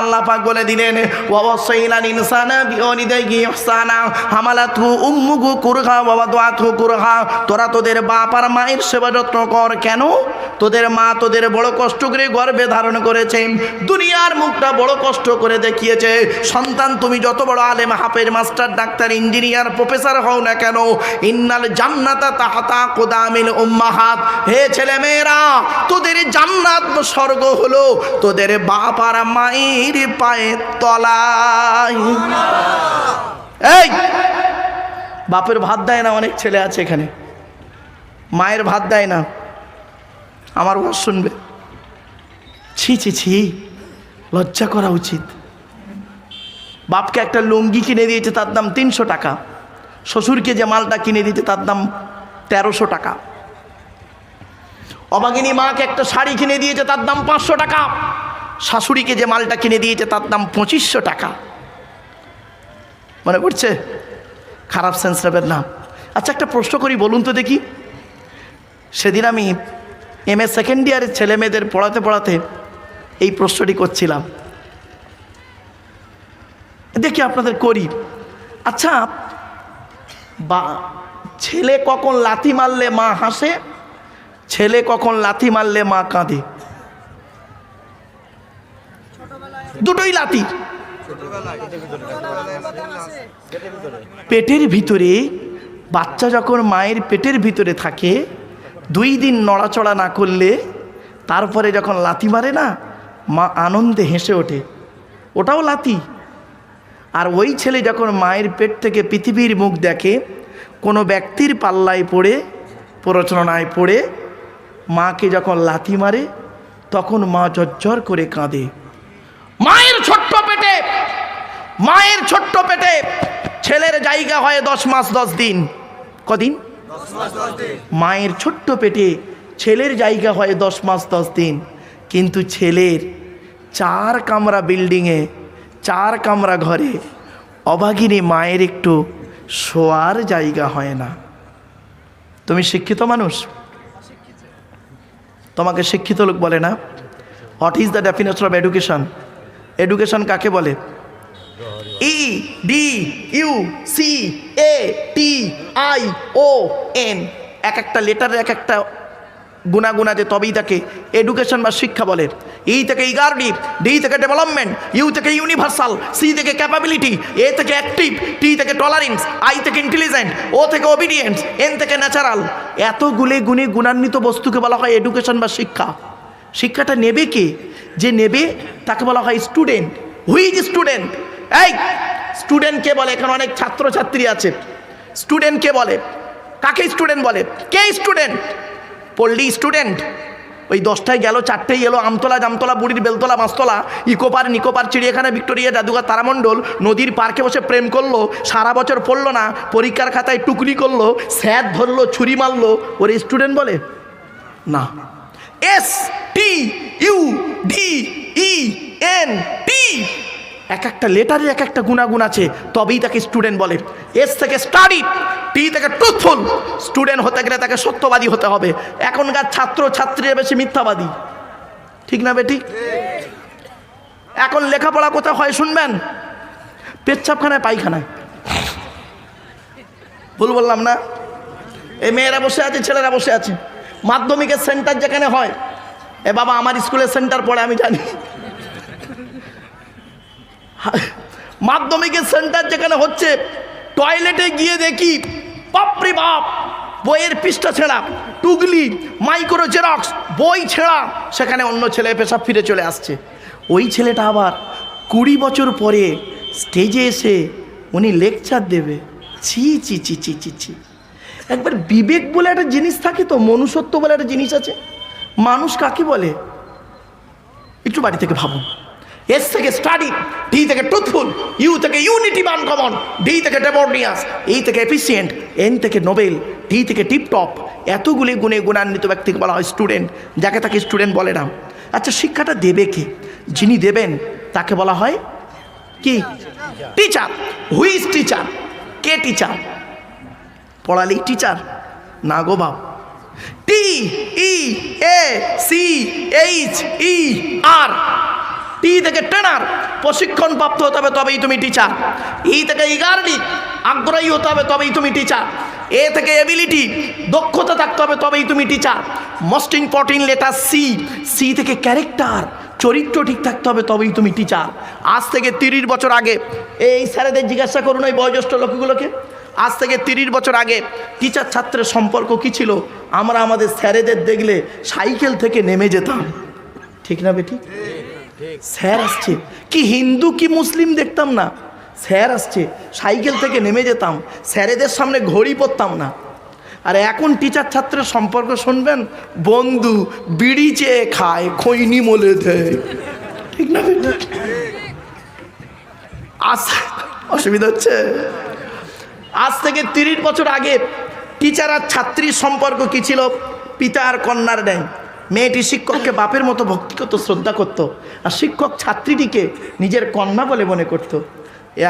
আল্লাহ পাক বলে দিলেন ওয়াসাইনাল ইনসানা বিওয়ালিদাইহি ইহসানা হামালাতহু উম্মুহু কুরহা ওয়া ওয়াদাআতহু কুরহা। তোরা তোদের বাপ আর মায়ের সেবা যত্ন কর। কেন? তোদের মা তোদের বড় কষ্ট করে গর্ভে ধারণ করেছে, দুনিয়ার মুখটা বড় কষ্ট করে দেখিয়েছে। সন্তান তুমি যত বড় আলেম, হাফেজ, মাস্টার, ডাক্তার, ইঞ্জিনিয়ার, প্রফেসর হও না কেন, ইন্নাল জান্নাতা তাহতা কুদামিল উম্মাহাত। হে ছেলে মেয়েরা, তোদের জান্নাত স্বর্গ হলো তোদের বাপ আর মায়ের পায়ের তলায়। এই বাপের ভাত দেয় না, অনেক ছেলে আছে এখানে মায়ের ভাত দেয় না। আমার ওয়াজ শুনবে, ছি ছি ছি, লজ্জা করা উচিত। বাপকে একটা লুঙ্গি কিনে দিয়েছে, তার দাম 300 টাকা। শ্বশুরকে যে মালটা কিনে দিয়েছে তার দাম 1300 টাকা। অভাগিনী মাকে একটা শাড়ি কিনে দিয়েছে, তার দাম 500 টাকা। শাশুড়িকে যে মালটা কিনে দিয়েছে তার দাম 2500 টাকা। মনে পড়ছে? খারাপ সেন্স নেবেন না। আচ্ছা, একটা প্রশ্ন করি, বলুন তো দেখি। সেদিন আমি MA সেকেন্ড ইয়ারের ছেলে মেয়েদের পড়াতে পড়াতে এই প্রশ্নটি করছিলাম, দেখি আপনাদের করি। আচ্ছা, ছেলে কখন লাথি মারলে মা হাসে, ছেলে কখন লাথি মারলে মা কাঁদে? দুটোই লাথি। পেটের ভিতরে বাচ্চা যখন মায়ের পেটের ভিতরে থাকে, 2 দিন নড়াচড়া না করলে তারপরে যখন লাথি মারে না, মা আনন্দে হেসে ওঠে, ওটাও লাথি। আর ওই ছেলে যখন মায়ের পেট থেকে পৃথিবীর মুখ দেখে, কোনো ব্যক্তির পাল্লায় পড়ে, প্ররোচনায় পড়ে মাকে যখন লাথি মারে, তখন মা ঝরঝর করে কাঁদে। মায়ের ছোট্ট পেটে ছেলের জায়গা হয় 10 মাস 10 দিন। কদিন? মায়ের ছোট্ট পেটে ছেলের জায়গা হয় 10 মাস 10 দিন। কিন্তু ছেলের 4 কামরা বিল্ডিংয়ে, 4 কামরা ঘরে অভাগিনী মায়ের একটু শোয়ার জায়গা হয় না। তুমি শিক্ষিত মানুষ, তোমাকে শিক্ষিত লোক বলে না। What is the definition of education? Education কাকে বলে? EDUCATION। এক একটা লেটারের এক একটা গুণাগুণ আছে, তবেই তাকে এডুকেশন বা শিক্ষা বলে। ই থেকে ইগারডি, ডি থেকে ডেভেলপমেন্ট, ইউ থেকে ইউনিভার্সাল, সি থেকে ক্যাপাবিলিটি, এ থেকে অ্যাক্টিভ, টি থেকে টলারেন্স, আই থেকে ইন্টেলিজেন্ট, ও থেকে ওবিডিয়েন্স, এন থেকে ন্যাচারাল। এতগুলি গুণে গুণান্বিত বস্তুকে বলা হয় এডুকেশন বা শিক্ষা। শিক্ষাটা নেবে কে? যে নেবে তাকে বলা হয় স্টুডেন্ট। Who's student? এই স্টুডেন্ট কে বলে? এখানে অনেক ছাত্রছাত্রী আছে। স্টুডেন্ট কে বলে? কাকে স্টুডেন্ট বলে? কে স্টুডেন্ট? পল্লী স্টুডেন্ট। ওই 10টায় গেল, 4টেই এলো, আমতলা, জামতলা, বুড়ির বেলতলা, মাছতলা, ইকোপার, নিকোপার, চিড়িয়াখানা, ভিক্টোরিয়া, জাদুঘর, তারামণ্ডল, নদীর পার্কে বসে প্রেম করলো, সারা বছর পড়লো না, পরীক্ষার খাতায় টুকরি করলো, স্যার ধরলো, ছুরি মারলো, ওর স্টুডেন্ট বলে না। STUDENT। এক একটা লেটারের এক একটা গুণাগুণ আছে, তবেই তাকে স্টুডেন্ট বলে। এস থেকে স্টাডি, টি থেকে ট্রুথফুল। স্টুডেন্ট হতে গেলে তাকে সত্যবাদী হতে হবে। এখনকার ছাত্র ছাত্রীরা বেশি মিথ্যাবাদী, ঠিক না বেটি? এখন লেখাপড়া কোথায় হয় শুনবেন? পেচ্ছাপখানায়, পায়খানায়। ভুল বললাম না? এই মেয়েরা বসে আছে, ছেলেরা বসে আছে। মাধ্যমিকের সেন্টার যেখানে হয়, এ বাবা আমার স্কুলের সেন্টার পড়ে, আমি জানি। মাধ্যমিকের সেন্টার যেখানে হচ্ছে, টয়লেটে গিয়ে দেখি বাপরে বাপ, বইয়ের পৃষ্ঠা ছেঁড়া, টুগলি, মাইক্রো জেরক্স, বই ছেঁড়া। সেখানে অন্য ছেলে পেশাব ফিরে চলে আসছে। ওই ছেলেটা আবার 20 বছর পরে স্টেজে এসে উনি লেকচার দেবে। ছি ছি ছি ছি ছি ছি। একবার বিবেক বলে একটা জিনিস থাকে তো, মনুষ্যত্ব বলে একটা জিনিস আছে। মানুষ কাকে বলে একটু বাড়ি থেকে ভাবুন। এস থেকে স্টাডি, টি থেকে ট্রুথফুল, ইউ থেকে ইউনিটি বা আনকমন, ডি থেকে ডেমোনিয়াস, এই থেকে এফিসিয়েন্ট, এন থেকে নোবেল, টি থেকে টিপটপ। এতগুলি গুণে গুণান্বিত ব্যক্তিকে বলা হয় স্টুডেন্ট, যাকে তাকে স্টুডেন্ট বলে না। আচ্ছা, শিক্ষাটা দেবে কে? যিনি দেবেন তাকে বলা হয় কি? টিচার। Who's teacher? কে টিচার? পড়ালেই টিচার না গো বাপ। TEACHER টি থেকে ট্রেনার, প্রশিক্ষণ প্রাপ্ত হতে হবে তবেই তুমি টিচার। ই থেকে ইগারলি, আগ্রহী হতে হবে তবেই তুমি টিচার। এ থেকে এবিলিটি, দক্ষতা থাকতে হবে তবেই তুমি teacher. Most important letter C, C থেকে ক্যারেক্টার, চরিত্র ঠিক থাকতে হবে তবেই তুমি টিচার। আজ থেকে 30 বছর আগে, এই স্যারেদের জিজ্ঞাসা করুন এই বয়োজ্যেষ্ঠ লোকগুলোকে, আজ থেকে 30 বছর আগে টিচার ছাত্রের সম্পর্ক কি ছিল? আমরা আমাদের স্যারেদের দেখলে সাইকেল থেকে নেমে যেতাম, ঠিক না বেটি? স্যার আসছে, কি হিন্দু কি মুসলিম দেখতাম না, স্যার আসছে সাইকেল থেকে নেমে যেতাম, স্যারেদের সামনে ঘড়ি পরতাম না। আর এখন টিচার ছাত্রের সম্পর্ক শুনবেন, বন্ধু বিড়ি চেয়ে খায়, খৈনি মলে দেয়, ঠিক না বেটি? আজ অসুবিধা হচ্ছে। আজ থেকে 30 বছর আগে টিচার আর ছাত্রীর সম্পর্ক কি ছিল? পিতা আর কন্যার ন্যায়। মেয়েটি শিক্ষককে বাপের মতো ভক্তি করত, শ্রদ্ধা করত, আর শিক্ষক ছাত্রীটিকে নিজের কন্যা বলে মনে করত।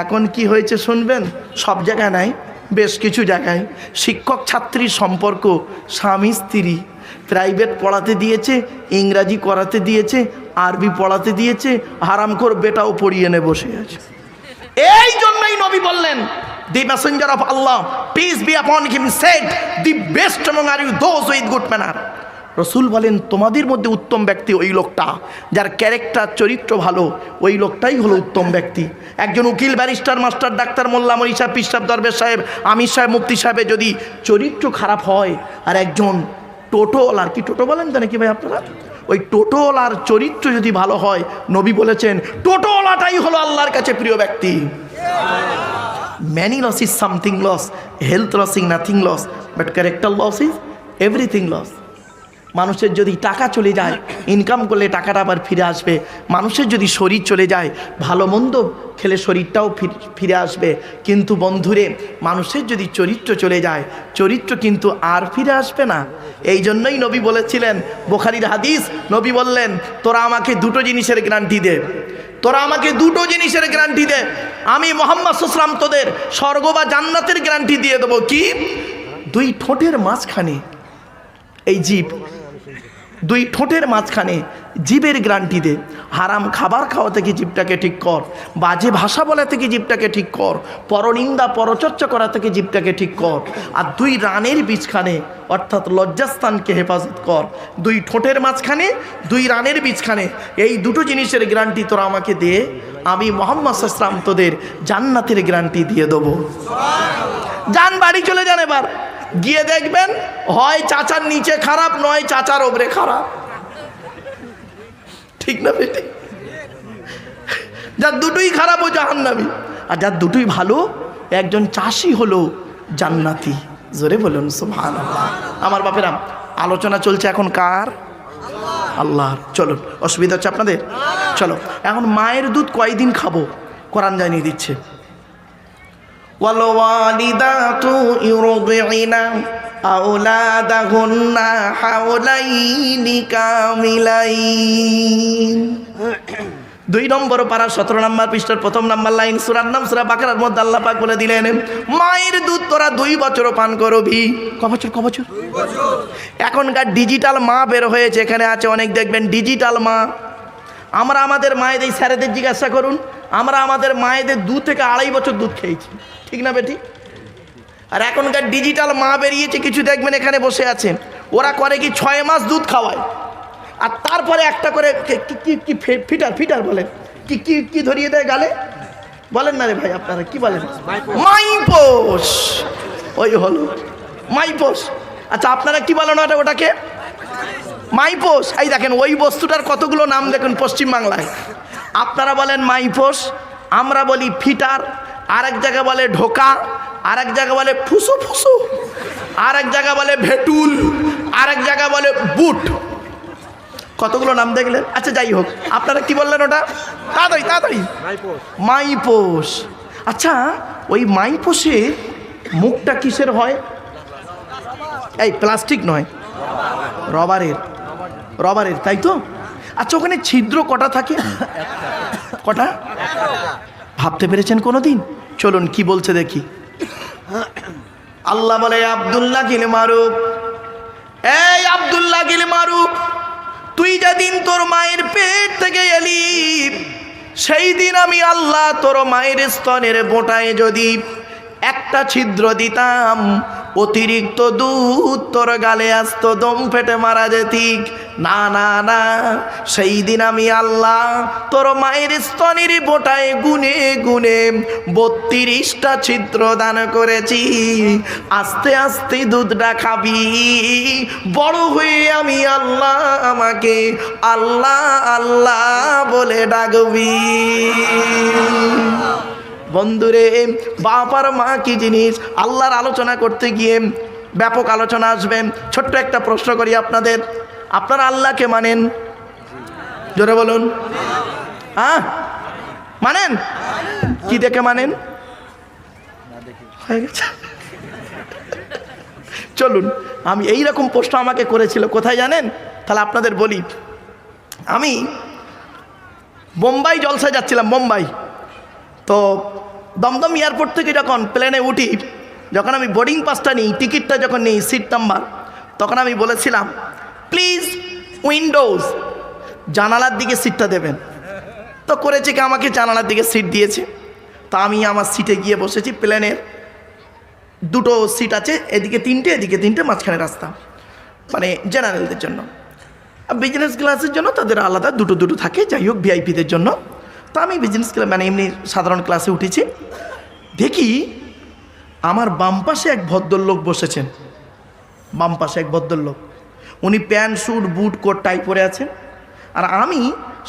এখন কি হয়েছে শুনবেন, সব জায়গায় নাই, বেশ কিছু জায়গায় শিক্ষক ছাত্রীর সম্পর্ক স্বামী স্ত্রী। প্রাইভেট পড়াতে দিয়েছে, ইংরাজি করাতে দিয়েছে, আরবি পড়াতে দিয়েছে, হারামখোর বেটাও পড়িয়ে এনে বসে আছে। এই জন্যই নবী বললেন, the messenger of Allah, peace be upon him, said, the best among you those with good manner. রসুল বলেন, তোমাদের মধ্যে উত্তম ব্যক্তি ওই লোকটা যার ক্যারেক্টার, চরিত্র ভালো, ওই লোকটাই হলো উত্তম ব্যক্তি। একজন উকিল, ব্যারিস্টার, মাস্টার, ডাক্তার, মোল্লা, মৌলভী সাহেব, পীর সাহেব, দরবেশ সাহেব, আমির সাহেব, মুফতি সাহেবের যদি চরিত্র খারাপ হয়, আর একজন টোটোওয়ালার, কি টোটো বলেন তো নাকি ভাই আপনারা, ওই টোটোওয়ালার চরিত্র যদি ভালো হয়, নবী বলেছেন টোটোওয়ালাটাই হলো আল্লাহর কাছে প্রিয় ব্যক্তি। Many loss is something loss, health loss is nothing loss, but character loss is everything loss. মানুষের যদি টাকা চলে যায়, ইনকাম করলে টাকাটা আবার ফিরে আসবে। মানুষের যদি শরীর চলে যায়, ভালো মন্দ খেলে শরীরটাও ফিরে আসবে। কিন্তু বন্ধুরে, মানুষের যদি চরিত্র চলে যায়, চরিত্র কিন্তু আর ফিরে আসবে না। এই জন্যই নবী বলেছিলেন, বুখারীর হাদিস, নবী বললেন, তোরা আমাকে দুটো জিনিসের গ্যারান্টি দে, তোরা আমাকে দুটো জিনিসের গ্যারান্টি দে, আমি মুহাম্মদ সাল্লাল্লাহু আলাইহি ওয়াসাল্লাম তোদের স্বর্গ বা জান্নাতের গ্যারান্টি দিয়ে দেবো। কি? দুই ঠোঁটের মাঝখানে এই জিভ, দুই ঠোঁটের মাঝখানে জিভের গ্যারান্টি দে। হারাম খাবার খাওয়া থেকে জিভটাকে ঠিক কর, বাজে ভাষা বলা থেকে জিভটাকে ঠিক কর, পরনিন্দা পরচর্চা করা থেকে জিভটাকে ঠিক কর, আর দুই রানের বীজখানে অর্থাৎ লজ্জাস্থানকে হেফাজত কর। দুই ঠোঁটের মাঝখানে, দুই রানের বীজখানে, এই দুটো জিনিসের গ্যারান্টি তোরা আমাকে দে, আমি মুহাম্মদ সাল্লাল্লাহু আলাইহি ওয়াসাল্লাম তোদের জান্নাতের গ্যারান্টি দিয়ে দেবো। যান বাড়ি চলে যান, এবার গিয়ে দেখবেন হয় চাচার নিচে খারাপ, নয় চাচার ওপরে খারাপ, ঠিক না বেটি? যার দুটোই খারাপ ও জাহান্নামী, আর যার দুটোই ভালো, একজন চাষি হলো জান্নাতি। জোরে বলুন সুবহানাল্লাহ। আমার বাপেরা, আলোচনা চলছে এখন কার? আল্লাহর। চলুন, অসুবিধা হচ্ছে আপনাদের? চলো, এখন মায়ের দুধ কয়দিন খাবো? কোরআন জানিয়ে দিচ্ছে, والوالدات يرضعن أولادهن حولين كاملين। 2 নম্বর পারা 17 নম্বর পৃষ্ঠার 1 নম্বর লাইন, সূরার নাম সূরা বাকারার মধ্যে আল্লাহ পাক বলে দিলেন, মায়ের দুধ তোরা 2 বছর পান করবি। ক বছর? 2 বছর। এখনকার ডিজিটাল মা বের হয়েছে, এখানে আছে অনেক, দেখবেন ডিজিটাল মা। আমরা আমাদের মায়েদের, স্যারেদের জিজ্ঞাসা করুন, আমরা আমাদের মায়েদের 2 থেকে 2.5 বছর দুধ খেয়েছি, ঠিক না বেটি? আর এখনকার ডিজিটাল মা বেরিয়েছে কিছু, দেখবেন এখানে বসে আছেন, ওরা করে কি 6 মাস দুধ খাওয়ায়, আর তারপরে একটা করে কি ফিটার বলেন, কি কি কি ধরিয়ে দেয় গালে, বলেন না রে ভাই, আপনারা কি বলেন? মাইপোষ। ওই হলো মাইপোষ। আচ্ছা, আপনারা কি বলেন ওটাকে? মাইপোষ। এই দেখেন, ওই বস্তুটার কতগুলো নাম দেখুন পশ্চিমবাংলায়। আপনারা বলেন মাইপোষ, আমরা বলি ফিটার, আর এক জায়গা বলে ঢোকা, আর এক জায়গা বলে ফুসু ফুসু, আর এক জায়গা বলে ভেটুল, আর এক জায়গা বলে বুট। কতগুলো নাম দেখলেন? আচ্ছা, যাই হোক, আপনারা কি বললেন ওটা? তাড়াতাড়ি তাড়াতাড়ি। মাইপোষ। আচ্ছা, ওই মাইপোষে মুখটা কিসের হয়? এই প্লাস্টিক নয়, রবারের। রবারের, তাই তো? আচ্ছা, ওখানে ছিদ্র কটা থাকে? কটা? ভাবতে পেরেছেন কোনোদিন? চলুন কি বলছে দেখি। আল্লাহ বলে, আব্দুল্লাহ গিল মারুফ, এই আব্দুল্লাহ গিল মারুফ, তুই যেদিন তোর মায়ের পেট থেকে এলি, সেই দিন আমি আল্লাহ তোর মায়ের স্তনের বোঁটায় যদি একটা ছিদ্র দিতাম, অতিরিক্ত দুধ তোর গালে আসতো, দম ফেটে মারা যেতি। না না না, সেই দিন আমি আল্লাহ তোর মায়ের স্তনের বোঁটায় গুনে গুনে 32টা ছিদ্র দান করেছি। আস্তে আস্তে দুধটা খাবি, বড় হয়ে আমি আল্লাহ আমাকে আল্লাহ আল্লাহ বলে ডাকবি। বন্ধুরে, বাপ আর মা কি জিনিস, আল্লাহর আলোচনা করতে গিয়ে ব্যাপক আলোচনা আসবে। ছোট্ট একটা প্রশ্ন করি আপনাদের, আপনারা আল্লাহকে মানেন? জোরে বলুন। হ্যাঁ মানেন? কি দেখে মানেন? হয়ে গেছে। চলুন, আমি এইরকম প্রশ্ন আমাকে করেছিল কোথায় জানেন? তাহলে আপনাদের বলি। আমি বোম্বাই জলসায় যাচ্ছিলাম, বোম্বাই। তো দমদম এয়ারপোর্ট থেকে যখন প্লেনে উঠি, যখন আমি বোর্ডিং পাসটা নিই, টিকিটটা যখন নিই, সিট নাম্বার, তখন আমি বলেছিলাম প্লিজ উইন্ডোজ, জানালার দিকে সিটটা দেবেন। তো করেছে কি, আমাকে জানালার দিকে সিট দিয়েছে। তো আমি আমার সিটে গিয়ে বসেছি। প্লেনের দুটো সিট আছে, এদিকে তিনটে এদিকে তিনটে, মাঝখানে রাস্তা, মানে জেনারেলদের জন্য। বিজনেস ক্লাসের জন্য তাদের আলাদা দুটো দুটো থাকে, যাই হোক ভিআইপিদের জন্য। তো আমি বিজনেস ক্লাস মানে এমনি সাধারণ ক্লাসে উঠেছি। দেখি আমার বাম পাশে এক ভদ্রলোক বসেছেন, বাম পাশে এক ভদ্রলোক। উনি pant suit boot coat tie পরে আছেন, আর আমি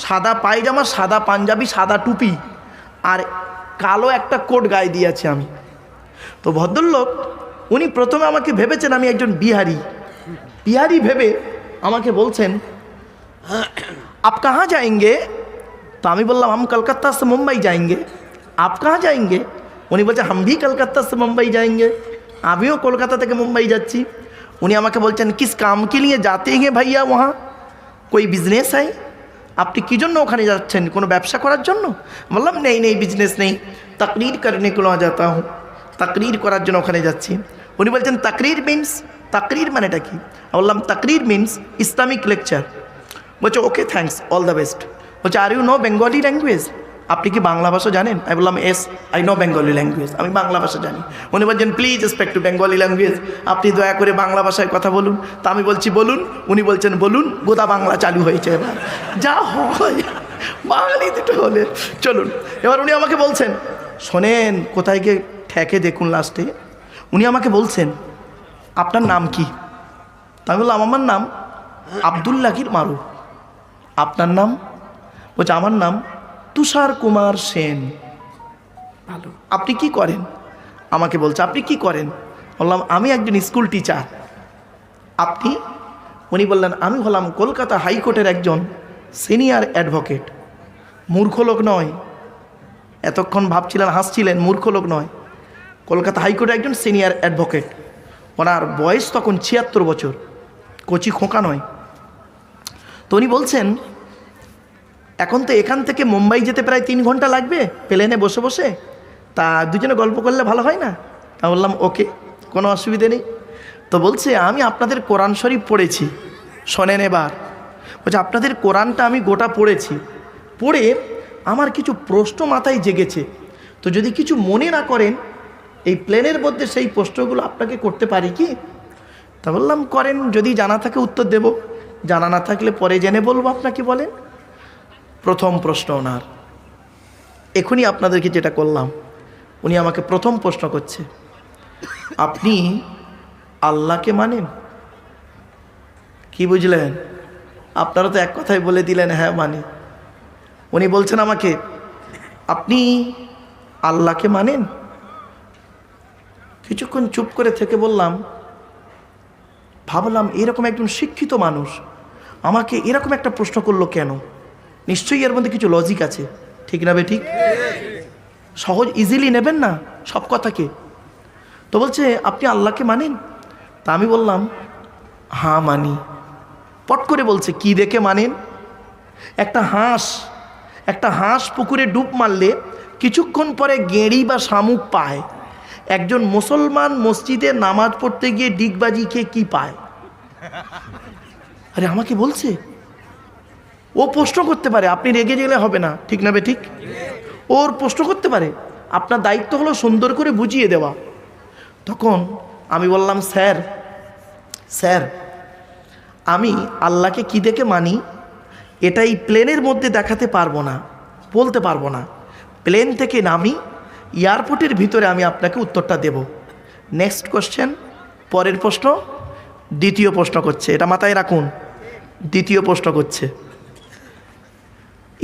সাদা পায়জামা, সাদা পাঞ্জাবি, সাদা টুপি আর কালো একটা কোট গায়ে দিয়েছি আমি। তো ভদ্রলোক উনি প্রথমে আমাকে ভেবেছেন আমি একজন বিহারি, বিহারি ভেবে আমাকে বলছেন আপ কাহা যাएंगे? তো আমি বললাম हम कलकत्ता से मुंबई जाएंगे। आप कहाँ जाएंगे? উনি বলছে हम भी कलकत्ता से मुंबई जाएंगे। আমিও কলকাতা থেকে মুম্বাই যাচ্ছি। উনি আমাকে বলছেন किस काम के लिए जाते हैं भैया वहाँ? कोई बिजनेस है? আপনি কী জন্য ওখানে যাচ্ছেন? কোনো ব্যবসা করার জন্য? বললাম নেই নেই বিজনেস নেই, तकरीर करने को वहाँ जाता हूँ, तकरीर করার জন্য ওখানে যাচ্ছি। উনি বলছেন तकरीर মিন্স, तकरीर মানেটা কি? বললাম तकरीर মিন্স ইসলামিক লেকচার। বলছে okay thanks, all the best. বলছে are you know Bengali language? আপনি কি বাংলা ভাষা জানেন? আমি বললাম as I know Bengali language, আমি বাংলা ভাষা জানি। উনি বলছেন please respect to Bengali language, আপনি দয়া করে বাংলা ভাষায় কথা বলুন। তা আমি বলছি বলুন। উনি বলছেন বলুন, গোদা বাংলা চালু হয়েছে এবার, যা হয় বাঙালি দুটো হলে। চলুন, এবার উনি আমাকে বলছেন শোনেন, কোথায় গিয়ে ঠেকে দেখুন লাস্টে। উনি আমাকে বলছেন আপনার নাম কি? তা আমি বললাম আমার নাম আব্দুল্লাহির মারুফ। আপনার নাম? বলছে আমার নাম তুষার কুমার সেন। ভালো, আপনি কি করেন? আমাকে বলছে আপনি কি করেন? বললাম আমি একজন স্কুল টিচার। আপনি? উনি বললেন আমি হলাম কলকাতা হাইকোর্টের একজন সিনিয়র অ্যাডভোকেট। মূর্খ লোক নয়, এতক্ষণ ভাবছিলেন হাসছিলেন, মূর্খ লোক নয়, কলকাতা হাইকোর্টের একজন সিনিয়র অ্যাডভোকেট। ওনার বয়স তখন 76 বছর, কচি খোকা নয়। তো উনি বলছেন এখন তো এখান থেকে মুম্বাই যেতে প্রায় 3 ঘন্টা লাগবে প্লেনে বসে বসে, তা দুজনে গল্প করলে ভালো হয় না? তা বললাম ওকে, কোনো অসুবিধে নেই। তো বলছে আমি আপনাদের কোরআন শরীফ পড়েছি, শোনেন এবার। বলছে আপনাদের কোরআনটা আমি গোটা পড়েছি, পড়ে আমার কিছু প্রশ্ন মাথায় জেগেছে, তো যদি কিছু মনে না করেন এই প্লেনের মধ্যে সেই প্রশ্নগুলো আপনাকে করতে পারি কি? তা বললাম করেন, যদি জানা থাকে উত্তর দেব, জানা না থাকলে পরে জেনে বলবো আপনাকে। বলেন। প্রথম প্রশ্ন ওনার, এখনই আপনাদেরকে যেটা করলাম, উনি আমাকে প্রথম প্রশ্ন করছে আপনি আল্লাহকে মানেন? কি বুঝলেন? আপনারা তো এক কথায় বলে দিলেন হ্যাঁ মানি। উনি বলছেন আমাকে আপনি আল্লাহকে মানেন? কিছুক্ষণ চুপ করে থেকে বললাম, ভাবলাম এরকম একজন শিক্ষিত মানুষ আমাকে এরকম একটা প্রশ্ন করলো কেন? নিশ্চয়ই এর মধ্যে কিছু লজিক আছে, ঠিক না বে ঠিক? সহজ ইজিলি নেবেন না সব কথাকে। তো বলছে আপনি আল্লাহকে মানেন? তা আমি বললাম হ্যাঁ মানি। পট করে বলছে কি দেখে মানেন? একটা হাঁস পুকুরে ডুব মারলে কিছুক্ষণ পরে গেঁড়ি বা শামুক পায়। একজন মুসলমান মসজিদে নামাজ পড়তে গিয়ে ডিগবাজি খেয়ে কি পায়? আরে আমাকে বলছে ও প্রশ্ন করতে পারে, আপনি রেগে গেলে হবে না, ঠিক না বে ঠিক? ওর প্রশ্ন করতে পারে, আপনার দায়িত্ব হলো সুন্দর করে বুঝিয়ে দেওয়া। তখন আমি বললাম, স্যার স্যার আমি আল্লাহকে কি দেখে মানি এটা এই প্লেনের মধ্যে দেখাতে পারবো না, বলতে পারবো না। প্লেন থেকে নামি এয়ারপোর্টের ভিতরে আমি আপনাকে উত্তরটা দেব। নেক্সট কোশ্চেন, পরের প্রশ্ন, দ্বিতীয় প্রশ্ন করছে, এটা মাথায় রাখুন। দ্বিতীয় প্রশ্ন করছে,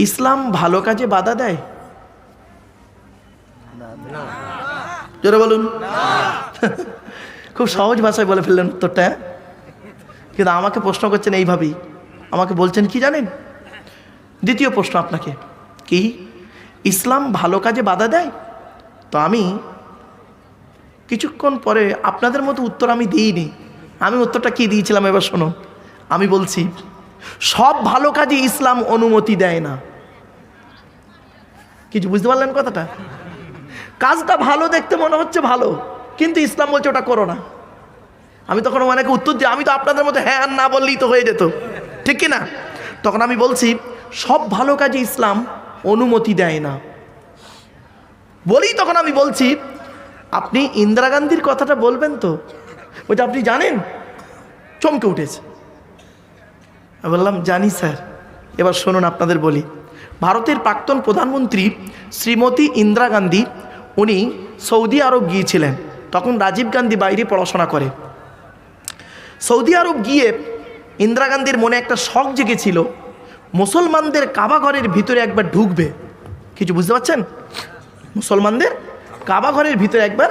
ইসলাম ভালো কাজে বাধা দেয়? জোরে বলুন। খুব সহজ ভাষায় বলে ফেললেন উত্তরটা, কিন্তু আমাকে প্রশ্ন করছেন এইভাবেই। আমাকে বলছেন কি জানেন? দ্বিতীয় প্রশ্ন আপনাকে, কি ইসলাম ভালো কাজে বাধা দেয়? তো আমি কিছুক্ষণ পরে আপনাদের মতো উত্তর আমি দিইনি। আমি উত্তরটা কি দিয়েছিলাম এবার শোনো। আমি বলছি, সব ভালো কাজে ইসলাম অনুমতি দেয় না। কিছু বুঝতে পারলেন কথাটা? কাজটা ভালো দেখতে মনে হচ্ছে ভালো, কিন্তু ইসলাম বলছে ওটা করো না। আমি তখন অনেকে উত্তর দিই, আমি তো আপনাদের মতো হ্যাঁ আর না বললেই তো হয়ে যেত, ঠিক কি না? তখন আমি বলছি, সব ভালো কাজে ইসলাম অনুমতি দেয় না বলি। তখন আমি বলছি, আপনি ইন্দিরা গান্ধীর কথাটা বলবেন তো? ওইটা আপনি জানেন? চমকে উঠেছে। আমি বললাম, জানি স্যার। এবার শুনুন, আপনাদের বলি। ভারতের প্রাক্তন প্রধানমন্ত্রী শ্রীমতী ইন্দিরা গান্ধী, উনি সৌদি আরব গিয়েছিলেন। তখন রাজীব গান্ধী বাইরে পড়াশোনা করে। সৌদি আরব গিয়ে ইন্দিরা গান্ধীর মনে একটা শখ জেগেছিল, মুসলমানদের কাবা ঘরের ভিতরে একবার ঢুকবে। কিছু বুঝতে পারছেন? মুসলমানদের কাবা ঘরের ভিতরে একবার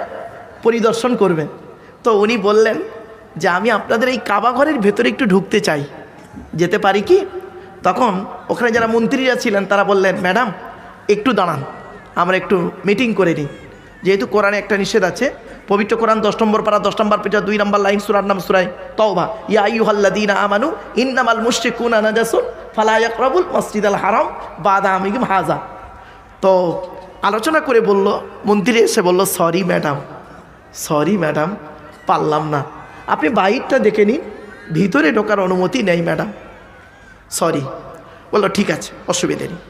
পরিদর্শন করবেন। তো উনি বললেন যে আমি আপনাদের এই কাবা ঘরের ভেতরে একটু ঢুকতে চাই, যেতে পারি কি? তখন ওখানে যারা মন্ত্রীরা ছিলেন তারা বললেন, ম্যাডাম একটু দাঁড়ান, আমরা একটু মিটিং করে নিই। যেহেতু কোরআনে একটা নিষেধ আছে, পবিত্র কোরআন 10 নম্বর পারা 10 নম্বর পেজা 2 নম্বর লাইন, সূরার নাম সূরা তাওবা, ইয়া আইয়ুহাল্লাযীনা আমানু ইন্নামাল মুশরিকুনা নাজাসুন ফালা ইয়াকরাবুল মাসজিদাল হারাম বাদা আমিকুম হাযা। তো আলোচনা করে বলল, মন্ত্রী এসে বলল, সরি ম্যাডাম পারলাম না, আপনি বাইরটা দেখে নিন, ভিতরে ঢোকার অনুমতি নেই ম্যাডাম, সরি। বললো ঠিক আছে, অসুবিধে নেই।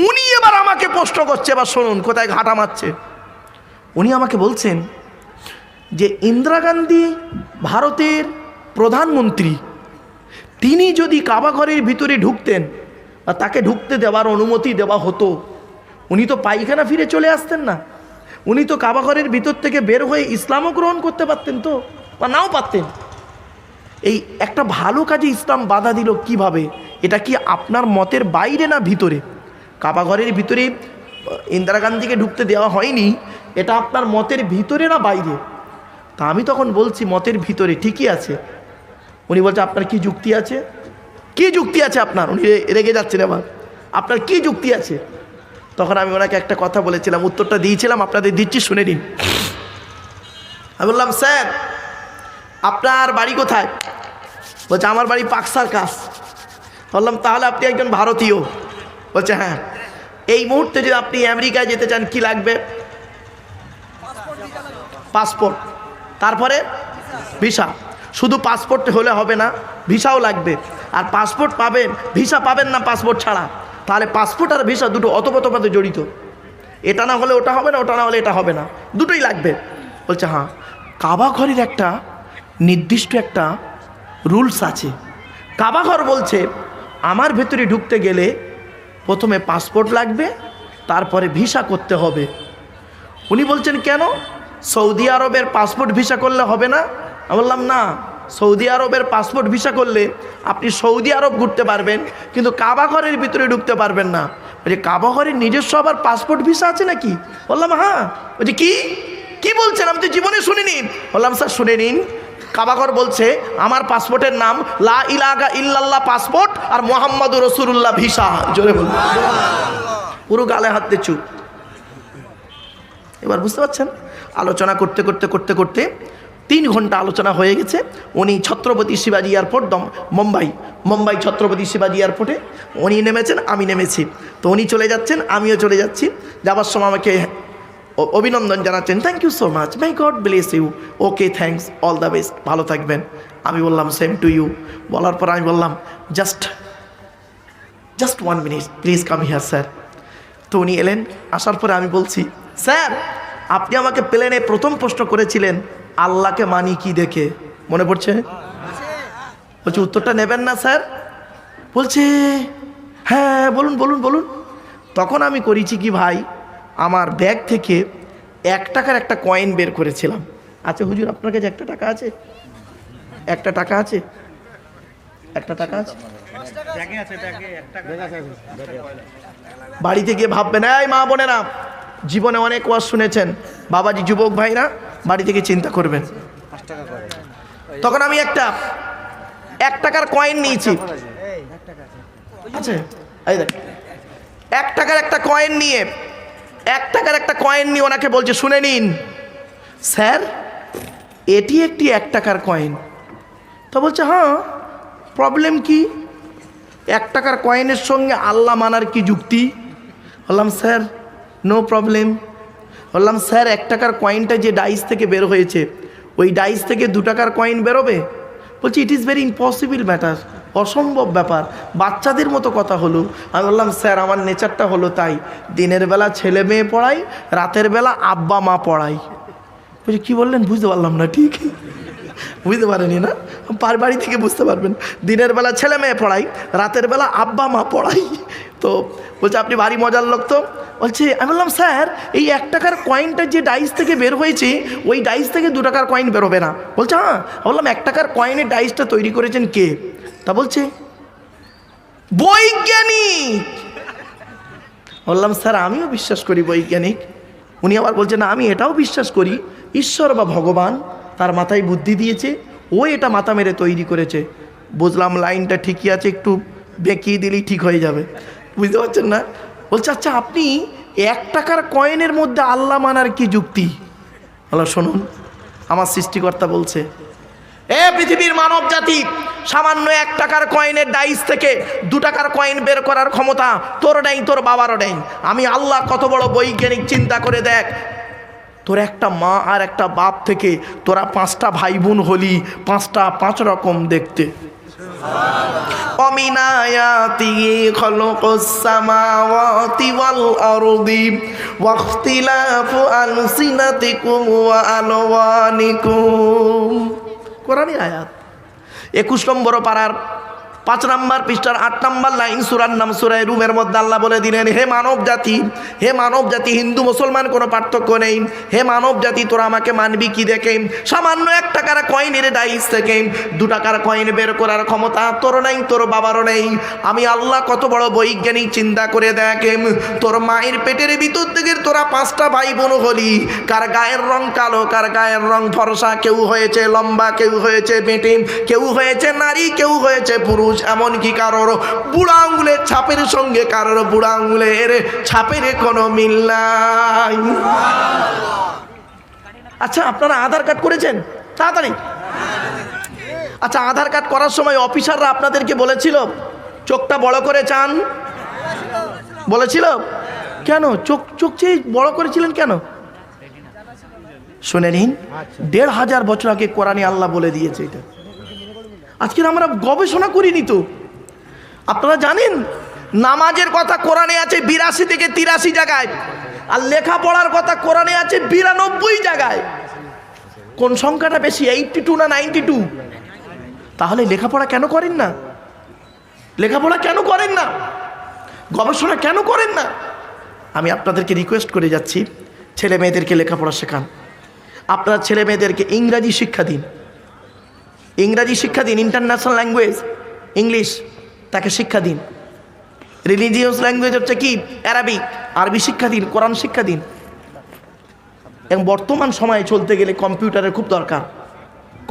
উনি এবার আমাকে প্রশ্ন করছে, এবার শুনুন কোথায় ঘাটা মারছে। উনি আমাকে বলছেন যে ইন্দিরা গান্ধী ভারতের প্রধানমন্ত্রী, তিনি যদি কাবা ঘরের ভিতরে ঢুকতেন বা তাকে ঢুকতে দেওয়ার অনুমতি দেওয়া হতো, উনি তো পায়খানা ফিরে চলে আসতেন না, উনি তো কাবা ঘরের ভিতর থেকে বের হয়ে ইসলামও গ্রহণ করতে পারতেন, তো বা নাও পারতেন। এই একটা ভালো কাজে ইসলাম বাধা দিল কিভাবে? এটা কি আপনার মতের বাইরে না ভিতরে? কাবা ঘরের ভিতরে ইন্দিরা গান্ধীকে ঢুকতে দেওয়া হয়নি, এটা আপনার মতের ভিতরে না বাইরে? তা আমি তখন বলছি মতের ভিতরে, ঠিকই আছে। উনি বলছে আপনার কি যুক্তি আছে? কি যুক্তি আছে আপনার? উনি রেগে যাচ্ছেন এবার, আপনার কি যুক্তি আছে? তখন আমি ওনাকে একটা কথা বলেছিলাম, উত্তরটা দিয়েছিলাম, আপনাদের দিচ্ছি, শুনে নিন। আমি বললাম, স্যার আপনার বাড়ি কোথায়? বলছে আমার বাড়ি পাকসার কাছ। বললাম তাহলে আপনি একজন ভারতীয়? বলছে হ্যাঁ। এই মুহূর্তে যদি আপনি আমেরিকায় যেতে চান কি লাগবে? পাসপোর্ট, তারপরে ভিসা। শুধু পাসপোর্ট হলে হবে না, ভিসাও লাগবে। আর পাসপোর্ট পাবেন, ভিসা পাবেন না পাসপোর্ট ছাড়া। তাহলে পাসপোর্ট আর ভিসা দুটো অতপ্রতভাবে জড়িত, এটা না হলে ওটা হবে না, ওটা না হলে এটা হবে না, দুটোই লাগবে। বলছে হ্যাঁ। কাবা ঘরের একটা নির্দিষ্ট একটা রুলস আছে। কাবা ঘর বলছে আমার ভেতরে ঢুকতে গেলে প্রথমে পাসপোর্ট লাগবে, তারপরে ভিসা করতে হবে। উনি বলছেন কেন? সৌদি আরবের পাসপোর্ট ভিসা করলে হবে না? আমি বললাম না, সৌদি আরবের পাসপোর্ট ভিসা করলে আপনি সৌদি আরব ঘুরতে পারবেন, কিন্তু কাবা ঘরের ভিতরে ঢুকতে পারবেন না। বলছে কাবা ঘরের নিজস্ব আবার পাসপোর্ট ভিসা আছে নাকি? বললাম হ্যাঁ। বলছে কি বলছেন? আমি তো জীবনে শুনিনি। বললাম স্যার শুনে নিন, কাবাঘর বলছে আমার পাসপোর্টের নাম লা ইলাহা ইল্লাল্লাহ পাসপোর্ট আর মুহাম্মাদুর রাসূলুল্লাহ ভিসা। জোরে বলুন। পুরো গালে হাত দিয়ে চুপ। এবার বুঝতে পারছেন? আলোচনা করতে করতে করতে করতে 3 ঘন্টা আলোচনা হয়ে গেছে। উনি ছত্রপতি শিবাজি এয়ারপোর্ট মুম্বাই ছত্রপতি শিবাজি এয়ারপোর্টে উনি নেমেছেন, আমি নেমেছি। তো উনি চলে যাচ্ছেন, আমিও চলে যাচ্ছি। যাবার সময় আমাকে অভিনন্দন জানাচ্ছেন, thank you so much, my God bless you, okay thanks, all the best, ভালো থাকবেন। আমি বললাম সেম টু ইউ। বলার পর আমি বললাম just just 1 minute please come here sir. তো উনি এলেন, আসার পরে আমি বলছি, স্যার আপনি আমাকে প্লেনে প্রথম প্রশ্ন করেছিলেন আল্লাহকে মানি কি দেখে, মনে পড়ছে? বলছি উত্তরটা নেবেন না স্যার? বলছে হ্যাঁ বলুন বলুন বলুন। তখন আমি করেছি কি ভাই, আমার ব্যাগ থেকে 1 টাকার একটা কয়েন বের করেছিলাম। আচ্ছা হুজুর আপনার কাছে 1 টাকা আছে? 1 টাকা আছে? 1 টাকা আছে? বাড়িতে গিয়ে ভাববেন, এই মা বোনেরা জীবনে অনেক ওয়াজ শুনেছেন, বাবাজি যুবক ভাইরা বাড়ি থেকে চিন্তা করবেন। তখন আমি একটা 1 টাকার কয়েন নিয়েছি। আচ্ছা এই দেখ 1 টাকার একটা কয়েন নিয়ে 1 টাকার একটা কয়েন নিয়ে ওনাকে বলছে, শুনে নিন স্যার এটি একটি 1 টাকার কয়েন। তো বলছে হ্যাঁ প্রবলেম কি, 1 টাকার কয়েনের সঙ্গে আল্লাহ মানার কি যুক্তি? বললাম স্যার নো প্রবলেম। বললাম স্যার 1 টাকার কয়েনটা যে ডাইস থেকে বের হয়েছে ওই ডাইস থেকে 2 টাকার কয়েন বেরোবে? বলছি it is very impossible matter, অসম্ভব ব্যাপার, বাচ্চাদের মতো কথা হলো। আমি বললাম স্যার আমার নেচারটা হলো তাই, দিনের বেলা ছেলে মেয়ে পড়াই, রাতের বেলা আব্বা মা পড়াই। বলছি কী বললেন বুঝতে পারলাম না। ঠিক বুঝতে পারেনি না, বাড়ি থেকে বুঝতে পারবেন। দিনের বেলা ছেলে মেয়ে পড়াই, রাতের বেলা আব্বা মা পড়াই। তো বলছে আপনি ভারী মজার লোক তো। বলছে আমি বললাম স্যার এই 1 টাকার কয়েনটা যে ডাইস থেকে বের হয়েছে ওই ডাইস থেকে 2 টাকার কয়েন বেরোবে না। বলছে হ্যাঁ। বললাম 1 টাকার কয়েনের ডাইসটা তৈরি করেছেন কে? তা বলছে বৈজ্ঞানিক। বললাম স্যার আমিও বিশ্বাস করি বৈজ্ঞানিক। উনি আবার বলছে না আমি এটাও বিশ্বাস করি ঈশ্বর বা ভগবান তার মাথায় বুদ্ধি দিয়েছে, ও এটা মাথা মেরে তৈরি করেছে। বুঝলাম লাইনটা ঠিকই আছে, একটু বেঁকিয়ে দিলেই ঠিক হয়ে যাবে, বুঝতে পারছেন না? বলছে আচ্ছা আপনি 1 টাকার কয়েনের মধ্যে আল্লাহ মানার কি যুক্তি? বলো শুনুন আমার সৃষ্টিকর্তা বলছে, এ পৃথিবীর মানব জাতি, সামান্য 1 টাকার কয়েনের ডাইস থেকে 2 টাকার কয়েন বের করার ক্ষমতা তোর নেই, তোর বাবারও নেই। আমি আল্লাহ কত বড় বৈজ্ঞানিক, চিন্তা করে দেখ, তোর একটা মা আর একটা বাপ থেকে তোরা 5টা ভাই বোন হলি, 5টা 5 রকম দেখতে। ومن آياته خلق السماوات والأرض واختلاف ألسنتكم وألوانكم। কোরআনী আয়াত 21 নম্বর পারার 5 নম্বর পৃষ্ঠার 8 নম্বর লাইন, সূরার নাম সূরা রুমের মধ্যে আল্লাহ বলে দিলেন, হে মানব জাতি, হে মানব জাতি, হিন্দু মুসলমান কোনো পার্থক্য নেই, হে মানব জাতি তোরা আমাকে মানবি কি দেখে? সামান্য 1 টাকার কয়েনের ডাইস থেকে 2 টাকার কয়েন বের করার ক্ষমতা তোর নেই, তোর বাবারও নেই। আমি আল্লাহ কত বড় বৈজ্ঞানিক, চিন্তা করে দেখে, তোর মায়ের পেটের ভিতর থেকে তোরা 5টা ভাই বোন হলি, কার গায়ের রং কালো, কার গায়ের রং ফর্সা, কেউ হয়েছে লম্বা, কেউ হয়েছে বেঁটে, কেউ হয়েছে নারী, কেউ হয়েছে পুরুষ, এমনকি কারোর বুড়া আঙুলের ছাপের সঙ্গে কারোর বুড়া আঙুলের ছাপের কোনো মিল নাই। আচ্ছা আপনারা আধার কার্ড করেছেন তাড়াতাড়ি? আচ্ছা আধার কার্ড করার সময় অফিসাররা আপনাদেরকে বলেছিল চোখটা বড় করে চান? বলেছিল কেন? চোখ চেয়ে বড় করেছিলেন কেন? শুনে নিন, 1500 বছর আগে কোরআনে আল্লাহ বলে দিয়েছে এটা। আজকে আমরা গবেষণা করিনি তো। আপনারা জানেন নামাজের কথা কোরআনে আছে 82 থেকে 83 জায়গায়, আর লেখাপড়ার কথা কোরআনে আছে 92 জায়গায়। কোন সংখ্যাটা বেশি, 82 না 92? তাহলে লেখাপড়া কেন করেন না? লেখাপড়া কেন করেন না? গবেষণা কেন করেন না? আমি আপনাদেরকে রিকোয়েস্ট করে যাচ্ছি, ছেলে মেয়েদেরকে লেখাপড়া শেখান। আপনারা ছেলে মেয়েদেরকে ইংরাজি শিক্ষা দিন, ইংরাজি শিক্ষা দিন, ইন্টারন্যাশনাল ল্যাঙ্গুয়েজ ইংলিশ তাকে শিক্ষা দিন। রিলিজিয়াস ল্যাঙ্গুয়েজ হচ্ছে কি অ্যারাবিক, আরবি শিক্ষা দিন, কোরআন শিক্ষা দিন। এবং বর্তমান সময়ে চলতে গেলে কম্পিউটারের খুব দরকার,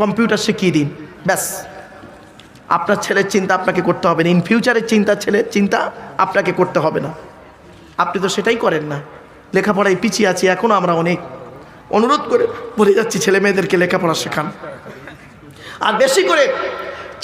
কম্পিউটার শিখিয়ে দিন। ব্যাস, আপনার ছেলের চিন্তা আপনাকে করতে হবে না, ইন ফিউচারের চিন্তা ছেলের চিন্তা আপনাকে করতে হবে না। আপনি তো সেটাই করেন না, লেখাপড়ায় পিছিয়ে আছি এখনও। আমরা অনেক অনুরোধ করে বলে যাচ্ছি ছেলে মেয়েদেরকে লেখাপড়া শেখান। আর বেশি করে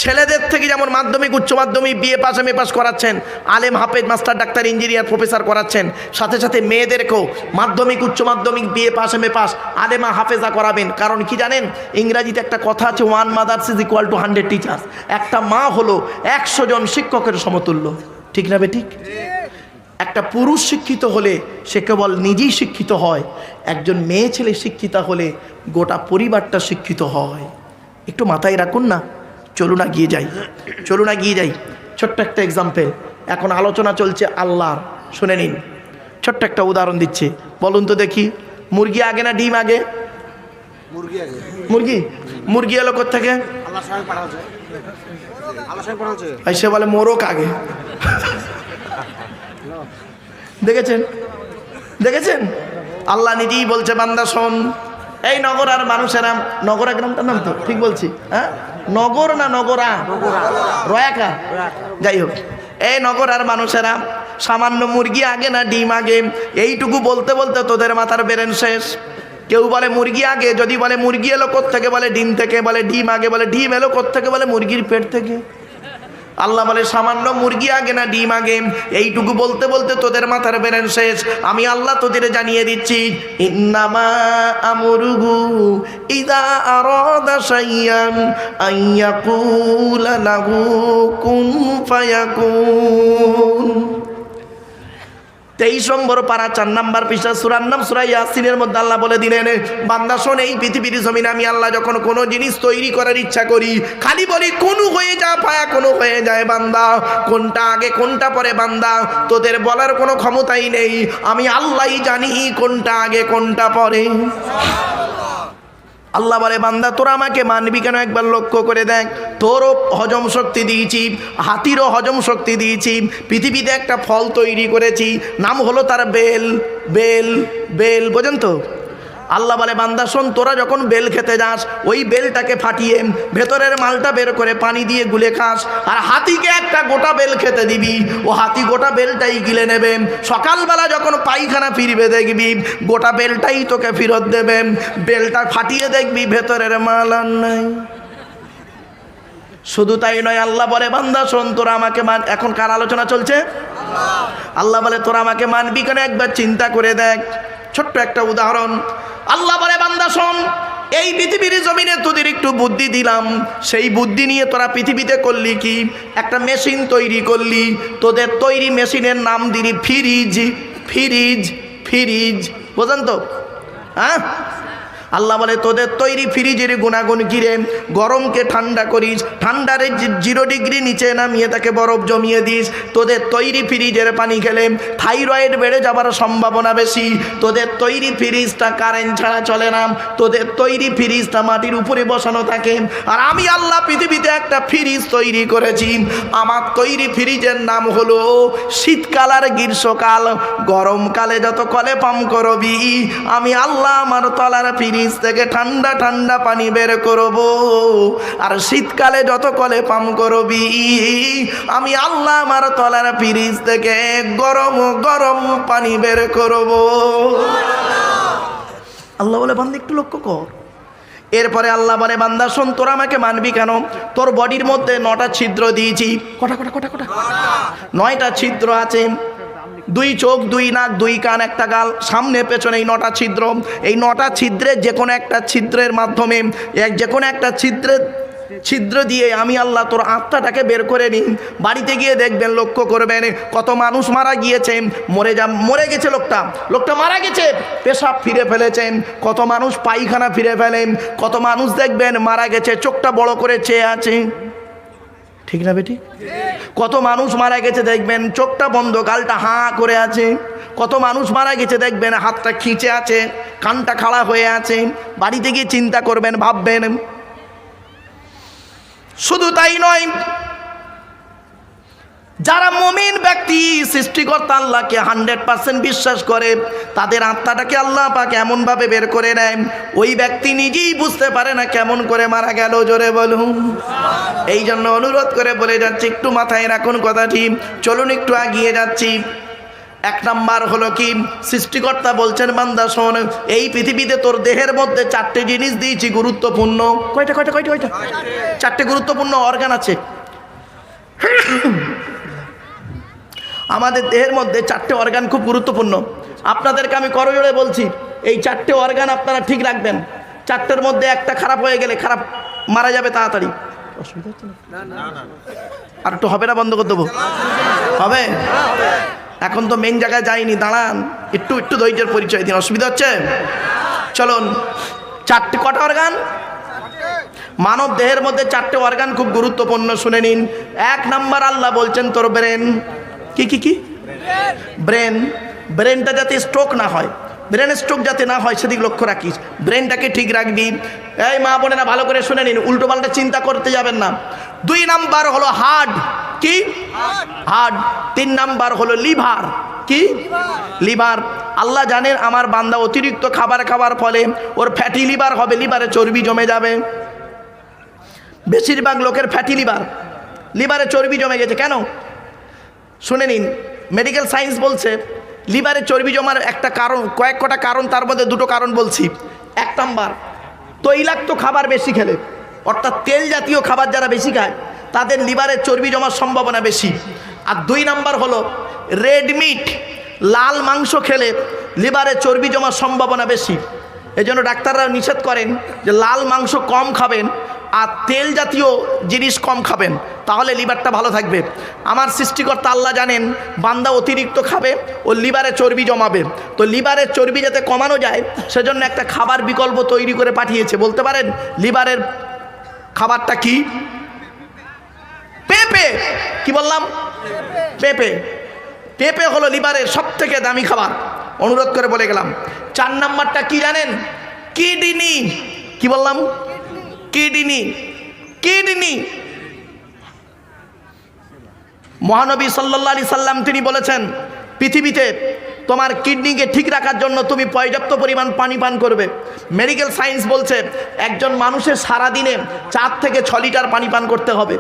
ছেলেদের থেকে যেমন মাধ্যমিক, উচ্চ মাধ্যমিক, বিএ পাস, এমএ পাস করাচ্ছেন, আলেম, হাফেজ, মাস্টার, ডাক্তার, ইঞ্জিনিয়ার, প্রফেসর করাচ্ছেন, সাথে সাথে মেয়েদেরকেও মাধ্যমিক, উচ্চ মাধ্যমিক, বিএ পাস, এমএ পাস, আলেমা, হাফেজা করাবেন। কারণ কি জানেন, ইংরাজিতে একটা কথা আছে, 1 mother's is equal to 100 teachers. একটা মা হলো 100 জন শিক্ষকের সমতুল্য। ঠিক না বেঠিক? একটা পুরুষ শিক্ষিত হলে সে কেবল নিজেই শিক্ষিত হয়, একজন মেয়ে ছেলে শিক্ষিত হলে গোটা পরিবারটা শিক্ষিত হয়। একটু মাথায় রাখুন না। চলুন না গিয়ে যাই। ছোট্ট একটা এক্সাম্পল, এখন আলোচনা চলছে আল্লাহর, শুনে নিন। ছোট্ট একটা উদাহরণ দিচ্ছে, বলুন তো দেখি, মুরগি আগে না ডিম আগে? মুরগি এলো কোত্থেকে? সে বলে মোরগ আগে। দেখেছেন আল্লাহ নিজেই বলছে, বান্দা শোন, এই নগর আর মানুষেরা, নগরা গ্রামটার নাম তো ঠিক বলছি? হ্যাঁ, নগর না নগরা? রয়াকা, যাই হোক, এই নগর আর মানুষেরা, সামান্য মুরগি আগে না ডিম আগে, এইটুকু বলতে বলতে তোদের মাথার বেরেন শেষ। কেউ বলে মুরগি আগে, যদি বলে মুরগি এলো কোত্থেকে, বলে ডিম থেকে, বলে ডিম আগে, বলে ডিম এলো কোত্থেকে, বলে মুরগির পেট থেকে। আল্লাহ বলে সামান্য মুরগি আগে না ডিম আগে, এইটুকু বলতে বলতে তোদের মাথার বেরেন শেষ। আমি আল্লাহ তোদের জানিয়ে দিচ্ছি, ইন্নামা আমরুহু ইযা আরাদা শাইআন আইয়াকুলা লাহু কুন ফায়াকুন। 23 নম্বর পারা 4 নম্বর পৃষ্ঠা, সূরার নাম সূরা ইয়াসিনের মধ্যে আল্লাহ বলে দিলেন, বান্দা শোন, এই পৃথিবীর জমিনে আমি আল্লাহ যখন কোনো জিনিস তৈরি করার ইচ্ছা করি, খালি বলি কোনু হয়ে যা, পায়া কোনো হয়ে যায়। বান্দা, কোনটা আগে কোনটা পরে বান্দা তোদের বলার কোনো ক্ষমতাই নেই। আমি আল্লাহই জানি কোনটা আগে কোনটা পরে। আল্লাহ বলে, বান্দা তোরা আমাকে মানবি কেন? একবার লক্ষ্য করে দেখ, তোরও হজম শক্তি দিয়েছি, হাতিরও হজম শক্তি দিয়েছি, পৃথিবীতে একটা ফল তৈরি করেছি, নাম হলো তার বেল। বেল বেল বোঝেন তো? আল্লাহ বলে, বান্দা শোন, তোরা যখন বেল খেতে যাস, ওই বেলটাকে ফাটিয়ে ভেতরের মালটা বের করে পানি দিয়ে গুলে খাস, আর হাতিকে একটা গোটা বেল খেতে দিবি, ও হাতি গোটা বেলটাই গিলে নেবে। সকালবেলা যখন পায়খানা ফিরবে দেখবি গোটা বেলটাই তোকে ফেরত দেবে। বেলটা ফাটিয়ে দেখবি ভেতরের মাল আর নাই। শুধু তাই নয়, আল্লাহ বলে, বান্দা শোন, তোরা আমাকে মান। এখন কার আলোচনা চলছে? আল্লাহ বলে, তোরা আমাকে মানবি কেন? একবার চিন্তা করে দেখ। ছোট্ট একটা উদাহরণ, আল্লাহ বলে, বান্দা শোন, এই পৃথিবীর জমিনে তোদের একটু বুদ্ধি দিলাম, সেই বুদ্ধি নিয়ে তোরা পৃথিবীতে করলি কি? একটা মেশিন তৈরি করলি। তোদের তৈরি মেশিনের নাম দিলি ফ্রিজ। ফ্রিজ ফ্রিজ বোঝেন তো? হ্যাঁ, আল্লাহ বলে, তোদের তৈরি ফ্রিজের গুণাগুণ কিরে? গরমকে ঠান্ডা করিস, ঠান্ডারে 0 ডিগ্রি নিচে নামিয়ে তাকে বরফ জমিয়ে দিস। তোদের তৈরি ফ্রিজের পানি খেলে থাইরয়েড বেড়ে যাবার সম্ভাবনা বেশি। তোদের তৈরি ফ্রিজটা কারেন্ট ছাড়া চলে না, তোদের তৈরি ফ্রিজটা মাটির উপরে বসানো থাকে। আর আমি আল্লাহ পৃথিবীতে একটা ফ্রিজ তৈরি করেছি, আমার তৈরি ফ্রিজের নাম হলো শীতকাল আর গ্রীষ্মকাল। গরমকালে যত কলে পাম্প করবি, আমি আল্লাহ আমার তলার ফ্রিজ থেকে ঠান্ডা ঠান্ডা পানি বের করব, আর শীতকালে যত কলে পাম্প করবি, আমি আল্লাহ আমার তলার ফ্রিজ থেকে গরম গরম পানি বের করব। আল্লাহ বলে, বান্দা একটু লক্ষ্য কর। এরপরে আল্লাহ বলে, বান্দা শোন, তোরা আমাকে মানবি কেন? তোর বডির মধ্যে 9টা ছিদ্র দিয়েছি। কটা? 9টা ছিদ্র আছে। 2 চোখ, 2 নাক, 2 কান, 1টা গাল, সামনে পেছনে এই 9টা ছিদ্র। এই 9টা ছিদ্রের যে কোনো একটা ছিদ্রের মাধ্যমে, যে কোনো একটা ছিদ্র দিয়ে আমি আল্লাহ তোর আত্মাটাকে বের করে নিই। বাড়িতে গিয়ে দেখবেন, লক্ষ্য করবেন, কত মানুষ মারা গিয়েছে, মরে গেছে, লোকটা মারা গেছে, পেশাব ফিরে ফেলেছেন। কত মানুষ পায়খানা ফিরে ফেলেন। কত মানুষ দেখবেন মারা গেছে, চোখটা বড় করে চেয়ে আছে। ঠিক না বেটি? কত মানুষ মারা গেছে দেখবেন চোখটা বন্ধ, গালটা হাঁ করে আছে। কত মানুষ মারা গেছে দেখবেন হাতটা খিঁচে আছে, কানটা খাড়া হয়ে আছে। বাড়িতে গিয়ে চিন্তা করবেন, ভাববেন। শুধু তাই নয়, যারা মুমিন ব্যক্তি সৃষ্টিকর্তা আল্লাহকে 100% বিশ্বাস করে, তাদের আত্মাটাকে আল্লাহ পাক এমন ভাবে বের করে নেয়, ওই ব্যক্তি নিজেই বুঝতে পারে না কেমন করে মারা গেল। জোরে বলুন। এই জন্য অনুরোধ করে বলে যাচ্ছি, একটু মাথায় রাখুন কথাটি। চলুন একটু এগিয়ে যাচ্ছি। 1 নাম্বার হলো কি? সৃষ্টিকর্তা বলছেন, বান্দা শোন, এই পৃথিবীতে তোর দেহের মধ্যে 4টে জিনিস দিয়েছি গুরুত্বপূর্ণ। কয়টা? 4টে গুরুত্বপূর্ণ অর্গান আছে আমাদের দেহের মধ্যে। 4টে অর্গান খুব গুরুত্বপূর্ণ। আপনাদেরকে আমি করজোড়ে বলছি, এই 4টে অর্গান আপনারা ঠিক রাখবেন। 4টের মধ্যে একটা খারাপ হয়ে গেলে মারা যাবে তাড়াতাড়ি। অসুবিধা হচ্ছে না? আর একটু হবে না, বন্ধ করে দেবো? হবে? এখন তো মেন জায়গায় যাইনি, দাঁড়ান, একটু একটু ধৈর্যের পরিচয় দিন। অসুবিধা হচ্ছে? চলুন। চারটে কটা অর্গান? মানব দেহের মধ্যে চারটে অর্গান খুব গুরুত্বপূর্ণ, শুনে নিন। 1 নাম্বার আল্লাহ বলছেন তোর ব্রেন। কি কি কি? ব্রেন। ব্রেনটা যাতে স্ট্রোক না হয়, ব্রেন স্ট্রোক যাতে না হয় সেদিকে লক্ষ্য রাখিস, ব্রেনটাকে ঠিক রাখবি। এই মা বোনেরা ভালো করে শুনে নিন, উল্টো পাল্টা চিন্তা করতে যাবেন না। 2 নাম্বার হলো হার্ট। কি? হার্ট। 3 নাম্বার হলো লিভার। কি? লিভার। আল্লাহ জানেন আমার বান্দা অতিরিক্ত খাবার খাওয়ার ফলে ওর ফ্যাটি লিভার হবে, লিভারে চর্বি জমে যাবে। বেশিরভাগ লোকের ফ্যাটি লিভার, লিভারে চর্বি জমে গেছে। কেন? শুনে নিন, মেডিকেল সায়েন্স বলছে লিভারে চর্বি জমার একটা কারণ, কয়েকটা কারণ, তার মধ্যে 2টো কারণ বলছি। 1 নাম্বার তৈলাক্ত খাবার বেশি খেলে, অর্থাৎ তেল জাতীয় খাবার যারা বেশি খায় তাদের লিভারে চর্বি জমার সম্ভাবনা বেশি। আর 2 নাম্বার হলো রেড মিট, লাল মাংস খেলে লিভারে চর্বি জমার সম্ভাবনা বেশি। এই জন্য ডাক্তাররা নিষেধ করেন যে লাল মাংস কম খাবেন আর তেল জাতীয় জিনিস কম খাবেন, তাহলে লিভারটা ভালো থাকবে। আমার সৃষ্টিকর্তা আল্লাহ জানেন বান্দা অতিরিক্ত খাবে ও লিভারে চর্বি জমাবে, তো লিভারের চর্বি যাতে কমানো যায় সেজন্য একটা খাবার বিকল্প তৈরি করে পাঠিয়েছে। বলতে পারেন লিভারের খাবারটা কি? পেঁপে। কি বললাম? পেঁপে। পেঁপে হলো লিভারের সবথেকে দামি খাবার, অনুরোধ করে বলে গেলাম। 4 নাম্বারটা কি জানেন? কিডনি। কি বললাম? কিডনি। কিডনি। মহানবী সাল্লাল্লাহু আলাইহি সাল্লাম তিনি বলেছেন পৃথিবীতে তোমার কিডনিকে ঠিক রাখার জন্য তুমি পর্যাপ্ত পরিমাণ পানি পান করবে। মেডিকেল সায়েন্স বলছে একজন মানুষের সারাদিনে 4 থেকে 6 লিটার পানি পান করতে হবে।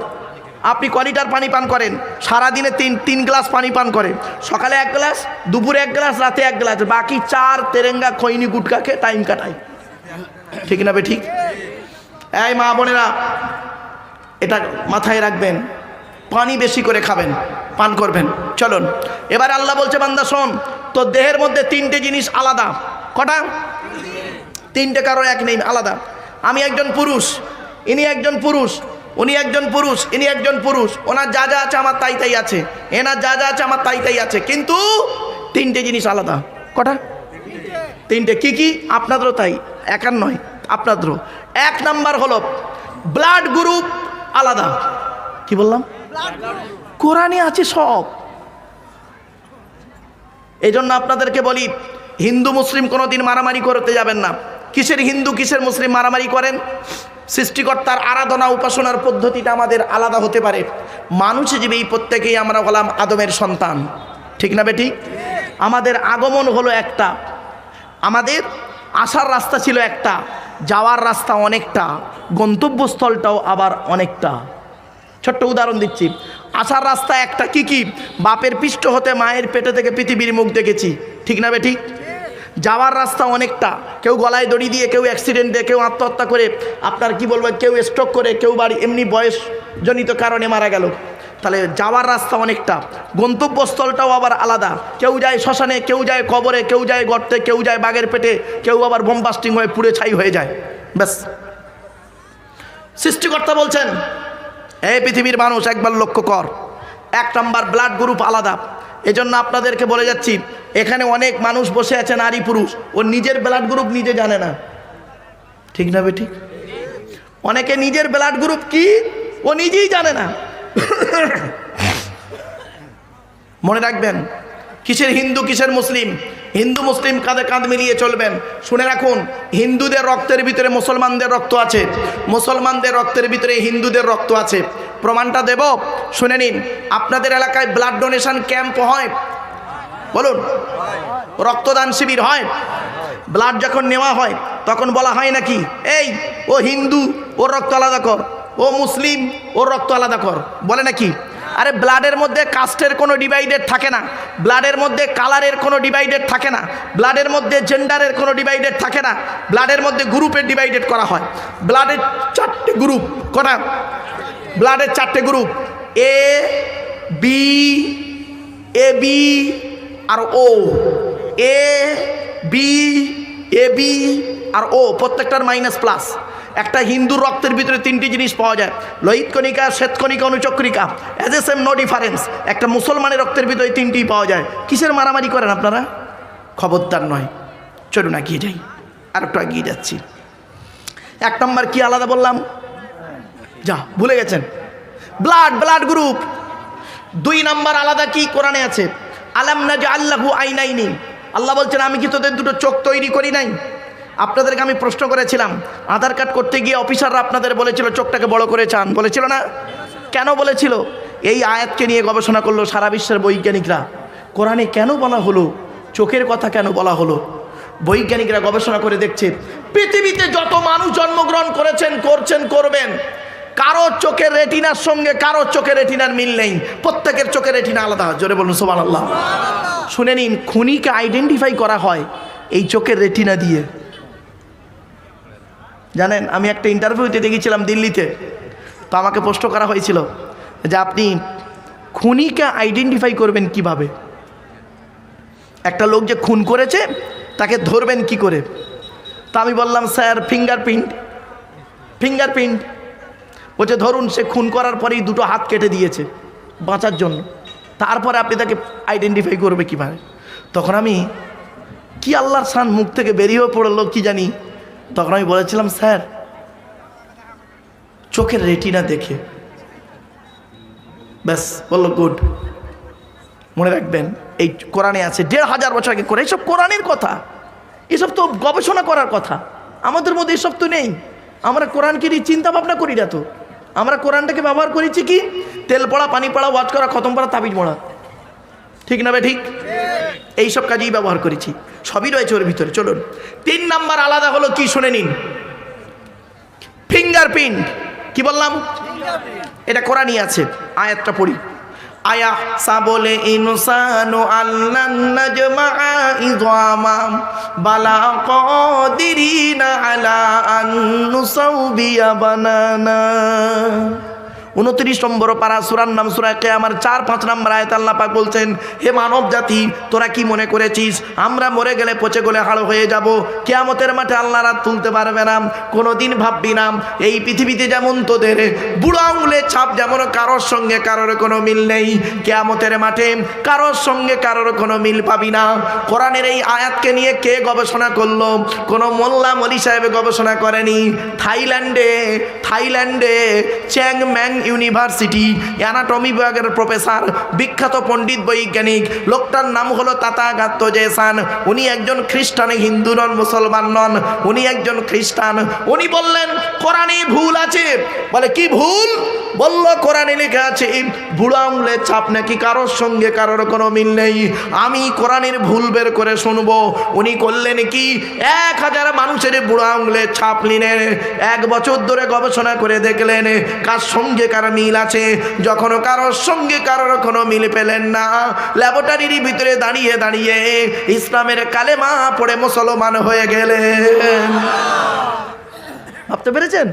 আপনি ক লিটার পানি পান করেন? সারাদিনে 3 গ্লাস পানি পান করেন। সকালে 1 গ্লাস, দুপুরে 1 গ্লাস, রাতে 1 গ্লাস, বাকি 4 তেরেঙ্গা খৈনি গুটকা খেয়ে টাইম কাটায়। ঠিক না বে ঠিক? এই মা বোনেরা এটা মাথায় রাখবেন, পানি বেশি করে খাবেন, পান করবেন। চলুন এবার আল্লাহ বলছে বান্দা শোন, তোর দেহের মধ্যে 3টে জিনিস আলাদা। কটা? 3টে, কারো এক নেই, আলাদা। আমি একজন পুরুষ, ইনি একজন পুরুষ, উনি একজন পুরুষ, ইনি একজন পুরুষ। ওনার যা যা আছে আমার তাই তাই আছে, এনার যা যা আছে আমার তাই তাই আছে, কিন্তু 3টে জিনিস আলাদা। কটা? 3টে। কি কি? আপনাদেরও তাই, একার নয়, আপনাদেরও। 1 নাম্বার হলো ব্লাড গ্রুপ আলাদা। কি বললাম? কোরআনে আছে সব। এই জন্য আপনাদেরকে বলি হিন্দু মুসলিম কোনোদিন মারামারি করতে যাবেন না। কিসের হিন্দু কিসের মুসলিম মারামারি করেন? সৃষ্টিকর্তার আরাধনা উপাসনার পদ্ধতিটা আমাদের আলাদা হতে পারে। মানুষ হিসেবে এই প্রত্যেকেই আমরা হলাম আদমের সন্তান। ঠিক না বেটি? আমাদের আগমন হলো একটা, আমাদের আসার রাস্তা ছিল একটা, যাওয়ার রাস্তা অনেকটা, গন্তব্যস্থলটাও আবার অনেকটা। ছোট্ট উদাহরণ দিচ্ছি, আসার রাস্তা একটা। কি কি? বাপের পৃষ্ঠ হতে মায়ের পেটে থেকে পৃথিবীর মুখ দেখেছি। ঠিক না বেটি? যাওয়ার রাস্তা অনেকটা, কেউ গলায় দড়ি দিয়ে, কেউ অ্যাক্সিডেন্টে, কেউ আত্মহত্যা করে, আপনার কি বলবো, কেউ স্ট্রোক করে, কেউ বাড়ি এমনি বয়সজনিত কারণে মারা গেল। তাহলে যাওয়ার রাস্তা অনেকটা, গন্তব্যস্থলটাও আবার আলাদা। কেউ যায় শ্মশানে, কেউ যায় কবরে, কেউ যায় গর্তে, কেউ যায় বাঘের পেটে, কেউ আবার বোম বাস্টিং হয়ে পুড়ে ছাই হয়ে যায়। ব্যাস। সৃষ্টিকর্তা বলছেন এই পৃথিবীর মানুষ একবার লক্ষ্য কর, 1 নাম্বার ব্লাড গ্রুপ আলাদা। এজন্য আপনাদেরকে বলে যাচ্ছি, এখানে অনেক মানুষ বসে আছে নারী পুরুষ, ও নিজের ব্লাড গ্রুপ নিজে জানে না। ঠিক না বেটি? অনেকে নিজের ব্লাড গ্রুপ কি ও নিজেই জানে না। মনে রাখবেন, কিসের হিন্দু কিসের মুসলিম, হিন্দু মুসলিম কাঁধে কাঁধ মিলিয়ে চলবেন। শুনে রাখুন, হিন্দুদের রক্তের ভিতরে মুসলমানদের রক্ত আছে, মুসলমানদের রক্তের ভিতরে হিন্দুদের রক্ত আছে। প্রমাণটা দেব, শুনে নিন। আপনাদের এলাকায় ব্লাড ডোনেশন ক্যাম্প হয়? বলুন। রক্তদান শিবির হয়? ব্লাড যখন নেওয়া হয় তখন বলা হয় নাকি এই ও হিন্দু ওর রক্ত আলাদা কর, ও মুসলিম ওর রক্ত আলাদা কর, বলে নাকি? আরে ব্লাডের মধ্যে কাস্টের কোনো ডিভাইডেড থাকে না, ব্লাডের মধ্যে কালারের কোনো ডিভাইডেড থাকে না, ব্লাডের মধ্যে জেন্ডারের কোনো ডিভাইডেড থাকে না, ব্লাডের মধ্যে গ্রুপের ডিভাইডেড করা হয়। ব্লাডের 4টে গ্রুপ। কটা? ব্লাডের 4টে group, A B, A B R O. A B, A B আর ও, প্রত্যেকটার মাইনাস প্লাস। একটা হিন্দুর রক্তের ভিতরে তিনটি জিনিস পাওয়া যায়, লোহিত কণিকা, শ্বেতকণিকা, অনুচক্রিকা, as a same no difference. একটা মুসলমানের রক্তের ভিতরে তিনটিই পাওয়া যায়। কিসের মারামারি করেন আপনারা? খবরদার নয়। চলুন এগিয়ে যাই, আর একটু এগিয়ে যাচ্ছি। 1 নম্বর কি আলাদা বললাম? যা ভুলে গেছেন, ব্লাড গ্রুপ। 2 নম্বর আলাদা কি কোরআনে আছে? আলাম নাজআল লাহু আইনাইনি। আল্লাহ বলছেন আমি কি তোদের দুটো চোখ তৈরি করি নাই? আপনাদেরকে আমি প্রশ্ন করেছিলাম, আধার কার্ড করতে গিয়ে অফিসাররা আপনাদের বলেছিল চোখটাকে বড় করে চান, বলেছিল না? কেন বলেছিল? এই আয়াতকে নিয়ে গবেষণা করলো সারা বিশ্বের বৈজ্ঞানিকরা। কোরআনে কেন বলা হলো, চোখের কথা কেন বলা হলো? বৈজ্ঞানিকরা গবেষণা করে দেখছে পৃথিবীতে যত মানুষ জন্মগ্রহণ করেছেন, করছেন, করবেন, কারো চোখের রেটিনার সঙ্গে কারো চোখের রেটিনার মিল নেই। প্রত্যেকের চোখের রেটিনা আলাদা। জোরে বলুন সুবহানাল্লাহ। শুনে নিন, খুনিকে আইডেন্টিফাই করা হয় এই চোখের রেটিনা দিয়ে। জানেন, আমি একটা ইন্টারভিউতে দেখেছিলাম দিল্লিতে, তো আমাকে প্রশ্ন করা হয়েছিল যে আপনি খুনিকে আইডেন্টিফাই করবেন কিভাবে? একটা লোক যে খুন করেছে তাকে ধরবেন কি করে? তা আমি বললাম স্যার ফিঙ্গারপ্রিন্ট। বলছে ধরুন সে খুন করার পরেই 2টো হাত কেটে দিয়েছে বাঁচার জন্য, তারপরে আপনি তাকে আইডেন্টিফাই করবে কীভাবে? তখন আমি কি আল্লাহর শান মুখ থেকে বেরিয়ে পড়লো কি জানি, তখন আমি বলেছিলাম স্যার চোখের রেটিনা দেখে। ব্যাস বললো গুড, মনে রাখবেন এই কোরআনে আছে 1500 বছর আগে করে। এইসব কোরআনের কথা, এসব তো গবেষণা করার কথা। আমাদের মধ্যে এসব তো নেই। আমরা কোরআনকে নিয়ে চিন্তা ভাবনা করি না তো। আমরা কোরআনটাকে ব্যবহার করেছি কি? তেল পড়া, পানি পড়া, ওয়াজ করা, খতম পড়া, তাবিজ মোড়া। ঠিক না বে ঠিক? এইসব কাজেই ব্যবহার করেছি, সবই রয়েছে ওর ভিতরে। চলুন 3 নাম্বার আলাদা হলো কি শুনে নিন, ফিঙ্গারপ্রিন্ট। কি বললাম? এটা কোরআনই আছে, আয়াতটা পড়ি। আয়া সাবলে ইনসানু আল্লান নাজমা ইযামা বালা কাদিরিনা আলা আন নুসাউবিয়া বানানা। 29 নম্বর পারা, সূরার নাম সূরা কিয়ামার 4-5 নম্বর আয়াত আল্লাহ পাক বলছেন, হে মানব জাতি, তোরা কি মনে করেছিস আমরা মরে গেলে পচে গলে হাড় হয়ে যাব? কিয়ামতের মাঠে আল্লাহ রাত তুলতে পারবে না। কোনোদিন ভাববি না এই পৃথিবীতে যেমন তোদের বুড়ো আঙুলের ছাপ যেমন কারোর সঙ্গে কারোর কোনো মিল নেই, কিয়ামতের মাঠে কারোর সঙ্গে কারোর কোনো মিল পাবি না। কোরআনের এই আয়াতকে নিয়ে কে গবেষণা করলো? কোনো মোল্লা মলি সাহেব গবেষণা করেনি। থাইল্যান্ডে চ্যাং ম্যাং ইউনিভার্সিটি অ্যানাটমি বিভাগের প্রফেসর, বিখ্যাত পণ্ডিত বৈজ্ঞানিক, লোকটার নাম হলো তাথাগত জেসান। উনি একজন খ্রিস্টান, হিন্দু নন, মুসলমান নন, উনি একজন খ্রিস্টান। উনি বললেন কোরআনে ভুল আছে। বলে কি ভুল? বলল কোরআনে লেখা আছে বুড়ো আঙুলের ছাপ নাকি কারোর সঙ্গে কারোর কোনো মিল নেই। আমি কোরআনের ভুল বের করে শুনবো। উনি করলেন কি, 1000 মানুষের বুড়ো আঙুলের ছাপ নিলেন, 1 বছর ধরে গবেষণা করে দেখলেন কার সঙ্গে কার মিল আছে। যখন কারোর সঙ্গে কারোর কোনো মিল পেলেন না, ল্যাবরেটরির ভিতরে দাঁড়িয়ে দাঁড়িয়ে ইসলামের কালেমা পড়ে মুসলমান হয়ে গেলেন। ভাবতে পেরেছেন?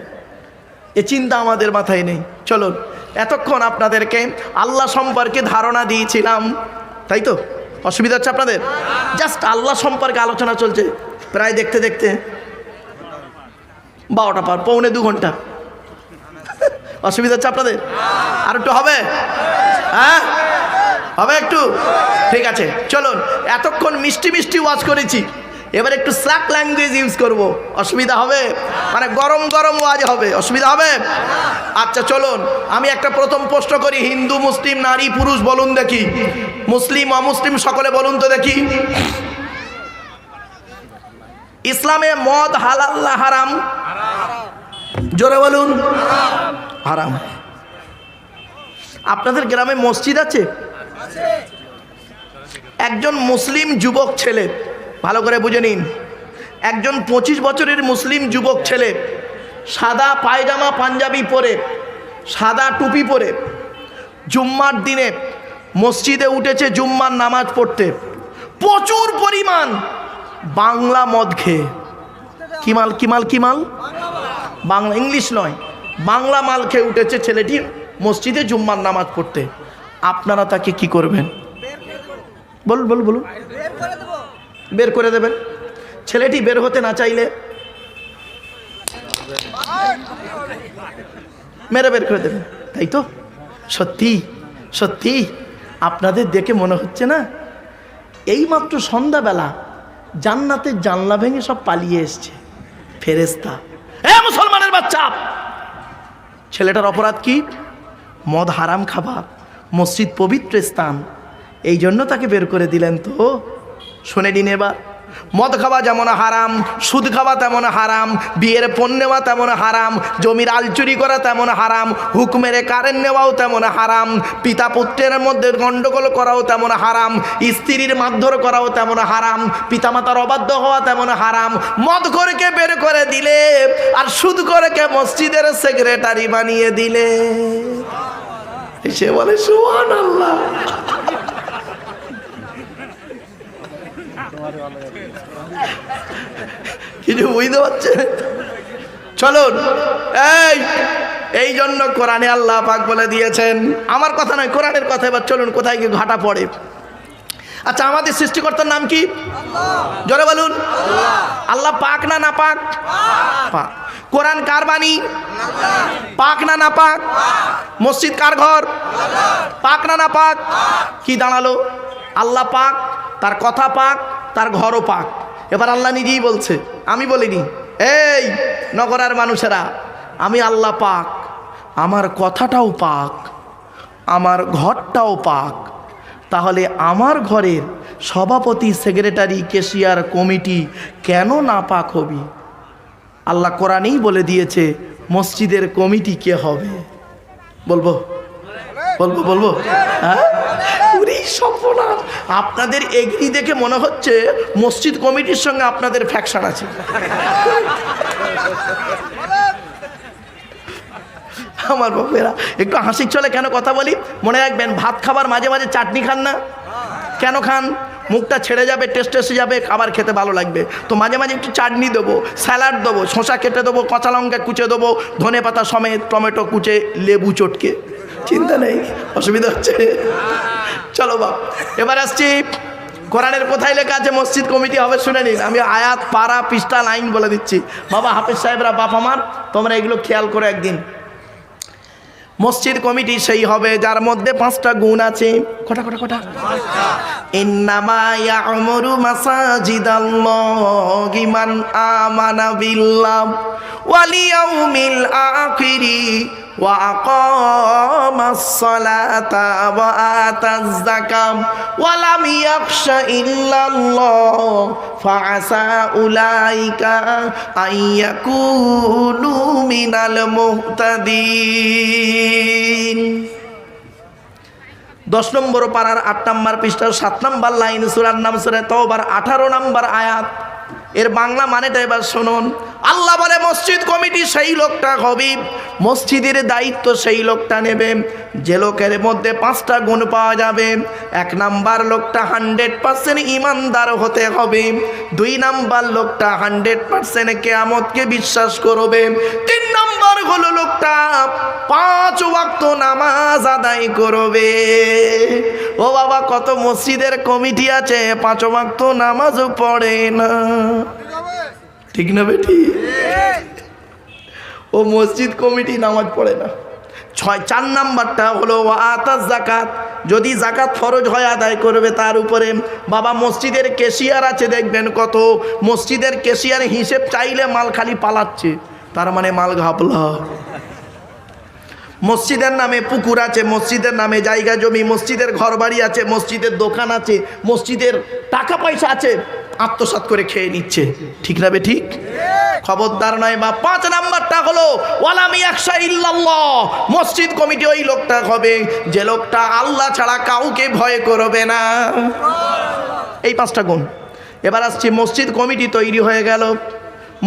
এ চিন্তা আমাদের মাথায় নেই। চলুন, এতক্ষণ আপনাদেরকে আল্লাহ সম্পর্কে ধারণা দিয়েছিলাম, তাই তো? অসুবিধা হচ্ছে আপনাদের? জাস্ট আল্লাহ সম্পর্কে আলোচনা চলছে প্রায় দেখতে দেখতে 12টা পার, 1.25 ঘন্টা। অসুবিধা হচ্ছে আপনাদের? আর একটু হবে? হ্যাঁ হবে একটু? ঠিক আছে, চলুন। এতক্ষণ মিষ্টি মিষ্টি ওয়াজ করেছি, এবার একটু স্ল্যাক ল্যাঙ্গুয়েজ ইউজ করব। অসুবিধা হবে? মানে গরম গরম ওয়াজ হবে, অসুবিধা হবে? আচ্ছা চলুন, আমি একটা প্রথম প্রশ্ন করি। হিন্দু, মুসলিম, নারী, পুরুষ বলুন দেখি, মুসলিম অমুসলিম সকলে বলুন তো দেখি, ইসলামে মদ হালাল না হারাম? জোরে বলুন। হারাম। আপনাদের গ্রামে মসজিদ আছে? একজন মুসলিম যুবক ছেলে, ভালো করে বুঝে নিন, একজন 25 বছরের মুসলিম যুবক ছেলে সাদা পায়জামা পাঞ্জাবি পরে, সাদা টুপি পরে জুম্মার দিনে মসজিদে উঠেছে জুম্মার নামাজ পড়তে। প্রচুর পরিমাণ বাংলা মদ খেয়ে, কি মাল বাংলা, ইংলিশ নয়, বাংলা মাল খেয়ে উঠেছে ছেলেটি মসজিদে জুম্মার নামাজ পড়তে। আপনারা তাকে কি করবেন? বলুন। বের করে দেবেন। ছেলেটি বের হতে না চাইলে মেরে বের করে দেবে, তাই তো? সত্যি সত্যি আপনাদের দেখে মনে হচ্ছে না এইমাত্র সন্ধ্যাবেলা জান্নাতের জানলা ভেঙে সব পালিয়ে এসছে ফেরেশতা। এ মুসলমানের বাচ্চা, ছেলেটার অপরাধ কি? মদ হারাম খাবা, মসজিদ পবিত্র স্থান, এই জন্য তাকে বের করে দিলেন। তো শুনে নিন এবার, মদ খাওয়া যেমন হারাম, সুদ খাওয়া তেমন হারাম, বিয়ের পণ নেওয়া তেমন হারাম, জমির আল চুরি করা তেমন হারাম, হুকুমের কারেন্ট নেওয়াও তেমন হারাম, পিতা পুত্রের মধ্যে গন্ডগোল করাও তেমন হারাম, স্ত্রীর মারধর করাও তেমন হারাম, পিতামাতার অবাধ্য হওয়া তেমন হারাম। মদ করেকে বের করে দিলে আর সুদ করেকে মসজিদের সেক্রেটারি বানিয়ে দিলে। সে বলে সুবহানাল্লাহ। কিছু বুঝতে পারছে? চলুন, এই জন্য কোরআনে আল্লাহ পাক বলে দিয়েছেন, আমার কথা নয় কোরআনের কথা। এবার চলুন কোথায় গিয়ে ঘাটা পড়ে। আচ্ছা, আমাদের সৃষ্টিকর্তার নাম কি? জোরে বলুন। আল্লাহ পাক না না পাক? পাক। কোরআন কার বাণী? পাক না না পাক? মসজিদ কার ঘর? পাক না না পাক? কি দাঁড়ালো? আল্লাহ পাক, তার কথা পাক, তার ঘরও পাক। এবার আল্লাহ নিজেই বলছে, আমি বলিনি। এই নগরার মানুষেরা, আমি আল্লাহ পাক, আমার কথাটাও পাক, আমার ঘরটাও পাক। তাহলে আমার ঘরের সভাপতি, সেক্রেটারি, ক্যাশিয়ার, কমিটি কেন না পাক হবি? আল্লাহ কোরআনেই বলে দিয়েছে মসজিদের কমিটি কে হবে। বলবো বলবো বলবো হ্যাঁ? আপনাদের এগ্রি দেখে মনে হচ্ছে মসজিদ কমিটির সঙ্গে আপনাদের ফ্যাকশন আছে। আমার বাপেরা একটু হাসির চলে কেন কথা বলি, মনে রাখবেন, ভাত খাবার মাঝে মাঝে চাটনি খান না? কেন খান? মুখটা ছেড়ে যাবে, টেস্ট এসে যাবে, খাবার খেতে ভালো লাগবে। তো মাঝে মাঝে একটু চাটনি দেবো, স্যালাড দেবো, শসা কেটে দেবো, কাঁচা লঙ্কা কুচে দেবো, ধনে পাতা সমেত, টমেটো কুচে, লেবু চটকে, চিন্তা নেই, অসুবিধা হচ্ছে? চলো বাপ, এবার আসছি কোরআনের কোথায় লেখা আছে মসজিদ কমিটি হবে শুনে নিন। আমি আয়াত, পারা, পৃষ্ঠা, লাইন বলে দিচ্ছি। বাবা হাফেজ সাহেবরা, বাপ আমার, তোমরা এগুলো খেয়াল করে একদিন। মসজিদ কমিটি সেই হবে যার মধ্যে 5টা গুণ আছে। কটা কটা কটা? ইন্নামা ইয়া'মুরু মাসাজিদাল্লাহি মান আমানা বিল্লাহ ওয়াল ইয়াউমিল আখিরি ওয়া আকামাস সালাতা ওয়া আতাজ যাকাত ওয়া লাম ইয়াখশা ইল্লাল্লাহ ফাআসা উলাইকা আইয়াকুনু মিনাল মুহতাদিন। 10 নম্বর পারার 8 নম্বর পৃষ্ঠার 7 নম্বর লাইন, সূরার নাম সূরা তাওবার 18 নম্বর আয়াত। এর বাংলা মানেটা এবার শুনুন। আল্লাহ বলে মসজিদ কমিটি সেই লোকটা হবে, মসজিদের দায়িত্ব সেই লোকটা নেবে যে লোকের মধ্যে 5টা গুণ পাওয়া যাবে। 1 নাম্বার লোকটা 100% ইমানদার হতে হবে। 2 নাম্বার লোকটা 100% কিয়ামতকে বিশ্বাস করবে। 3 নাম্বার হলো লোকটা 5 ওয়াক্ত নামাজ আদায় করবে। ও বাবা, কত মসজিদের কমিটি আছে 5 ওয়াক্ত নামাজও পড়ে না, ঠিক না বেটি? ও মসজিদ কমিটি নামাজ পড়ে না। 4 নাম্বারটা হলো আতাজ যাকাত, যদি যাকাত ফরজ হয় আদায় করবে তার উপরে। বাবা মসজিদের ক্যাশিয়ার আছে, দেখবেন কত মসজিদের ক্যাশিয়ার হিসেব চাইলে মাল খালি পালাচ্ছে, তার মানে মাল ঘাপলা। মসজিদের নামে পুকুর আছে, মসজিদের নামে জায়গা জমি, মসজিদের ঘর বাড়ি আছে, মসজিদের দোকান আছে, মসজিদের টাকা পয়সা আছে, আত্মসাৎ করে খেয়ে নিচ্ছে, ঠিক না বে ঠিক? খবরদার নয় বা। 5 নাম্বারটা হলো ওয়ালাম ইয়াখশা ইল্লাল্লাহ, মসজিদ কমিটি ওই লোকটা হবে যে লোকটা আল্লাহ ছাড়া কাউকে ভয় করবে না। এই 5টা গুণ। এবার আসছি, মসজিদ কমিটি তৈরি হয়ে গেল,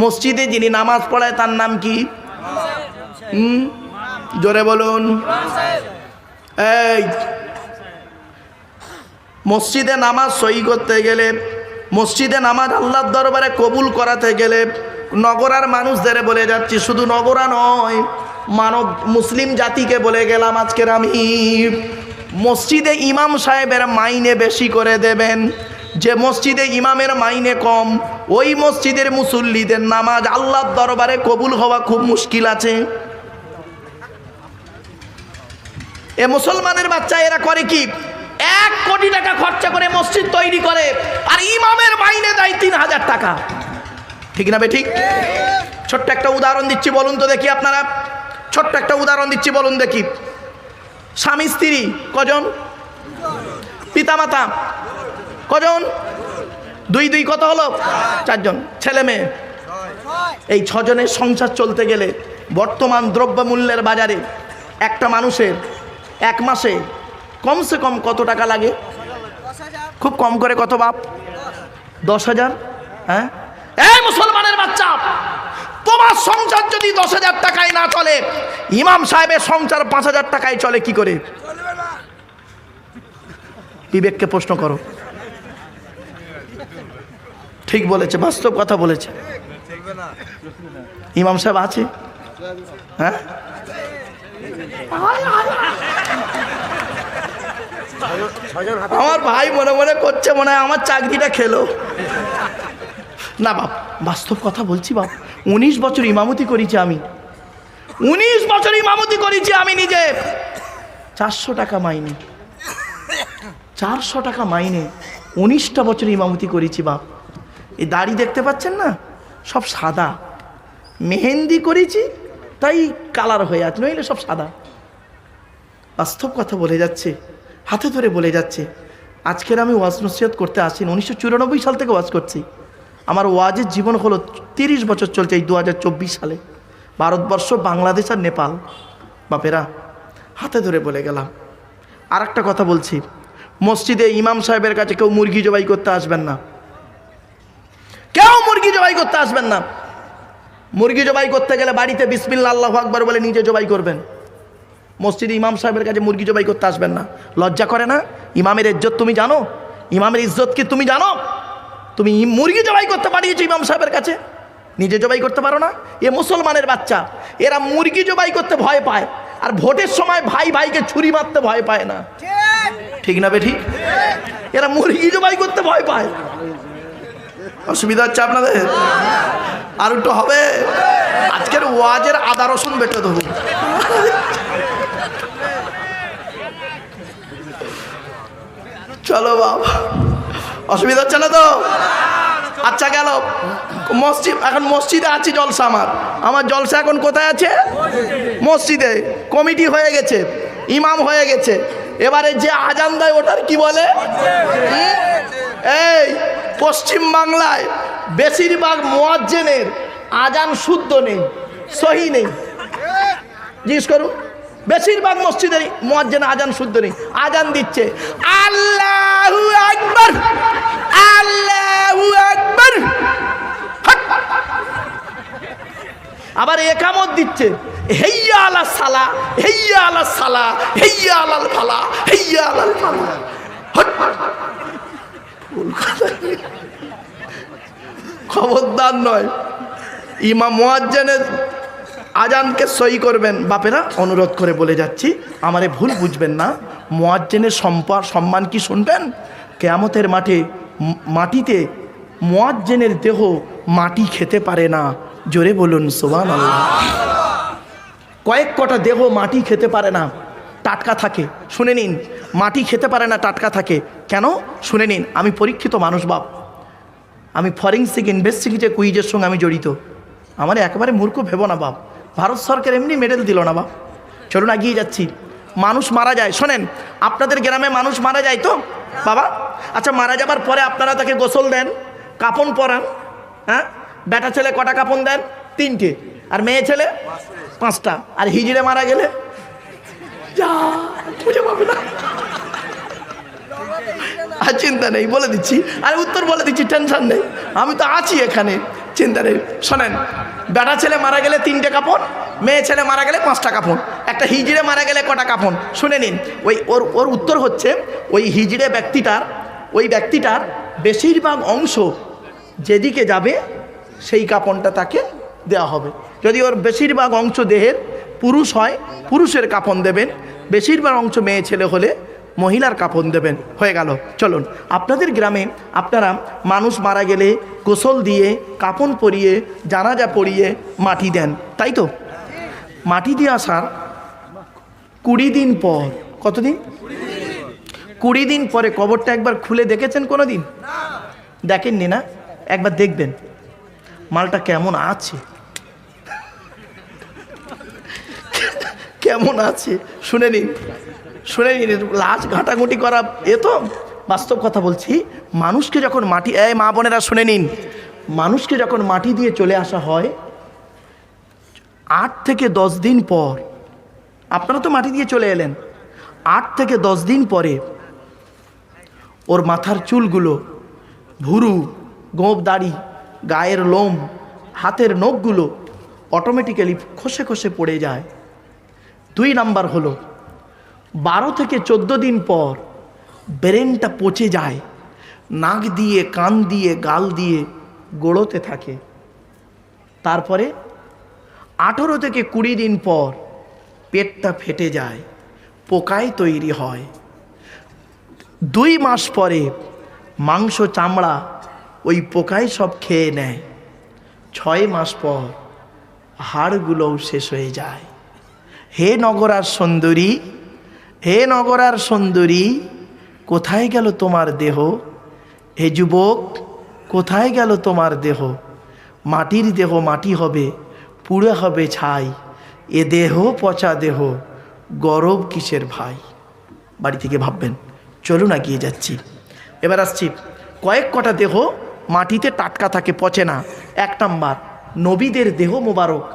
মসজিদে যিনি নামাজ পড়ায় তার নাম কি? জোরে বলুন। এই মসজিদে নামাজ সই করতে গেলে, মসজিদে নামাজ আল্লাহর দরবারে কবুল করাতে গেলে, নগরার মানুষদের বলে যাচ্ছি, শুধু নগরা নয়, মানব মুসলিম জাতিকে বলে গেলাম আজকের আমি, মসজিদে ইমাম সাহেবের মাইনে বেশি করে দেবেন। যে মসজিদে ইমামের মাইনে কম, ওই মসজিদের মুসল্লিদের নামাজ আল্লাহর দরবারে কবুল হওয়া খুব মুশকিল আছে। এ মুসলমানের বাচ্চা এরা করে কি, 1 কোটি টাকা খরচা করে মসজিদ তৈরি করে, আর ইমামের মাইনে দেয় 3000 টাকা। ঠিক না বেঠিক? ছোট্ট একটা উদাহরণ দিচ্ছি, বলুন তো দেখি আপনারা। ছোট্ট একটা উদাহরণ দিচ্ছি, বলুন দেখি। স্বামী স্ত্রী কজন? পিতামাতা কজন? 2 2 কত হলো? 4 জন। ছেলে মেয়ে এই 6 জনের সংসার চলতে গেলে বর্তমান দ্রব্যমূল্যের বাজারে একটা মানুষের 1 মাসে কমসে কম কত টাকা লাগে? খুব কম করে কত বাপ? 10,000। হ্যাঁ, এই মুসলমানের বাচ্চা, তোমার সংসার যদি 10,000 টাকায় না চলে, ইমাম সাহেবের সংসার 5,000 টাকায় চলে কি করে? বিবেককে প্রশ্ন করো। ঠিক বলেছে, বাস্তব কথা বলেছে। ইমাম সাহেব আছে? হ্যাঁ, আমার ভাই মনে মনে করছে মনে হয় আমার চাকরিটা খেলো। না বাপ, বাস্তব কথা বলছি বাপ। 19 বছর ইমামতি করেছি আমি, 19 বছর ইমামতি করেছি আমি নিজে। 400 টাকা মাইনে, 400 টাকা মাইনে, 19টা বছর ইমামতি করেছি বাপ। এই দাড়ি দেখতে পাচ্ছেন না, সব সাদা। মেহেন্দি করেছি তাই কালার হয়ে আছে, নইলে সব সাদা। বাস্তব কথা বলে যাচ্ছে, হাতে ধরে বলে যাচ্ছে। আজকের আমি ওয়াজ নসিহত করতে আসিনি, 1994 সাল থেকে ওয়াজ করছি। আমার ওয়াজের জীবন হলো 30 বছর চলছে এই 2024 সালে। ভারতবর্ষ, বাংলাদেশ আর নেপাল। বাপেরা, হাতে ধরে বলে গেলাম। আর একটা কথা বলছি, মসজিদে ইমাম সাহেবের কাছে কেউ মুরগি জবাই করতে আসবেন না, কেউ মুরগি জবাই করতে আসবেন না। মুরগি জবাই করতে গেলে বাড়িতে বিসমিল্লাহ আল্লাহু আকবার বলে নিজে জবাই করবেন। মসজিদে ইমাম সাহেবের কাছে মুরগি জবাই করতে আসবেন না। লজ্জা করে না? ইমামের ইজ্জত তুমি জানো? ইমামের ইজ্জত কি তুমি জানো? তুমি মুরগি জবাই করতে পারিয়েছো ইমাম সাহেবের কাছে, নিজে জবাই করতে পারো না? এ মুসলমানের বাচ্চা, এরা মুরগি জবাই করতে ভয় পায়, আর ভোটের সময় ভাই ভাইকে ছুরি মারতে ভয় পায় না। ঠিক না বেঠিক? এরা মুরগি জবাই করতে ভয় পায়। অসুবিধা হচ্ছে আপনাদের? আর একটু হবে? আজকের ওয়াজের আদা রসুন বেটে দেবো। চলো বাবা, অসুবিধা হচ্ছে না তো? আচ্ছা গেল মসজিদ, এখন মসজিদে আছি জলসা। আমার জলসা এখন কোথায় আছে? মসজিদে। কমিটি হয়ে গেছে, ইমাম হয়ে গেছে। এবারে যে আজান দেয় ওটার কি বলে? এই পশ্চিম বাংলায় বেশিরভাগ মুয়াজ্জিনের আজান শুদ্ধ নেই, সহি নেই। জিজ্ঞেস করুন, বেশিরভাগ মসজিদের মুয়াজ্জিন আজান শুদ্ধ নেই। আজান দিচ্ছে আল্লাহু আকবার, আল্লাহু আকবার, আবার একামত দিচ্ছে হেইয়া আলাস সালা, হেইয়া আলাস সালা, হেইয়া আলাল ফালা, হেইয়া আলাল ফালা। খবরদার নয়, ইমাম মুয়াজ্জিনের আজানকে সই করবেন। বাপেরা, অনুরোধ করে বলে যাচ্ছি, আমারে ভুল বুঝবেন না। মুয়াজ্জিনের সম্মান কি শুনবেন? কিয়ামতের মাঠে মাটিতে মুয়াজ্জিনের দেহ মাটি খেতে পারে না। জোরে বলুন সুবহানাল্লাহ। কয়েক কটা দেহ মাটি খেতে পারে না, টাটকা থাকে। শুনে নিন, মাটি খেতে পারে না, টাটকা থাকে কেন? শুনে নিন। আমি পরীক্ষিত মানুষ বাপ, আমি ফরেনসিক ইনভেস্টিগেটিভ কুইজের সঙ্গে আমি জড়িত। আমার একেবারে মূর্খ ভেবো না বাপ, ভারত সরকার এমনি মেডেল দিল না বাপ। চলুন এগিয়ে যাচ্ছি। মানুষ মারা যায়, শোনেন, আপনাদের গ্রামে মানুষ মারা যায় তো বাবা? আচ্ছা, মারা যাবার পরে আপনারা তাকে গোসল দেন, কাপন পরান। হ্যাঁ, বেটা ছেলে কটা কাপন দেন? 3টে, আর মেয়ে ছেলে 5টা। আর হিজড়ে মারা গেলে যা বুঝে পাবে না। আর চিন্তা নেই, বলে দিচ্ছি, আর উত্তর বলে দিচ্ছি, টেনশন নেই, আমি তো আছি এখানে, চিন্তা নেই। শোনেন, বেটা ছেলে মারা গেলে 3টে কাপন, মেয়ে ছেলে মারা গেলে 5টা কাপন, একটা হিজড়ে মারা গেলে কটা কাপন? শুনে নিন। ওর উত্তর হচ্ছে, ওই হিজড়ে ব্যক্তিটার বেশিরভাগ অংশ যেদিকে যাবে সেই কাপনটা তাকে দেওয়া হবে। যদি ওর বেশিরভাগ অংশ দেহের পুরুষ হয়, পুরুষের কাপন দেবেন। বেশিরভাগ অংশ মেয়ে ছেলে হলে মহিলার কাফন দেবেন, হয়ে গেল। চলুন, আপনাদের গ্রামে আপনারা মানুষ মারা গেলে গোসল দিয়ে কাফন পরিয়ে জানাজা পরিয়ে মাটি দেন, তাই তো? মাটি দিয়ে আসার 20 দিন পর, কতদিন? 20 দিন পরে কবরটা একবার খুলে দেখেছেন কোনো দিন? দেখেননি না? একবার দেখবেন মালটা কেমন আছে, কেমন আছে শুনে নিন, শুনে নিন। লাশ ঘাটাঘুটি করা এ তো বাস্তব কথা বলছি। মানুষকে যখন মাটি, মা বোনেরা শুনে নিন, মানুষকে যখন মাটি দিয়ে চলে আসা হয় 8 থেকে 10 দিন পর, আপনারা তো মাটি দিয়ে চলে এলেন, 8 থেকে 10 দিন পরে ওর মাথার চুলগুলো, ভুরু, গোঁফ দাড়ি, গায়ের লোম, হাতের নখগুলো অটোমেটিক্যালি খসে খসে পড়ে যায়। 2 নাম্বার হলো 12 থেকে 14 দিন পর ব্রেনটা পচে যায়, নাক দিয়ে, কান দিয়ে, গাল দিয়ে গড়োতে থাকে। তারপরে 18 থেকে 20 দিন পর পেটটা ফেটে যায়, পোকায় তৈরি হয়। 2 মাস পরে মাংস চামড়া ওই পোকায় সব খেয়ে নেয়। 6 মাস পর হাড়গুলোও শেষ হয়ে যায়। হে নগরার সুন্দরী, হে নগরার সুন্দরী, কোথায় গেল তোমার দেহ? হে যুবক, কোথায় গেল তোমার দেহ? মাটির দেহ মাটি হবে, পুড়ে হবে ছাই। এ দেহ পচা দেহ, গরব কিসের ভাই? বাড়ি থেকে ভাববেন। চলুন এগিয়ে যাচ্ছি। এবার আসছি, কয়েক কটা দেহ মাটিতে টাটকা থাকে, পচে না। 1 নাম্বার, নবীদের দেহ মোবারক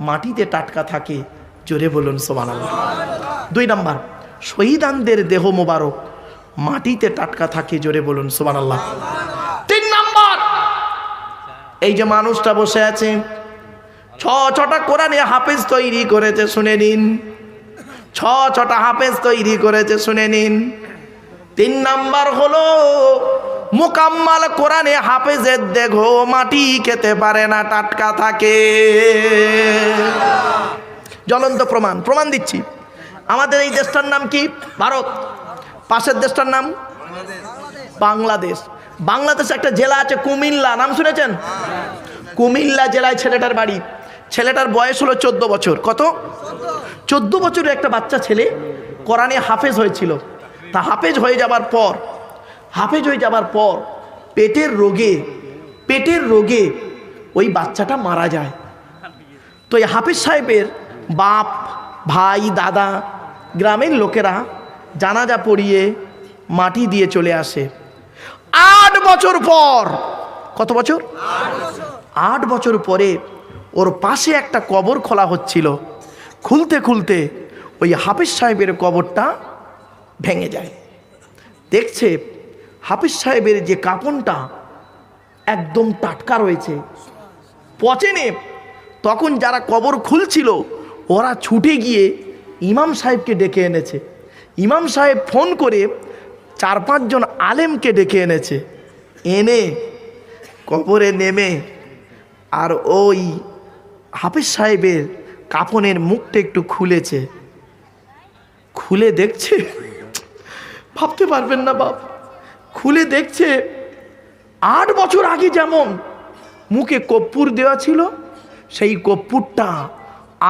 মাটিতে টাটকা থাকে, জোরে বলুন সুবহানাল্লাহ। 2 নাম্বার, শহীদানদের দেহ মোবারক মাটিতে টাটকা থাকে, জোরে বলুন সুবহানাল্লাহ। 3 নাম্বার, এই যে মানুষটা বসে আছে 6টা কোরআনে হাফেজ তৈরি করেছে, শুনে নিন। 6টা হাফেজ তৈরি করেছে, শুনে নিন। 3 নাম্বার হলো মুকাম্মাল কোরআনে হাফেজের দেহ মাটি খেতে পারে না, টাটকা থাকে। জ্বলন্ত প্রমাণ দিচ্ছি। আমাদের এই দেশটার নাম কি? ভারত। পাশের দেশটার নাম বাংলাদেশ। বাংলাদেশে একটা জেলা আছে কুমিল্লা, নাম শুনেছেন? কুমিল্লা জেলায় ছেলেটার বাড়ি। ছেলেটার বয়স হলো 14 বছর। কত? 14 বছরের একটা বাচ্চা ছেলে কোরআনে হাফেজ হয়েছিল। তা হাফেজ হয়ে যাবার পর পেটের রোগে ওই বাচ্চাটা মারা যায়। তো এই হাফেজ সাহেবের বাপ, ভাই, দাদা, গ্রামের লোকেরা জানাজা পড়িয়ে মাটি দিয়ে চলে আসে। 8 বছর পর, কত বছর? 8 বছর পরে ওর পাশে একটা কবর খোলা হচ্ছিল। খুলতে ওই হাফেজ সাহেবের কবরটা ভেঙে যায়। দেখছে হাফেজ সাহেবের যে কাফনটা একদম টাটকা রয়েছে, পচেনি। তখন যারা কবর খুলছিল ওরা ছুটে গিয়ে ইমাম সাহেবকে ডেকে এনেছে। ইমাম সাহেব ফোন করে 4-5 জন আলেমকে ডেকে এনেছে। এনে কবরে নেমে আর ওই হাফেজ সাহেবের কাফনের মুখটা একটু খুলেছে। খুলে দেখছে, ভাবতে পারবেন না বাপ, খুলে দেখছে 8 বছর আগে যেমন মুখে কর্পূর দেওয়া ছিল, সেই কর্পূরটা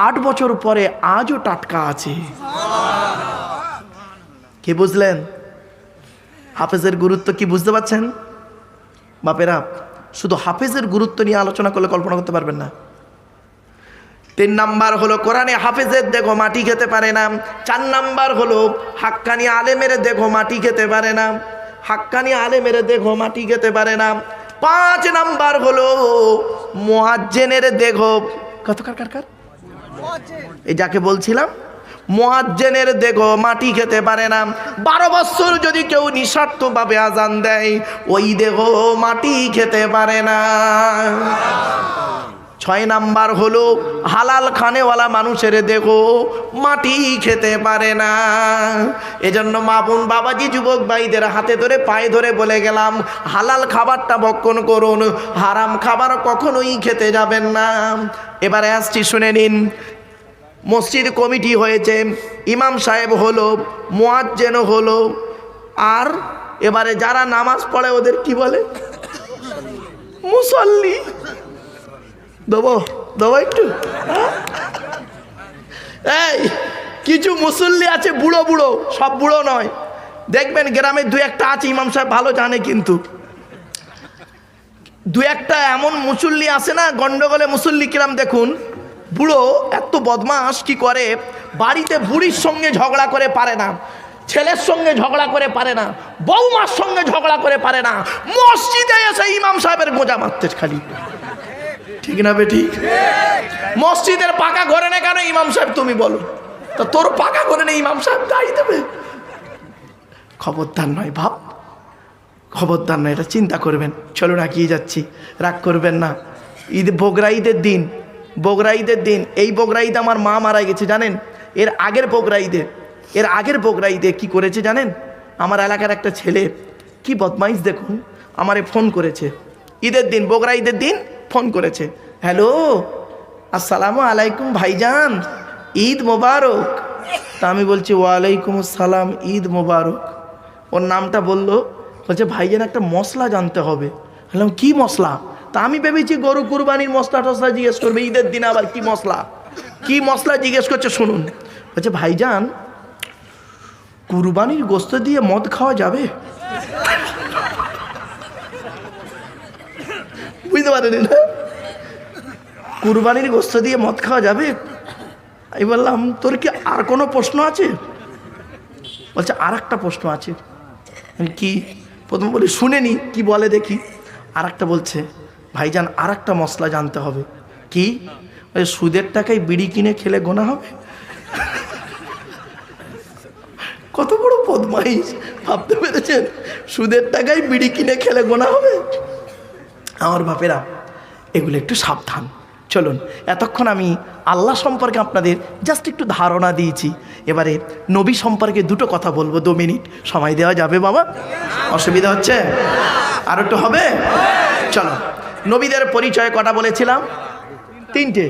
8 বছর পরে আজও টাটকা আছে। কি বুঝলেন? হাফেজের গুরুত্ব কি বুঝতে পারছেন বাপেরা? শুধু হাফেজের গুরুত্ব নিয়ে আলোচনা করলে কল্পনা করতে পারবেন না। 3 নাম্বার হলো কোরআনে হাফেজের দেহ মাটি খেতে পারে না। 4 নাম্বার হলো হাক্কানি আলেমের দেহ মাটি খেতে পারে না। হাক্কানি আলেমের দেহ মাটি খেতে পারে না। 5 নাম্বার হলো মুয়াজ্জিনের দেহ, কত কার এই যাকে বলছিলাম মুয়াজ্জিনের দেহ মাটি খেতে পারে না। 12 বছর যদি কেউ নিঃস্বার্থভাবে আজান দেয় ওই দেহ মাটি খেতে পারে না। 6 নাম্বার হলো হালাল খানেওয়ালা মানুষের দেহ মাটি খেতে পারে না। এজন্য মা বোন, বাবাজি, যুবক ভাইদের হাতে ধরে পায়ে ধরে বলে গেলাম, হালাল খাবারটা ভক্ষণ করুন, হারাম খাবার কখনোই খেতে যাবেন না। এবারে আসছি, শুনে নিন। মসজিদ কমিটি হয়েছে, ইমাম সাহেব হলো, মুয়াজ্জিন হলো, আর এবারে যারা নামাজ পড়ে ওদের কি বলে? মুসল্লি। দেবো দেবো একটু। এই কিছু মুসল্লি আছে বুড়ো বুড়ো, সব বুড়ো নয়, দেখবেন গ্রামে দু একটা আছে, ইমাম সাহেব ভালো জানে, কিন্তু দু একটা এমন মুসল্লি আছে না, গন্ডগোলে মুসল্লি কিরাম দেখুন, বুড়ো এত বদমাস কি করে, বাড়িতে বুড়ির সঙ্গে ঝগড়া করে পারে না, ছেলের সঙ্গে ঝগড়া করে পারে না, বৌমার সঙ্গে ঝগড়া করে পারে না, মসজিদে এসে ইমাম সাহেবের গোঁজা মারতে খালি। ঠিক না বে ঠিক? মসজিদের পাকা ঘরে না কেন ইমাম সাহেব তুমি বলো, তো তোর পাকা ঘরে নেই ইমাম সাহেব দাঁড়িয়ে দেবে? খবরদার নয় ভাব, খবরদার নয়, এটা চিন্তা করবেন। চলো না কি যাচ্ছি, রাগ করবেন না। বগরা ঈদের দিন, বগরা ঈদের দিন, এই বগরা ঈদে আমার মা মারা গেছে জানেন। এর আগের বগরা ঈদে কি করেছে জানেন? আমার এলাকার একটা ছেলে কি বদমাইশ দেখুন, আমারে ফোন করেছে ঈদের দিন, বগরা ঈদের দিন ফোন করেছে, হ্যালো আসসালামু আলাইকুম ভাইজান, ঈদ মোবারক। তা আমি বলছি ওয়ালাইকুম আসসালাম, ঈদ মোবারক। ওর নামটা বললো, বলছে ভাইজান একটা মশলা জানতে হবে। বললাম কি মশলা? তা আমি ভেবেছি গরু কুরবানির মশলা টসলা জিজ্ঞেস করবে, ঈদের দিন আবার কি মশলা, কি মশলা জিজ্ঞেস করছে শুনুন। বলছে ভাইজান কুরবানির গোস্ত দিয়ে মদ খাওয়া যাবে? বুঝতে পারেন না, কুরবানির গোস্ত দিয়ে মদ খাওয়া যাবে? আমি বললাম তোর কি আর কোনো প্রশ্ন আছে? বলছে আর একটা প্রশ্ন আছে। কি? প্রথম বলি শুনেনি, কি বলে দেখি। আর একটা বলছে ভাইজান আর একটা মশলা জানতে হবে। কি? সুদের টাকায় বিড়ি কিনে খেলে গোনা হবে? কত বড় বদমাইশ, ভাবতে পেরেছেন? সুদের টাকায় বিড়ি কিনে খেলে গোনা হবে? আমার বাপেরা এগুলো একটু সাবধান। চলুন, এতক্ষণ আমি আল্লাহ সম্পর্কে আপনাদের জাস্ট একটু ধারণা দিয়েছি, এবারে নবী সম্পর্কে দুটো কথা বলবো। 2 মিনিট সময় দেওয়া যাবে বাবা? অসুবিধা হচ্ছে? আর একটু হবে? চলো, নবীদের পরিচয় কটা বলেছিলাম? 3টে।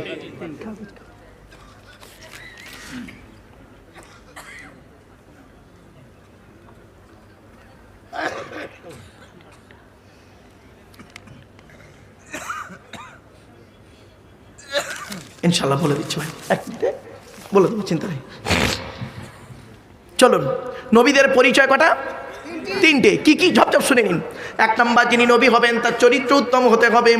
ইনশাল্লাহ বলে দিচ্ছি ভাই, 1 মিনিটে বলে দেবো, চিন্তা নেই। চলুন, নবীদের পরিচয় কটা? 3টে। কি কি ঝপঝপ শুনে নিন। 1 নম্বর, যিনি নবী হবেন তার চরিত্র উত্তম হতে হবে।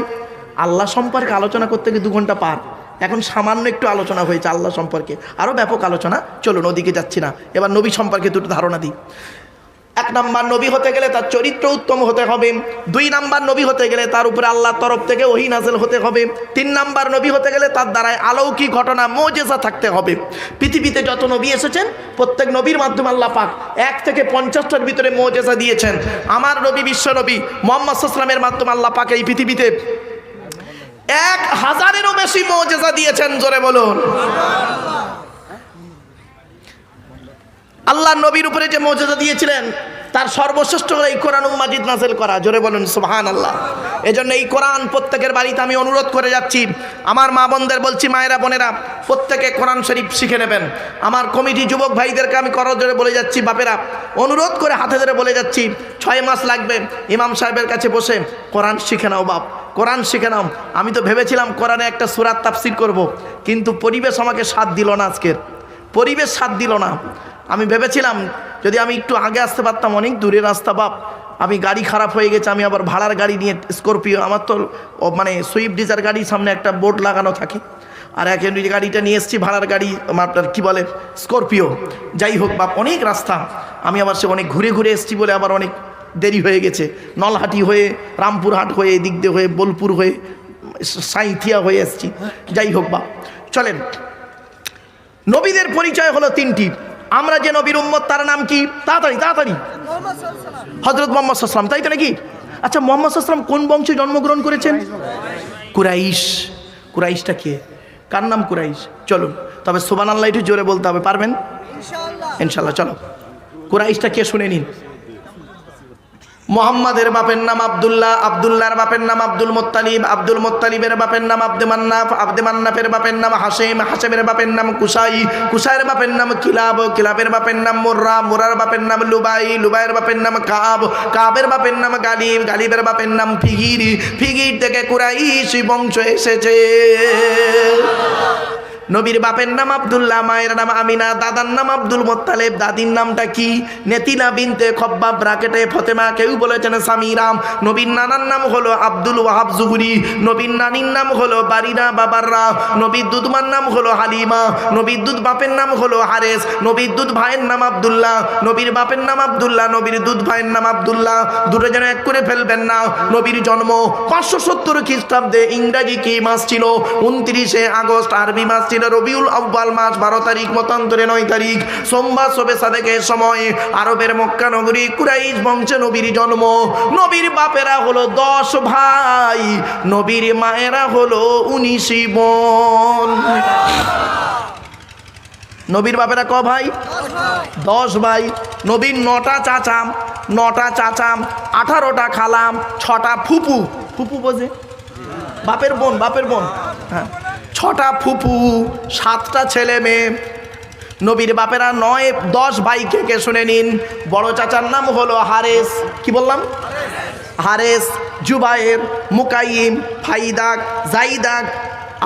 আল্লাহ সম্পর্কে আলোচনা করতে গিয়ে 2 ঘন্টা পার, এখন সামান্য একটু আলোচনা হয়েছে আল্লাহ সম্পর্কে, আরও ব্যাপক আলোচনা। চলুন, ওদিকে যাচ্ছি না, এবার নবী সম্পর্কে দুটো ধারণা দিই। 1 নম্বর, নবী হতে গেলে তার চরিত্র উত্তম হতে হবে। 2 নম্বর, নবী হতে গেলে তার উপরে আল্লাহর তরফ থেকে ওহী নাযিল হতে হবে। 3 নম্বর, নবী হতে গেলে তার দ্বারায় অলৌকিক ঘটনা মুজিজা থাকতে হবে। পৃথিবীতে যত নবী এসেছেন প্রত্যেক নবীর মাধ্যমে আল্লাহ পাক 1 থেকে 50টার ভিতরে মুজিজা দিয়েছেন। আমার নবী বিশ্ব নবী মুহাম্মদ সাল্লাল্লাহু আলাইহি ওয়াসাল্লামের মাধ্যমে আল্লাহ পাক এই পৃথিবীতে 1000-এরও বেশি মুজিজা দিয়েছেন। জোরে বলুন আল্লাহ নবীর উপরে যে মুজিজা দিয়েছিলেন তার সর্বশ্রেষ্ঠ হলো এই কোরআন মাজিদ নাযিল করা। জোরে বলুন সুবহানাল্লাহ। এজন্য এই কোরআন প্রত্যেকের বাড়িতে আমি অনুরোধ করে যাচ্ছি, আমার মা বোনদের বলছি, মায়েরা বোনেরা প্রত্যেকে কোরআন শরীফ শিখে নেবেন। আমার কমিটি যুবক ভাইদেরকে আমি করজোরে বলে যাচ্ছি, বাপেরা অনুরোধ করে হাতে ধরে বলে যাচ্ছি, 6 মাস লাগবে ইমাম সাহেবের কাছে বসে কোরআন শিখে নাও বাপ, কোরআন শিখে নাও। আমি তো ভেবেছিলাম কোরআনে একটা সূরার তাফসীর করব, কিন্তু পরিবেশ আমাকে সাথ দিল না, আজকের পরিবেশ সাথ দিল না। আমি ভেবেছিলাম যদি আমি একটু আগে আসতে পারতাম, অনেক দূরের রাস্তা বাপ, আমি গাড়ি খারাপ হয়ে গেছে, আমি আবার ভাড়ার গাড়ি নিয়ে, স্করপিও, আমার তো মানে সুইফট ডিজায়ার গাড়ির সামনে একটা বোর্ড লাগানো থাকে, আর এক গাড়িটা নিয়ে এসেছি ভাড়ার গাড়ি, আপনার কী বলে স্করপিও। যাই হোক বাপ, অনেক রাস্তা, আমি আবার সে অনেক ঘুরে ঘুরে এসেছি বলে আবার অনেক দেরি হয়ে গেছে। নলহাটি হয়ে, রামপুরহাট হয়ে, এদিক দিয়ে হয়ে, বোলপুর হয়ে, সাঁইথিয়া হয়ে এসেছি। যাই হোক বাপ, চলেন। নবীদের পরিচয় হলো 3টি। আমরা যে নবীর উম্মত তার নাম কি? তাড়াতাড়ি তাড়াতাড়ি, হযরত মুহাম্মদ সাল্লাল্লাহু আলাইহি ওয়াসাল্লাম, তাই তো নাকি? আচ্ছা, মুহাম্মদ সাল্লাল্লাহু আলাইহি ওয়াসাল্লাম কোন বংশে জন্মগ্রহণ করেছেন? কুরাইশ। কুরাইশটা কে? কার নাম কুরাইশ? চলুন, তবে সুবহানাল্লাহ একটু জোরে বলতে হবে, পারবেন ইনশাআল্লাহ? ইনশাআল্লাহ। চলো, কুরাইশটা কে শুনে নিন। মোহাম্মদের বাপের নাম আব্দুল্লাহ, আব্দুল্লাহর বাপের নাম আব্দুল মুত্তালিব, আব্দুল মুত্তালিবের বাপের নাম আব্দে মান্নাফ, আব্দে মান্নাফের বাপের নাম হাশেম, হাশেমের বাপের নাম কুসাই, কুসাইয়ের বাপের নাম কিলাব, কিলাবের বাপের নাম মুর্রা, মুরার বাপের নাম লুবাই, লুবাইয়ের বাপের নাম কাব, কাবের বাপের নাম গালিব, গালিবের বাপের নাম ফিগির, ফিগির থেকে কুরাইশি বংশ এসেছে। নবীর বাপের নাম আব্দুল্লাহ, মায়ের নাম আমিনা, দাদার নাম আব্দুল মুত্তালিব, দাদির নামটা কি? নেতিনা বিনতে খব্বাব ব্রাকেটে ফতেমা, কেউ বলেছেন সামিরাম। নবীর নানার নাম হলো আব্দুল ওয়াহাব জুহরি, নবীর নানির নাম হলো বারিনা বাবাররা, নবীর দুধমার নাম হলো হালিমা, নবীর দুধ বাপের নাম হলো হারেস, নবীর দুধ ভাইয়ের নাম আব্দুল্লাহ, নবীর বাপের নাম আব্দুল্লাহ, নবীর দুধ ভাইয়ের নাম আব্দুল্লাহ, দুটো যেন এক করে ফেলবেন না। নবীর জন্ম 570 খ্রিস্টাব্দে, ইংরাজি কি মাস ছিল? 29শে আগস্ট, আরবি মাস ছিল রবিউল আউয়াল মাস, 12 তারিখ, মতান্তরে 9 তারিখ, সোমবার শবে সাদেকের সময় আরবের মক্কা নগরী কুরাইশ বংশে নবীর জন্ম। নবীর বাপেরা হলো 10 ভাই, নবীর মায়েরা হলো 19 বোন। নবীর বাপেরা ক ভাই? 10 ভাই। নবীর 9টা চাচা, 9টা চাচা, 18টা খালাম, 6টা ফুপু, ফুপু বোঝে বাপের বোন, বাপের বোন, হ্যাঁ, 6টা ফুপু, 7টা ছেলে মেয়ে। নবীর বাপেরা 9-10 ভাই কে কে শুনে নিন। বড় চাচার নাম হলো হারেস, কি বললাম? হারেস, জুবায়ের, মুকাইম, ফাইদাক, জাইদাক,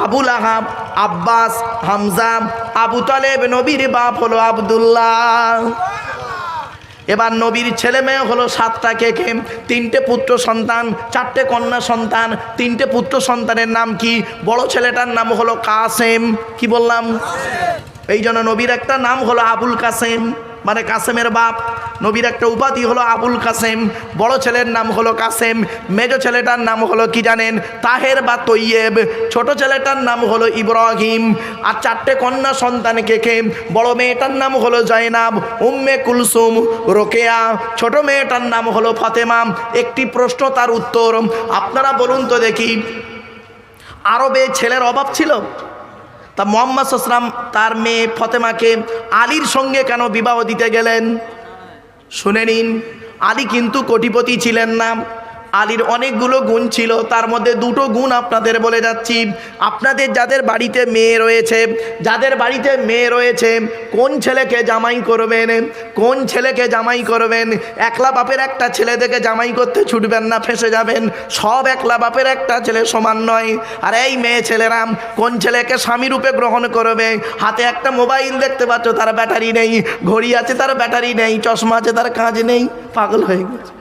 আবুল আহাব, আব্বাস, হামজা, আবু তালেব। নবীর বাপ হলো আব্দুল্লাহ। এবার নবীর ছেলে মেয়ে হলো 7টা কে কে? 3টে পুত্র সন্তান, 4টে কন্যা সন্তান। 3টে পুত্র সন্তানের নাম কি? বড় ছেলেটার নাম হলো কাসেম, কি বললাম? এই জন্য নবীর একটা নাম হলো আবুল কাসেম, মানে কাসেমের বাপ। নবীর একটা উপাধি হলো আবুল কাসেম। বড় ছেলের নাম হলো কাসেম, মেজো ছেলেটার নাম হলো কি জানেন? তাহের বা তৈয়েব। ছোট ছেলেটার নাম হলো ইব্রাহিম। আর 4টে কন্যা সন্তান কে কে? বড় মেয়েটার নাম হলো জয়নাব, উম্মে কুলসুম, রোকেয়া। ছোট মেয়েটার নাম হলো ফাতেমা। একটি প্রশ্ন, তার উত্তর। আপনারা বলুন তো দেখি, আরবে ছেলের অভাব ছিল? তা মুহাম্মদ সাল্লাল্লাহু আলাইহি ওয়াসাল্লাম তার মেয়ে ফাতেমাকে আলীর সঙ্গে কেন বিবাহ দিতে গেলেন? শুনে নিন। আলী কিন্তু কোটিপতি ছিলেন না। আলীর অনেকগুলো গুণ ছিল, তার মধ্যে 2টো গুণ আপনাদের বলে যাচ্ছি। আপনাদের যাদের বাড়িতে মেয়ে রয়েছে, যাদের বাড়িতে মেয়ে রয়েছে, কোন ছেলেকে জামাই করবেন? কোন ছেলেকে জামাই করবেন? একলা বাপের একটা ছেলে দেখে জামাই করতে ছুটবেন না, ফেঁসে যাবেন। সব একলা বাপের একটা ছেলে সমান নয়। আর এই মেয়ে ছেলেরা কোন ছেলেকে স্বামী রূপে গ্রহণ করবে? হাতে একটা মোবাইল দেখতে পাচ্ছ, তার ব্যাটারি নেই, ঘড়ি আছে তার ব্যাটারি নেই, চশমা আছে তার কাজ নেই, পাগল হয়ে গেছে,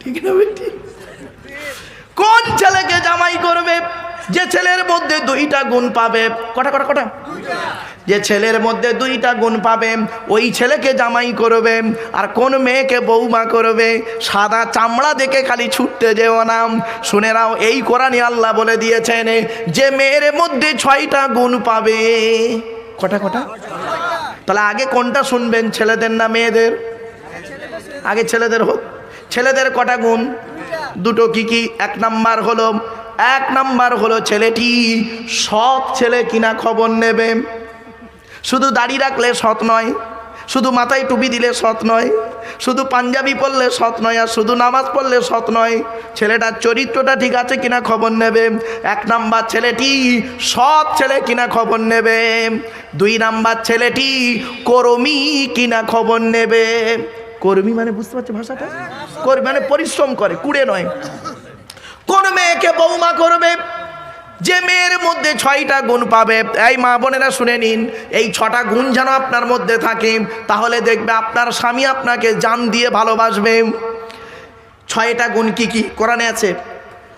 ঠিক না বেটি? কোন ছেলেকে জামাই করবে? যে ছেলের মধ্যে 2টা গুণ পাবে। কটা? যে ছেলের মধ্যে 2টা গুণ পাবে, ওই ছেলেকে জামাই করবে। আর কোন মেয়েকে বৌমা করবে? সাদা চামড়া দেখে খালি ছুটতে যেও না। শুনে নাও, এই কোরআনে আল্লাহ বলে দিয়েছেন যে মেয়ের মধ্যে 6টা গুণ পাবে। কটা? তাহলে আগে কোনটা শুনবেন, ছেলেদের না মেয়েদের? আগে ছেলেদের হোক। ছেলেদের কটা গুণ? 2টো। কি? 1 নাম্বার হলো ছেলেটি সৎ ছেলে কিনা খবর নেবে। শুধু দাড়ি রাখলে সৎ নয়, শুধু মাথায় টুপি দিলে সৎ নয়, শুধু পাঞ্জাবি পরলে সৎ নয়, আর শুধু নামাজ পড়লে সৎ নয়। ছেলেটার চরিত্রটা ঠিক আছে কিনা খবর নেবে। 1 নাম্বার ছেলেটি সৎ ছেলে কিনা খবর নেবে। 2 নাম্বার ছেলেটি কর্মী কিনা খবর নেবে। কর্মী মানে বুঝতে পারছো ভাষাটা? কর্মী মানে পরিশ্রম করে, কুড়ে নয়। কোন মেয়েকে বৌমা করবে? যে মেয়ের মধ্যে 6টা গুণ পাবে। এই মা বোনেরা শুনে নিন, এই 6টা গুণ যেন আপনার মধ্যে থাকে, তাহলে দেখবে আপনার স্বামী আপনাকে জান দিয়ে ভালোবাসবে। 6টা গুণ কি? কোরআনে আছে।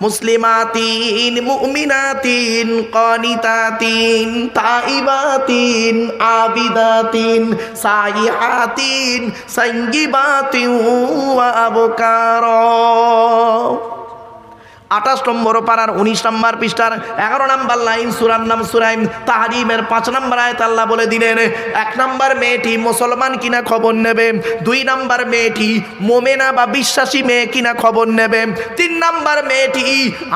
মুসলিমাতিন, মুমিনাতিন, কানিতাতিন, তাইবাতিন, আবিদাতিন, সাইহাতিন, সাইয়্যিবাতিন ওয়া আবকার। 28 নম্বর পারার 19 নম্বর পৃষ্ঠার 11 নম্বর লাইন, সূরার নাম সূরা তাহরিমের 5 নম্বর আয়াত আল্লাহ বলে দিলেন, 1 নম্বর মেয়েটি মুসলমান কিনা খবর নেবে, 2 নম্বর মেয়েটি মোমেনা বা বিশ্বাসী মেয়ে কিনা খবর নেবে, 3 নম্বর মেয়েটি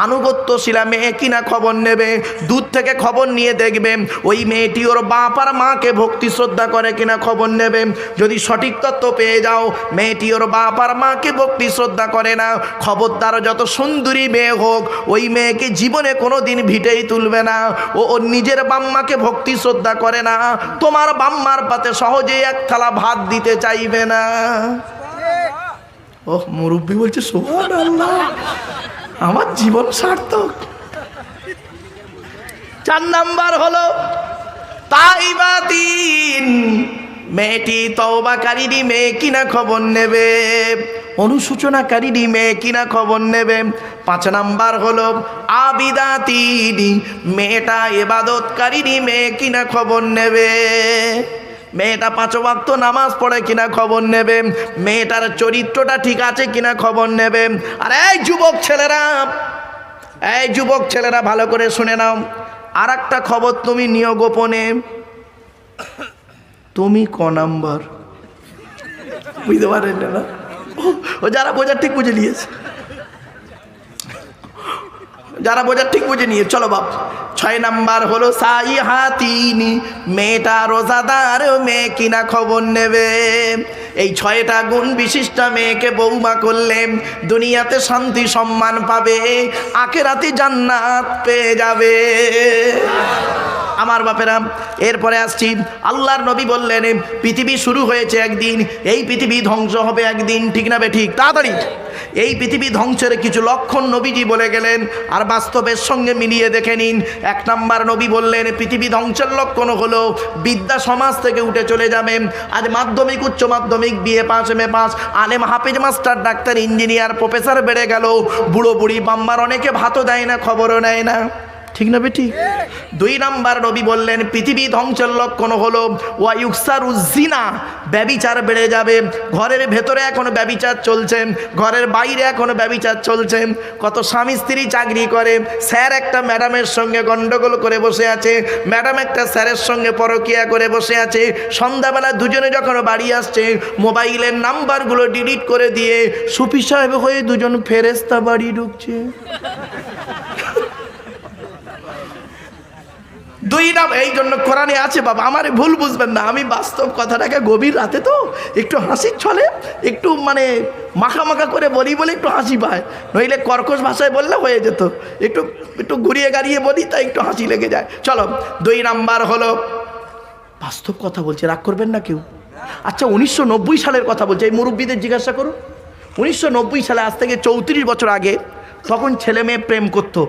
আনুগত্যশীলা মেয়ে কিনা খবর নেবে। দূর থেকে খবর নিয়ে দেখবে ওই মেয়েটি ওর বাপ আর মাকে ভক্তি শ্রদ্ধা করে কিনা খবর নেবে। যদি সঠিক তথ্য পেয়ে যাও মেয়েটি ওর বাপ আর মাকে ভক্তি শ্রদ্ধা করে না, খবরদার যত সুন্দরী মেয়ে হোক ওই মেয়েকে জীবনে কোনো দিন ভিটেই তুলবে না। ও ওর নিজের বাম্মাকে ভক্তি শ্রদ্ধা করে না, তোমার বাম্মার পাতে সহজেই এক থালা ভাত দিতে চাইবে না। ও মুরব্বী বলছে সুবহানাল্লাহ, আমার জীবন সার্থক। 4 নাম্বার হলো তাইবাতিন, মেয়েটি তওবাকারী মেয়ে কিনা খবর নেবে, অনুশোচনাকারী মেয়ে কিনা খবর নেবে। 5 নাম্বার হলো আবিদাতিন, মেয়েটা ইবাদতকারী মেয়ে কিনা খবর নেবে, মেয়েটা 5 ওয়াক্ত নামাজ পড়ে কিনা খবর নেবে, মেয়েটার চরিত্রটা ঠিক আছে কিনা খবর নেবে। আর এই যুবক ছেলেরা ভালো করে শুনে নাও, আর একটা খবর তুমি নিও গোপনে, তুমি ক নাম্বার বুঝতে পারেন না? ও যারা বোঝার ঠিক বুঝে নিয়েছে, যারা বোঝার ঠিক বুঝে নিয়ে চলো বাপ। 6 নাম্বার হলো সাইহাতিনি, মেয়েটা রোজাদার মেয়ে কিনা খবর নেবে। এই 6টা গুণ বিশিষ্ট মেয়েকে বৌমা করলে দুনিয়াতে শান্তি সম্মান পাবে, আখিরাতে জান্নাত পেয়ে যাবে আমার বাপেরা। এরপরে আসছি, আল্লাহর নবী বললেন পৃথিবী শুরু হয়েছে একদিন, এই পৃথিবী ধ্বংস হবে একদিন, ঠিক না বে ঠিক? তাড়াতাড়ি এই পৃথিবী ধ্বংসের কিছু লক্ষণ নবীজি বলে গেলেন, আর বাস্তবের সঙ্গে মিলিয়ে দেখে নিন। 1 নাম্বার নবী বললেন পৃথিবী ধ্বংসের লক্ষণ হলো বিদ্যা সমাজ থেকে উঠে চলে যাবে। আজ মাধ্যমিক উচ্চ মাধ্যমিক বিএ পাস এমএ পাস আলেম হাফেজ মাস্টার ডাক্তার ইঞ্জিনিয়ার প্রফেসর বেড়ে গেল, বুড়ো বুড়ি বাম্মার অনেকে ভাতও দেয় না, খবরও নেয় না, ঠিক না বেটি? 2 নাম্বার নবী বললেন পৃথিবী ধ্বংসের লক্ষণ হলো ওয়ায়ুকসারুজ্জিনা, ব্যভিচার বেড়ে যাবে। ঘরের ভেতরে এখন ব্যভিচার চলছে, ঘরের বাইরে এখন ব্যভিচার চলছে। কত স্বামী স্ত্রী চাকরি করে, স্যার একটা ম্যাডামের সঙ্গে গন্ডগোল করে বসে আছে, ম্যাডাম একটা স্যারের সঙ্গে পরকিয়া করে বসে আছে। সন্ধ্যাবেলা দুজনে যখন বাড়ি আসছে মোবাইলের নাম্বারগুলো ডিলিট করে দিয়ে সুফি সাহেব হয়ে দুজন ফেরেশতা বাড়ি ঢুকছে। 2 নাম এই জন্য কোরআনে আছে বাবা, আমার ভুল বুঝবেন না, আমি বাস্তব কথাটাকে গভীর রাতে তো একটু হাসির ছলে একটু মানে মাখা করে বলি বলে একটু হাসি পায়, নইলে কর্কশ ভাষায় বললে হয়ে যেত, একটু ঘুরিয়ে গাড়িয়ে বলি তাই একটু হাসি লেগে যায়। চলো 2 নাম্বার হলো বাস্তব কথা বলছে, রাগ করবেন না কেউ। আচ্ছা 1990 সালের কথা বলছে, এই মুরব্বীদের জিজ্ঞাসা করো। 1990 সালে, আজ থেকে 34 বছর আগে, তখন ছেলে মেয়ে প্রেম করতো।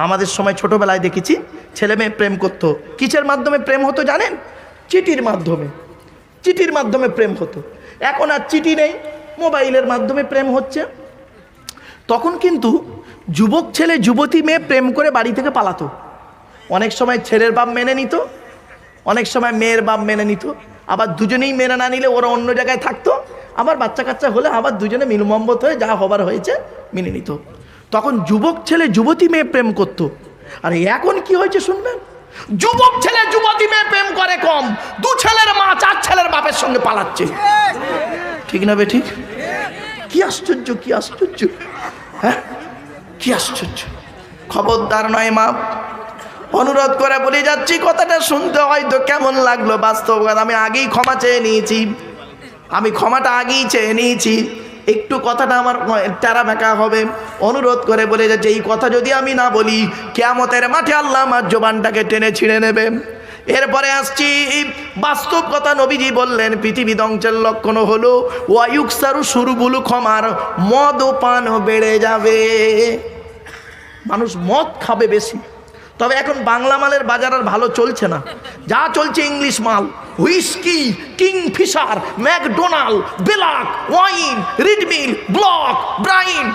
আমাদের সময় ছোটোবেলায় দেখেছি ছেলে মেয়ে প্রেম করতো। কিসের মাধ্যমে প্রেম হতো জানেন? চিঠির মাধ্যমে প্রেম হতো। এখন আর চিঠি নেই, মোবাইলের মাধ্যমে প্রেম হচ্ছে। তখন কিন্তু যুবক ছেলে যুবতী মেয়ে প্রেম করে বাড়ি থেকে পালাতো। অনেক সময় ছেলের বাপ মেনে নিত, অনেক সময় মেয়ের বাপ মেনে নিত, আবার দুজনেই মেনে না নিলে ওরা অন্য জায়গায় থাকতো, আবার বাচ্চা কাচ্চা হলে আবার দুজনে মিলমম্মত হয়ে যা হবার হয়েছে মেনে নিত। তখন যুবক ছেলে যুবতী মেয়ে প্রেম করত। আর এখন কি হয়েছে শুনবেন, যুবক ছেলে যুবতী মেয়ে প্রেম করে কম, 2 ছেলের মা 4 ছেলের বাপের সঙ্গে পালাচ্ছে, ঠিক না বে ঠিক? কি আশ্চর্য, কি আশ্চর্য, হ্যাঁ কি আশ্চর্য। খবরদার নয় মা, অনুরোধ করে বলে যাচ্ছি, কথাটা শুনতে হয়তো কেমন লাগলো, বাস্তব আমি আগেই ক্ষমা চেয়ে নিয়েছি, আমি ক্ষমাটা আগেই চেয়ে নিয়েছি। একটু কথাটা আমার টেরা বেঁকা হবে, অনুরোধ করে বলে যাচ্ছে এই কথা যদি আমি না বলি কিয়ামতের মাঠে আল্লাহ আমার জবানটাকে টেনে ছিঁড়ে নেবে। এরপরে আসছি বাস্তব কথা, নবীজি বললেন পৃথিবী ধ্বংসের লক্ষণ হলো ওয়ায়ুকসারু শুরুবুল খমার, মদ পান বেড়ে যাবে, মানুষ মদ খাবে বেশি। তবে এখন বাংলা মালের বাজার আর ভালো চলছে না, যা চলছে ইংলিশ মাল, হুইস্কি, কিংফিশার, ম্যাকডোনাল্ড, বেলাক, ওয়াইন, রিডমিল, ব্লক, ব্রাইন,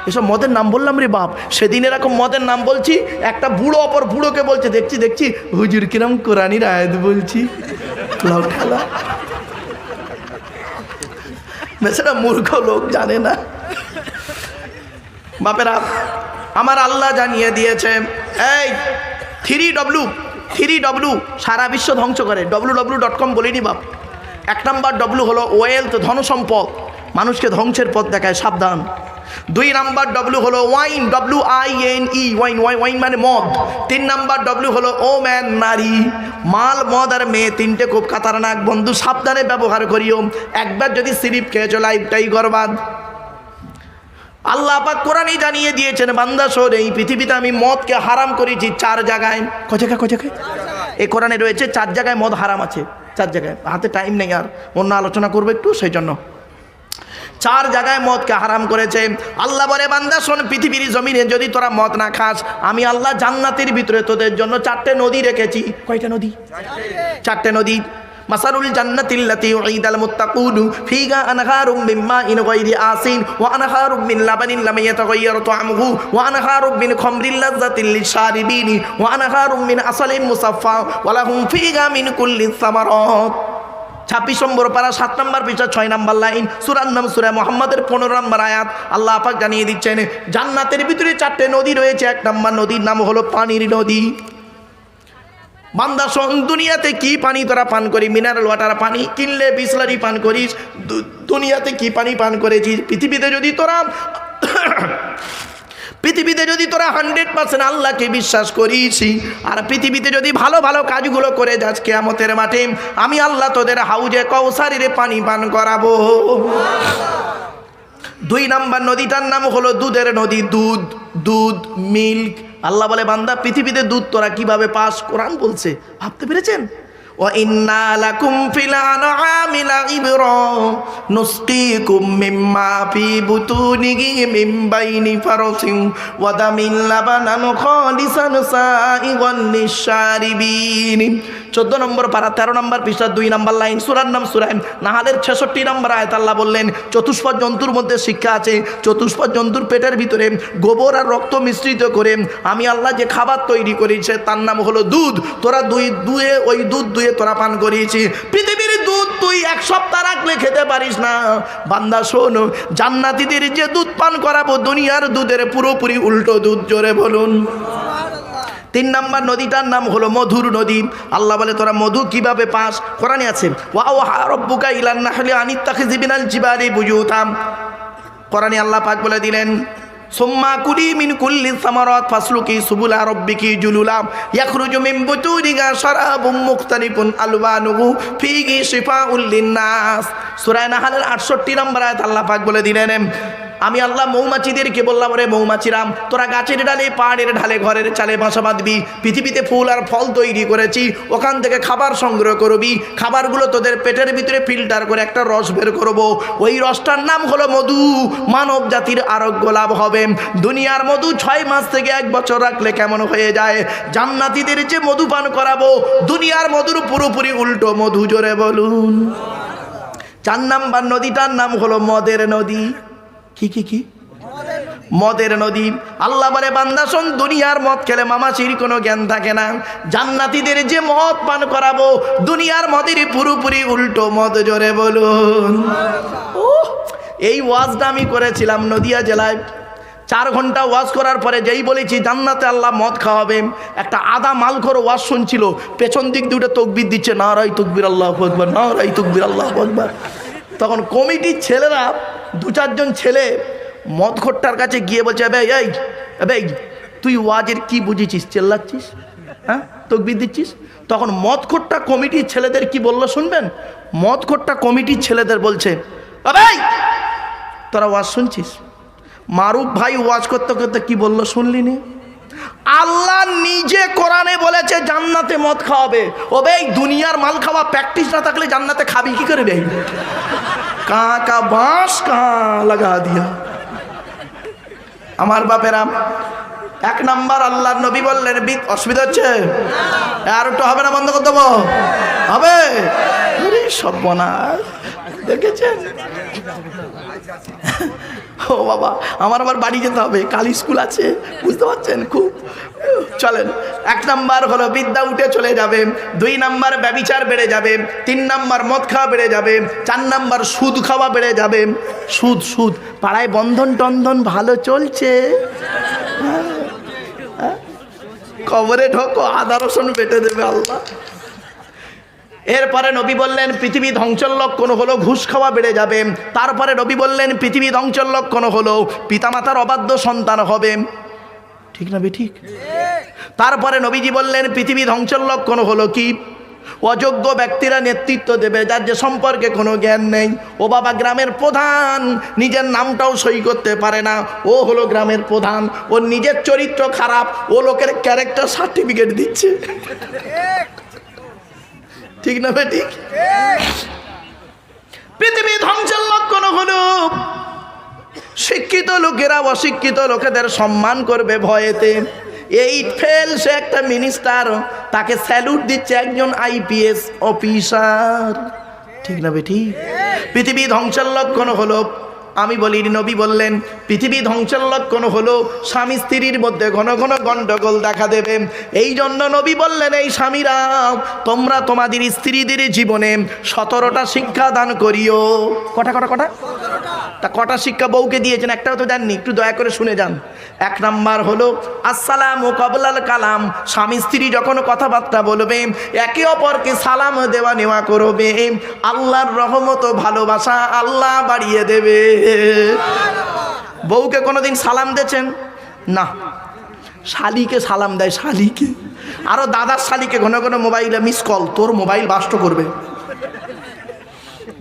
এসব মদের নাম বললাম রে বাপ। সেদিন এরকম মদের নাম বলছি, একটা বুড়ো অপর বুড়োকে বলছে দেখছি হুজুর কিরম কোরআনির আয়াত বলছি, লাউ ঠেলা, বেচারা মূর্খ লোক জানে না। বাপেরা আমার আল্লাহ জানিয়ে দিয়েছে এই 3W সারা বিশ্ব ধ্বংস করে। www.com বলিনি বাপ। 1 নাম্বার W হলো ওয়েলথ, ধনসম্পদ, মানুষকে ধ্বংসের পথ দেখায়, সাবধান। 2 নাম্বার W হলো ওয়াইন, WINE, ওয়াইন মানে মদ। 3 নাম্বার W হলো ওম্যান, নারী। মাল, মদ আর মেয়ে, তিনটে খুব খাতারনাক বন্ধু, সাবধানে ব্যবহার করিও। একবার যদি স্লিপ খেয়েছো লাইফটাই বরবাদ। আল্লাহ পাক কোরআনে জানিয়ে দিয়েছেন, বান্দা শোন, এই পৃথিবীতে আমি মদকে হারাম করেছি 4 জায়গায়। কয় জায়গায়? এই কোরআনে রয়েছে 4 জায়গায় মদ হারাম আছে, 4 জায়গায়। হাতে টাইম নেই আর, অন্য আলোচনা করবো একটু, সেই জন্য 4 জায়গায় মদকে হারাম করেছে। আল্লাহ বলে, বান্দা শোন, পৃথিবীর জমিনে যদি তোরা মদ না খাস, আমি আল্লাহ জান্নাতের ভিতরে তোদের জন্য 4টে নদী রেখেছি। কয়টা নদী? 4টে নদী। মাসারুল জান্নাতিল্লাতী উইদাল মুত্তাকুন ফিহা আনহারুম মিন মাইন গায়রি আসিন ওয়া আনহারুম মিন লাবানিন লাম ইয়াতাগায়্যার তা'আমুহু ওয়া আনহারুম মিন খামরিল লাযযাতিল লিশারিবিন ওয়া আনহারুম মিন আসালিন মুসাফফা ওয়া লাহুম ফিহা মিন কুল্লি সামারাত। 26 নম্বর পারা 7 নম্বর পৃষ্ঠা 6 নম্বর লাইন, সূরার নাম সূরা মুহাম্মাদের 15 নম্বর আয়াত। আল্লাহ পাক জানিয়ে দিচ্ছেন, জান্নাতের ভিতরে 4টে নদী রয়েছে। 1 নম্বর নদীর নাম হলো পানির নদী। বান্দা শোন, দুনিয়াতে কি পানি তোরা পান করি? মিনারেল ওয়াটার পানি, কিনলে বিসলারি পান করিস। দুনিয়াতে কি পানি পান করেছিস? পৃথিবীতে যদি তোরা 100% আল্লাহকে বিশ্বাস করিস, আর পৃথিবীতে যদি ভালো ভালো কাজগুলো করে যাস, কিয়ামতের মাঠে আমি আল্লাহ তোদের হাউজে কাউসারের পানি পান করাবো। 2 নাম্বার নদীটার নাম হলো দুধের নদী, দুধ মিল্ক। আল্লাহ বলে, বান্দা পৃথিবীতে দুধ তোরা কিভাবে পাস? কোরআন বলছে, ভাবতে পেরেছেন? ওয়া ইন্না লাকুম ফিল আনআমি লাইবরা নুসকিকুম মিম্মা ফি বুতুনিহি মিন বাইনি ফারসিন ওয়া দামিন লাবানান খালিসান সাইগান লিশারিবিন। 14 নম্বর পারা 13 নম্বর পৃষ্ঠা 2 নম্বর লাইন, সূরার নাম সূরা নাহালের 66 নম্বর আয়াত। আল্লাহ বললেন, চতুষ্পদ জন্তুর মধ্যে শিক্ষা আছে। চতুষ্পদ জন্তুর পেটের ভিতরে গোবর আর রক্ত মিশ্রিত করে আমি আল্লাহ যে খাবার তৈরি করেছে তার নাম হলো দুধ। তোরা ওই দুধ দুয়ে তোরা পান করিয়েছি। পৃথিবীর দুধ তুই 1 সপ্তাহ রাখলে খেতে পারিস না। বান্দা শোন, জান্নাতীদের যে দুধ পান করাবো, দুনিয়ার দুধের পুরোপুরি উল্টো দুধ। জোরে বলুন। 3 নাম্বার নদীটার নাম হলো মধুর নদী। আল্লাহ বলে, তোরা মধু কিভাবে পাস? কোরআনে আছে, ওয়া আওহা রাব্বুকা ইলান নাহলি আনিত্তাখিযি মিনাল জিবালি বুয়ুতাম। কোরআনে আল্লাহ পাক বলে দিলেন, সুম্মা কুলি মিন কুল্লি সামারাত ফাসলুকি সুবুলা রাব্বিকি জুলুলা ইয়াখরুজু মিন বুতুনিহা শারাবুম মুখতালিফুন আলওয়ানুহু ফীহি শিফাউল লিন্নাস। সূরা নাহলের 68 নম্বর আয়াত আল্লাহ পাক বলে দিলেন, আমি আল্লাহ মৌমাছিদেরকে বললাম, রে মৌমাছিরাম, তোরা গাছের ডালে, পাহাড়ের ঢালে, ঘরের চালে বাসা বাঁধবি। পৃথিবীতে ফুল আর ফল তৈরি করেছি, ওখান থেকে খাবার সংগ্রহ করবি। খাবারগুলো তোদের পেটের ভিতরে ফিল্টার করে একটা রস বের করবো। ওই রসটার নাম হলো মধু। মানব জাতির আরোগ্য লাভ হবে। দুনিয়ার মধু 6 মাস থেকে 1 বছর রাখলে কেমন হয়ে যায়? জান্নাতীদের যে মধু পান করাবো, দুনিয়ার মধুর পুরোপুরি উল্টো মধু। জোরে বলুন। 4 নাম্বার নদীটার নাম হলো মদের নদী। কি? মদের নদী। আল্লাহ বলে, বান্দা শোন, দুনিয়ার মদ খেলে মামাসির কোনো জ্ঞান থাকে না। জান্নাতীদের যে মদ পান করাবো, দুনিয়ার মদের পুরোপুরি উল্টো মদ। জোরে বলুন। এই ওয়াজটা আমি করেছিলাম নদিয়া জেলায়। 4 ঘন্টা ওয়াজ করার পরে যেই বলেছি জান্নাতে আল্লাহ মদ খাওয়াবে, একটা আদা মালখোর ওয়াজ শুনছিল, পেছন দিক দিয়ে তকবির দিচ্ছে, নারাই তকবির আল্লাহু আকবার, নারাই তকবির আল্লাহু আকবার। তখন কমিটির ছেলেরা, 2-4 জন ছেলে মদখোরটার কাছে গিয়ে বলছে, এই তুই ওয়াজের কি বুঝেছিস, চেল্লাচ্ছিস, হ্যাঁ, তকবির দিচ্ছিস? তখন মদখোরটা কমিটির ছেলেদের কি বললো শুনবেন? মদখোরটা কমিটির ছেলেদের বলছে, তোরা ওয়াজ শুনছিস? মারুফ ভাই ওয়াজ করতে করতে কি বললো শুনলি নি? আল্লাহ নিজে কোরআনে বলেছে জান্নাতে মদ খাওয়াবে। এই দুনিয়ার মাল খাওয়া প্র্যাকটিস না থাকলে জান্নাতে খাবি কি করে? ভাই কাকা বাঁশ লাগা দিয়া। আমার বাপেরা, 1 নাম্বার আল্লাহর নবী বললেন, অসুবিধা হচ্ছে আর একটু হবে না, বন্ধ করে দেবো? হবে? সব বনাস দেখেছেন? ও বাবা, আমার আবার বাড়ি যেতে হবে, কালী স্কুল আছে, বুঝতে পারছেন? খুব চলেন। 1 নাম্বার হলো বিদ্যা উঠে চলে যাবে। 2 নাম্বার ব্যভিচার বেড়ে যাবে। 3 নাম্বার মদ খাওয়া বেড়ে যাবে। 4 নাম্বার সুদ খাওয়া বেড়ে যাবে। সুদ পাড়ায় বন্ধন টন্ধন ভালো চলছে? কবরে ঢোকো, আদা রসুন বেটে দেবে আল্লাহ। এরপরে নবী বললেন পৃথিবী ধ্বংসের লক্ষণ হলো ঘুষ খাওয়া বেড়ে যাবে। তারপরে নবী বললেন পৃথিবী ধ্বংসের লক্ষণ হলো পিতামাতার অবাধ্য সন্তান হবে। ঠিক না ঠিক? তারপরে নবীজি বললেন পৃথিবী ধ্বংসের লক্ষণ হলো কি? অযোগ্য ব্যক্তিরা নেতৃত্ব দেবে, যার যে সম্পর্কে কোনো জ্ঞান নেই। ও বাবা, গ্রামের প্রধান নিজের নামটাও সই করতে পারে না, ও হলো গ্রামের প্রধান, ওর নিজের চরিত্র খারাপ, ও লোকের ক্যারেক্টার সার্টিফিকেট দিচ্ছে। ঠিক না ঠিক? পৃথিবী ধ্বংসের লক্ষণ হলো শিক্ষিত লোকেরা অশিক্ষিত লোকেদের সম্মান করবে ভয়েতে। এই ফেল, সে একটা মিনিস্টার, তাকে স্যালুট দিচ্ছে একজন আইপিএস অফিসার। ঠিক না ঠিক? পৃথিবী ধ্বংসের লক্ষণ হলো, আমি বলি নবী বললেন পৃথিবী ধ্বংসের লক্ষণ হলো স্বামী স্ত্রীর মধ্যে ঘন ঘন গন্ডগোল দেখা দেবে। এই জন্য নবী বললেন এই স্বামীরা, তোমরা তোমাদের স্ত্রীদের জীবনে 17টা শিক্ষা দান করিও। কটা কটা কটা তা কটা শিক্ষা বউকে দিয়েছেন? একটাও তো দেননি, একটু দয়া করে শুনে যান। 1 নাম্বার হলো আসসালামু ক্বাবলাল কালাম। স্বামী স্ত্রী যখন কথাবার্তা বলবে একে অপরকে সালাম দেওয়া নেওয়া করবে, আল্লাহর রহমত ও ভালোবাসা আল্লাহ বাড়িয়ে দেবে। বউকে কোনোদিন সালাম দিয়েছেন? না। শালিকে সালাম দেয়, শালিকে। আরো দাদার শালিকে ঘন ঘন মোবাইলে মিস কল, তোর মোবাইল বাস্ট করবে।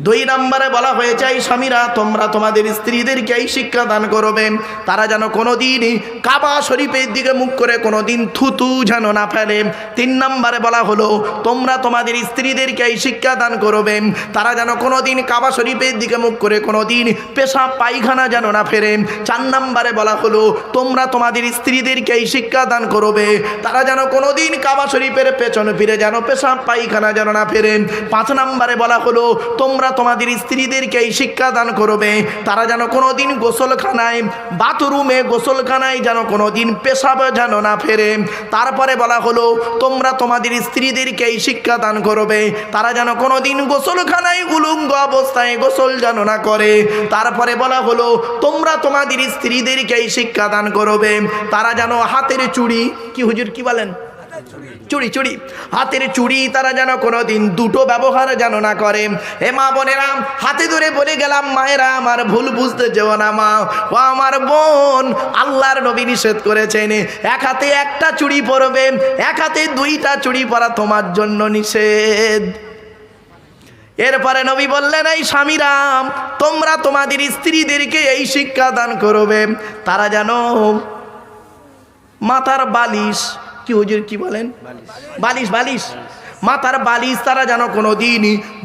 2 নম্বরে বলা হয়েছে এই স্বামীরা, তোমরা তোমাদের স্ত্রীদেরকে এই শিক্ষা দান করবে, তারা যেন কোনোদিন কাবা শরীফের দিকে মুখ করে কোনোদিন থুতু যেন না ফেলে। 3 নম্বরে বলা হলো তোমরা তোমাদের স্ত্রীদেরকে এই শিক্ষা দান করবে, তারা যেন কোনোদিন কাবা শরীফের দিকে মুখ করে কোনোদিন পেশাব পায়খানা যেন না ফেরে। 4 নম্বরে বলা হলো তোমরা তোমাদের স্ত্রীদেরকে এই শিক্ষা দান করবে, তারা যেন কোনোদিন কাবা শরীফের পেছন ফিরে যেন পেশাব পায়খানা যেন না ফেরে। 5 নম্বরে বলা হলো তোমরা তোমাদের স্ত্রীদেরকে এই শিক্ষা দান করবে, তারা যেন কোনোদিন গোসলখানায় বাথরুমে গোসলখানায় যেন কোনোদিন পেশাব যেন না ফেরে। তারপরে বলা হলো তোমরা তোমাদের স্ত্রীদেরকে এই শিক্ষা দান করবে, তারা যেন কোনোদিন গোসলখানায় উলঙ্গ অবস্থায় গোসল যেন না করে। তারপরে বলা হলো তোমরা তোমাদের স্ত্রীদেরকে এই শিক্ষা দান করবে, তারা যেন হাতের চুড়ি, কি হুজুর কি বলেন, চুড়ি চুড়ি হাতের চুড়ি তারা যেন কোনোদিন দুটো ব্যবহার যেন না করে। হে মা বোনেরা, হাতে ধরে বলে গেলাম মায়েরা আমার ভুল বুঝতে যেও না মা ও আমার বোন, আল্লাহর নবী নিষেধ করেছেন এক হাতে একটা চুড়ি পরবে, এক হাতে 2টা চুড়ি পরা তোমার জন্য নিষেধ। এরপরে নবী বললেন এই স্বামীরা, তোমরা তোমাদের স্ত্রীদেরকে এই শিক্ষা দান করবে, তারা যেন মাথার বালিশ, কি হুজুর কি বলেন, বালিশ বালিশ মাথার বালিশ তারা যেন কোনোদিন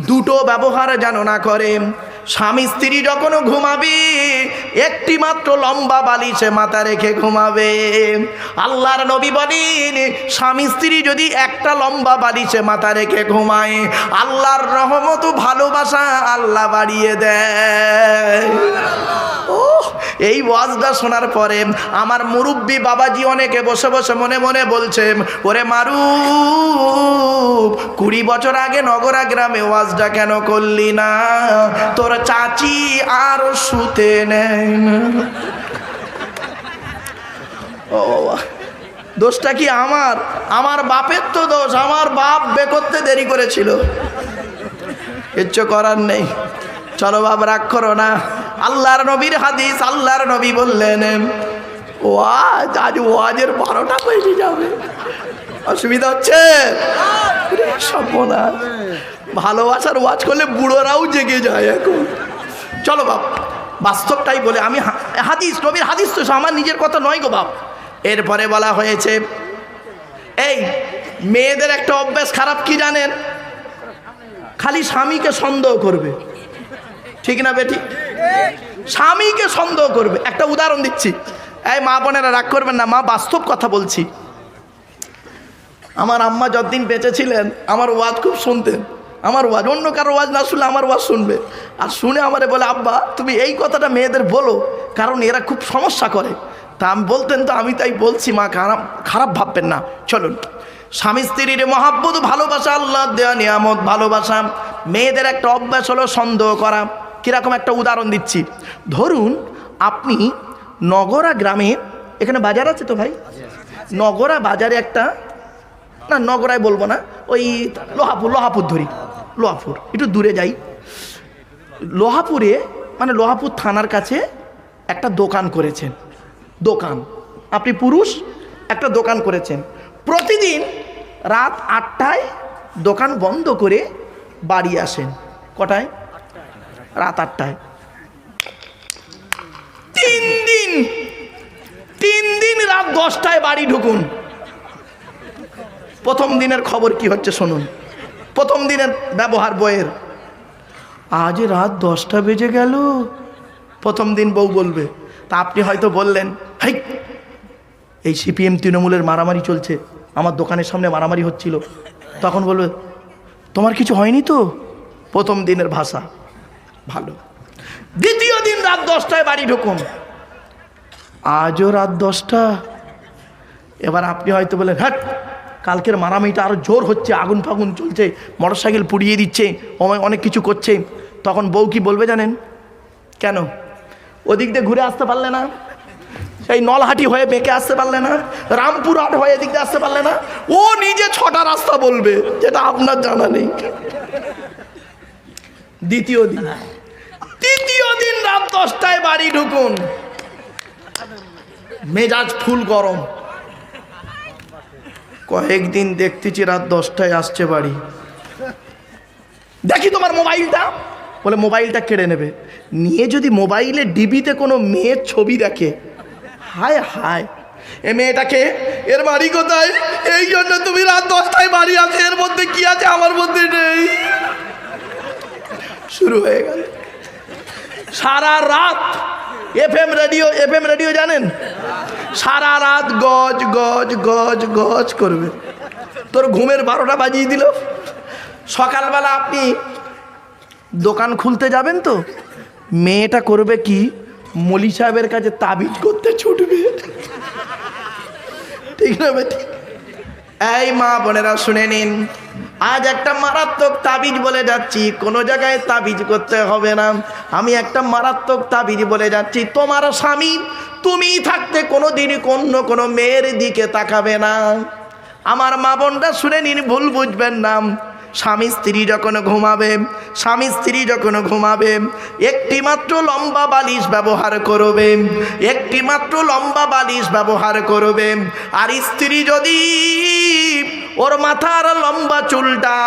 দুটো ব্যবহার যেন না করে। স্বামী স্ত্রী যখন ঘুমাবে একটি মাত্র লম্বা বালিশে মাথা রেখে ঘুমাবে। আল্লাহর নবী বলেন স্বামী স্ত্রী যদি একটা লম্বা বালিশে মাথা রেখে ঘুমায় আল্লাহর রহমত ভালোবাসা আল্লাহ বাড়িয়ে দেয়। ও এই ওয়াজটা শোনার পরে আমার মুরব্বী বাবাজি অনেকে বসে বসে মনে মনে বলছে ওরে মারুফ 20 বছর আগে নগরা গ্রামে ওয়াজটা কেন করলি না, তোর চাচি আর শুতে নেয় না। ও দোষটা কি আমার? আমার বাপের তো দোষ, আমার বাপ বে করতে দেরি করেছিল, কিচ্ছু করার নেই। চলো বাপ রাগ করো না, আল্লাহর নবীর হাদিস, আল্লাহর নবী বললেন ওয়াজ আজ ওয়াজের 12টা বেজে যাবে, অসুবিধা হচ্ছে? সর্বনাশ, ভালোবাসার ওয়াজ করলে বুড়োরাও জেগে যায় এখন। চলো বাপ, বাস্তবটাই বলে আমি, হাদিস নবীর হাদিস তো আমার নিজের কথা নয় গো বাপ। এরপরে বলা হয়েছে এই মেয়েদের একটা অভ্যাস খারাপ কি জানেন, খালি স্বামীকে সন্দেহ করবে, ঠিক না বেটি? স্বামীকে সন্দেহ করবে। একটা উদাহরণ দিচ্ছি, এই মা বোনেরা রাগ করবেন না, মা বাস্তব কথা বলছি। আমার আম্মা যতদিন বেঁচে ছিলেন আমার ওয়াজ খুব শুনতেন, আমার ওয়াজ, অন্য কারো ওয়াজ না শুনলে আমার ওয়াজ শুনবে, আর শুনে আমারে বলে আব্বা তুমি এই কথাটা মেয়েদের বলো কারণ এরা খুব সমস্যা করে। তা আমি বলতেন তো আমি তাই বলছি মা, খারাপ ভাববেন না। চলুন, স্বামী স্ত্রীর মহাব্বত ভালোবাসা, আল্লাহ দেওয়া নিয়ামত ভালোবাসা। মেয়েদের একটা অভ্যাস হলো সন্দেহ করা। কীরকম একটা উদাহরণ দিচ্ছি, ধরুন আপনি নগরা গ্রামে এখানে বাজার আছে তো ভাই? নগরা বাজারে একটা, না নগরায় বলবো না, ওই লোহাপুর ধরি, লোহাপুর একটু দূরে যাই, লোহাপুরে মানে লোহাপুর থানার কাছে একটা দোকান করেছেন। দোকান, আপনি পুরুষ, একটা দোকান করেছেন। প্রতিদিন রাত 8টায় দোকান বন্ধ করে বাড়ি আসেন। কটায়? রাত 8টায়। 3 দিন রাত 10টায় বাড়ি ঢুকুন। প্রথম দিনের খবর কি হচ্ছে শুনুন, প্রথম দিনের ব্যবহার বইয়ের। আজ রাত 10টা বেজে গেল, প্রথম দিন বউ বলবে। তা আপনি হয়তো বললেন, হাই এই সিপিএম তৃণমূলের মারামারি চলছে, আমার দোকানের সামনে মারামারি হচ্ছিল। তখন বলবে, তোমার কিছু হয়নি তো? প্রথম দিনের ভাষা ভালো। দ্বিতীয় দিন রাত 10টায় বাড়ি ঢুকুন, আজও রাত 10টা। এবার আপনি হয়তো বলেন, হ্যাঁ কালকের মারামারিটা আরও জোর হচ্ছে, আগুন ফাগুন চলছে, মোটরসাইকেল পুড়িয়ে দিচ্ছে, অনেক কিছু করছে। তখন বউ কি বলবে জানেন? কেন ওদিক দিয়ে ঘুরে আসতে পারলে না? সেই নলহাটি হয়ে বেঁকে আসতে পারলে না? রামপুরহাট হয়ে এদিক দিয়ে আসতে পারলে না? ও নিজে 6টা রাস্তা বলবে, যেটা আপনার জানা নেই। তৃতীয় দিন রাত 10টায় বাড়ি ঢুকুন, মেজাজ ফুল গরম। কয়েকদিন দেখতেছি রাত 10টায় আসছে বাড়ি, দেখি তোমার মোবাইলটা, বলে মোবাইলটা কেড়ে নেবে। নিয়ে যদি মোবাইলে ডিবিতে কোনো মেয়ের ছবি দেখে, হায় হায় এ মেয়েটাকে, এর বাড়ি কোথায়, এই জন্য তুমি রাত 10টায় বাড়ি আসে, এর মধ্যে কি আছে আমার মধ্যে নেই। শুরু হয়ে গেল সারা রাত এফএম রেডিও জানেন, সারা রাত গজ গজ গজ গজ করবে। তোর ঘুমের 12টা বাজিয়ে দিল। সকালবেলা আপনি দোকান খুলতে যাবেন তো মেয়েটা করবে কি, মলি সাহেবের কাছে তাবিজ করতে ছুটবে। ঠিক না বেটি? এই মা বোনেরা শুনে নিন, আজ একটা মারাত্মক তাবিজ বলে যাচ্ছি, কোনো জায়গায় তাবিজ করতে হবে না। আমি একটা মারাত্মক তাবিজ বলে যাচ্ছি, তোমার স্বামী তুমি থাকতে কোনো দিনই কোনো মেয়ের দিকে তাকাবে না। আমার মা বোনরা শুনে নিন, ভুল বুঝবেন না। স্বামী স্ত্রী যখন ঘুমাবে একটি মাত্র লম্বা বালিশ ব্যবহার করবে, আর স্ত্রী যদি ওর মাথার লম্বা চুলটা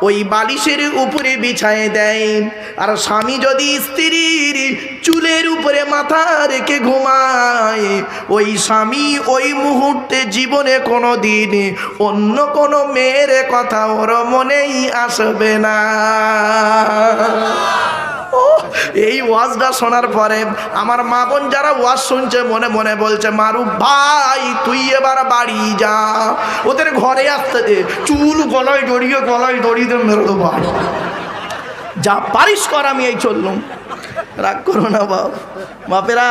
ওই বালিশের উপরে বিছায় দেয়, আর স্বামী যদি স্ত্রীর চুলের উপরে মাথা রেখে ঘুমায়, ওই স্বামী ওই মুহূর্তে জীবনে কোনো দিন অন্য কোনো মেয়ের কথা ওর মনেই আসবে না। এই ওয়াজটা শোনার পরে আমার মা বোন যারা ওয়াজ শুনছে মনে মনে বলছে, মারুফ ভাই তুই এবার বাড়ি যা, ওদের ঘরে আসতে দে, চুল গলায় জড়িয়ে মেরে দেবো, যা পারিস কর, আমি এই চললুম। রাগ করো না বাপেরা,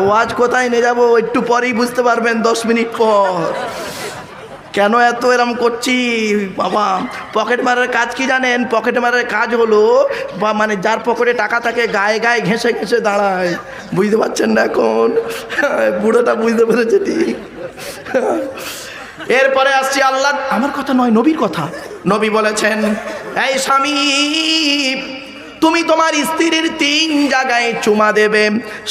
ওয়াজ কোথায় নিয়ে যাবো একটু পরেই বুঝতে পারবেন, 10 মিনিট পর। কেন এত এরম করছি বাবা? পকেট মারার কাজ কি জানেন? পকেট মারার কাজ হলো মানে যার পকেটে টাকা থাকে গায়ে গায়ে ঘেঁষে ঘেঁষে দাঁড়ায়। বুঝতে পারছেন না এখন? বুড়োটা বুঝতে পেরেছে ঠিক। এরপরে আসছি আল্লাহ, আমার কথা নয়, নবীর কথা। নবী বলেছেন, এই স্বামী তুমি তোমার স্ত্রীর 3 জায়গায় চুমা দেবে।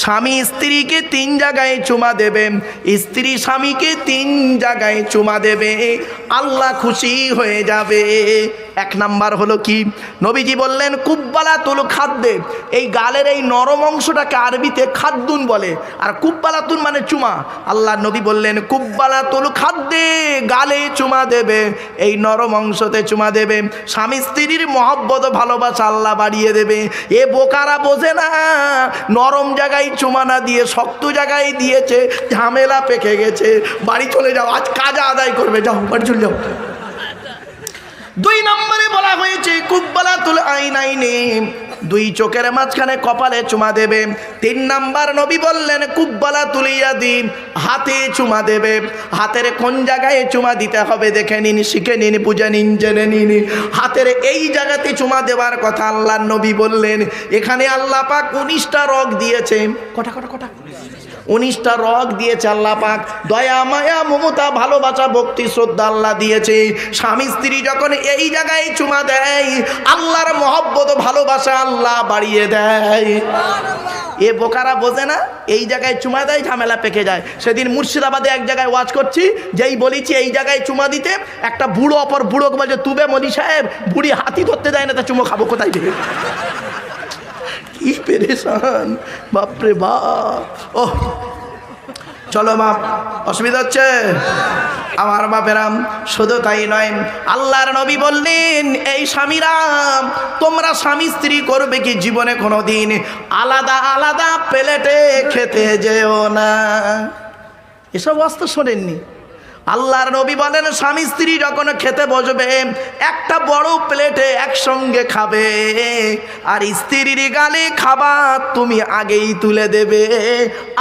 স্বামী স্ত্রীকে 3 জায়গায় চুমা দেবে, স্ত্রী স্বামীকে 3 জায়গায় চুমা দেবে, আল্লাহ খুশি হয়ে যাবে। 1 নাম্বার হলো কি? নবীজি বললেন কুব্বালাতুল খাদ্দে, এই গালের এই নরম অংশটাকে আরবিতে খাদ্দুন বলে, আর কুব্বালাতুন মানে চুমা। আল্লাহ নবী বললেন কুব্বালাতুল খাদ্দে, গালে চুমা দেবে, এই নরম অংশতে চুমা দেবে। স্বামী স্ত্রীর মহব্বত ভালোবাসা আল্লাহ বাড়িয়ে দেবে। এ বোকারা বোঝে না, নরম জায়গায় চুমা না দিয়ে শক্ত জায়গায় দিয়েছে, ঝামেলা পেকে গেছে। বাড়ি চলে যাও, আজ কাজা আদায় করবে, যাও বাড়ি চলে যাও। 2 নম্বরে বলা হয়েছে কুব্বালাতুল আইনাইনে, 2 চোখের মাঝখানে কপালে চুমা দেবে। 3 নাম্বার নবী বললেন কুব্বালাতুল ইয়াদি, হাতে চুমা দেবে। হাতের কোন জায়গায় চুমা দিতে হবে দেখে নিন, শিখে নিন, বুঝে নিন, জেনে নিন। হাতের এই জায়গাতে চুমা দেওয়ার কথা আল্লাহর নবী বললেন। এখানে আল্লাহ পাক 19টা রগ দিয়েছে। কটা 19টা রগ দিয়েছে আল্লাহ পাক, দয়া মায়া মমতা ভালোবাসা ভক্তি শ্রদ্ধা আল্লাহ দিয়েছে। স্বামী স্ত্রী যখন এই জায়গায় চুমা দেয়, আল্লাহর মহব্বত ভালোবাসা আল্লাহ বাড়িয়ে দেয়। এ বোকারা বোঝে না, এই জায়গায় চুমা দেয় ঝামেলা পেকে যায়। সেদিন মুর্শিদাবাদে এক জায়গায় ওয়াজ করছি, যেই বলেছি এই জায়গায় চুমা দিতে, একটা বুড়ো অপর বুড়োকে বলছে, তুবে মলি সাহেব, বুড়ি হাতি ধরতে দেয় না, তা চুমো খাবো কোথায় থেকে? কি পেরেশান, বাপরে বাপ। ও চলো বাপ, অসুবিধা হচ্ছে আমার বাপেরাম। শুধু তাই নয়, আল্লাহর নবী বললেন, এই স্বামীরাম, তোমরা স্বামী স্ত্রী করবে কি জীবনে কোনোদিন আলাদা আলাদা প্লেটে খেতে যেও না। এসব অস্ত্র শোনেননি? আল্লাহর নবী বলেন, স্বামী স্ত্রী যখন খেতে বসবে একটা বড় প্লেটে একসঙ্গে খাবে, আর স্ত্রীর গালে খাবার তুমি আগেই তুলে দেবে,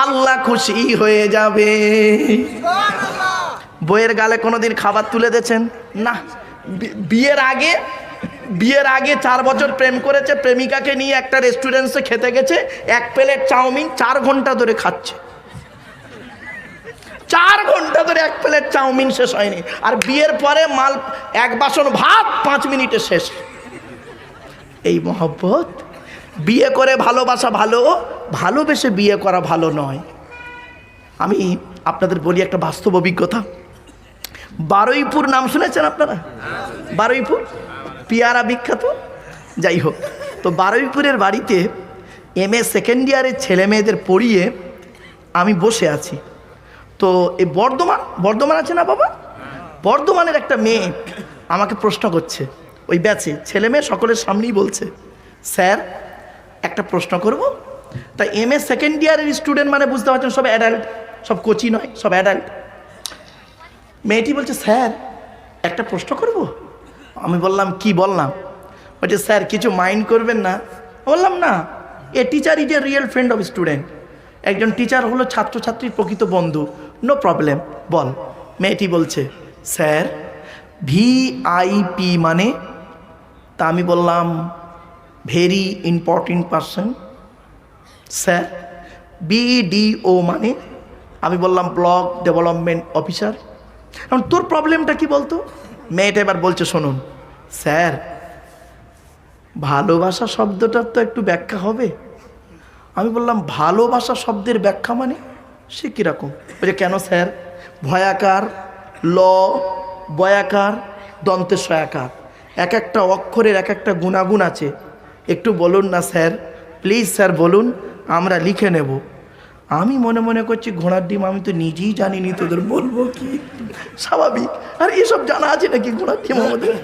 আল্লাহ খুশি হয়ে যাবে। বইয়ের গালে কোনোদিন খাবার তুলে দিয়েছেন? না। বিয়ের আগে 4 বছর প্রেম করেছে, প্রেমিকাকে নিয়ে একটা রেস্টুরেন্টে খেতে গেছে, 1 প্লেট চাউমিন 4 ঘন্টা ধরে খাচ্ছে। 4 ঘন্টা ধরে 1 প্লেট চাউমিন শেষ হয়নি। আর বিয়ের পরে মাল 1 বাসন ভাত 5 মিনিটে শেষ। এই মহব্বত। বিয়ে করে ভালোবাসা ভালো, ভালোবেসে বিয়ে করা ভালো নয়। আমি আপনাদের বলি একটা বাস্তব অভিজ্ঞতা। বারুইপুর নাম শুনেছেন আপনারা? বারুইপুর পিয়ারা বিখ্যাত। যাই হোক, তো বারুইপুরের বাড়িতে MA সেকেন্ড ইয়ারের ছেলে মেয়েদের পড়িয়ে আমি বসে আছি। তো এই বর্ধমান আছে না বাবা, বর্ধমানের একটা মেয়ে আমাকে প্রশ্ন করছে, ওই ব্যাচে ছেলে মেয়ে সকলের সামনেই বলছে, স্যার একটা প্রশ্ন করব। তাই MA সেকেন্ড ইয়ারের স্টুডেন্ট মানে বুঝতে পারছেন, সব অ্যাডাল্ট, সব কোচি নয়, সব অ্যাডাল্ট। মেয়েটি বলছে, স্যার একটা প্রশ্ন করব। আমি বললাম, কি? বললাম। বলছে, স্যার কিছু মাইন্ড করবেন না। বললাম, না, a teacher is a real friend of student. একজন টিচার হলো ছাত্রছাত্রীর প্রকৃত বন্ধু, নো প্রবলেম, বল। মেয়েটি বলছে, স্যার VIP মানে? তা আমি বললাম, very important person. Sir BDO মানে? আমি বললাম, ব্লক ডেভেলপমেন্ট অফিসার। এখন তোর প্রবলেমটা কি বলতো? মেয়েটা এবার বলছে, শুনুন স্যার, ভালোবাসা শব্দটার তো একটু ব্যাখ্যা হবে। আমি বললাম, ভালোবাসা শব্দের ব্যাখ্যা মানে? সে কীরকম? বলছে, কেন স্যার? ভয়াকার, ল, বয়াকার, দন্তের সয়াকার, এক একটা অক্ষরের এক একটা গুণাগুণ আছে। একটু বলুন না স্যার, প্লিজ স্যার বলুন, আমরা লিখে নেব। আমি মনে মনে করছি, ঘোড়ার ডিম, আমি তো নিজেই জানিনি, তোদের বলবো কি? স্বাভাবিক। আর এসব জানা আছে নাকি ঘোড়ার ডিম আমাদের?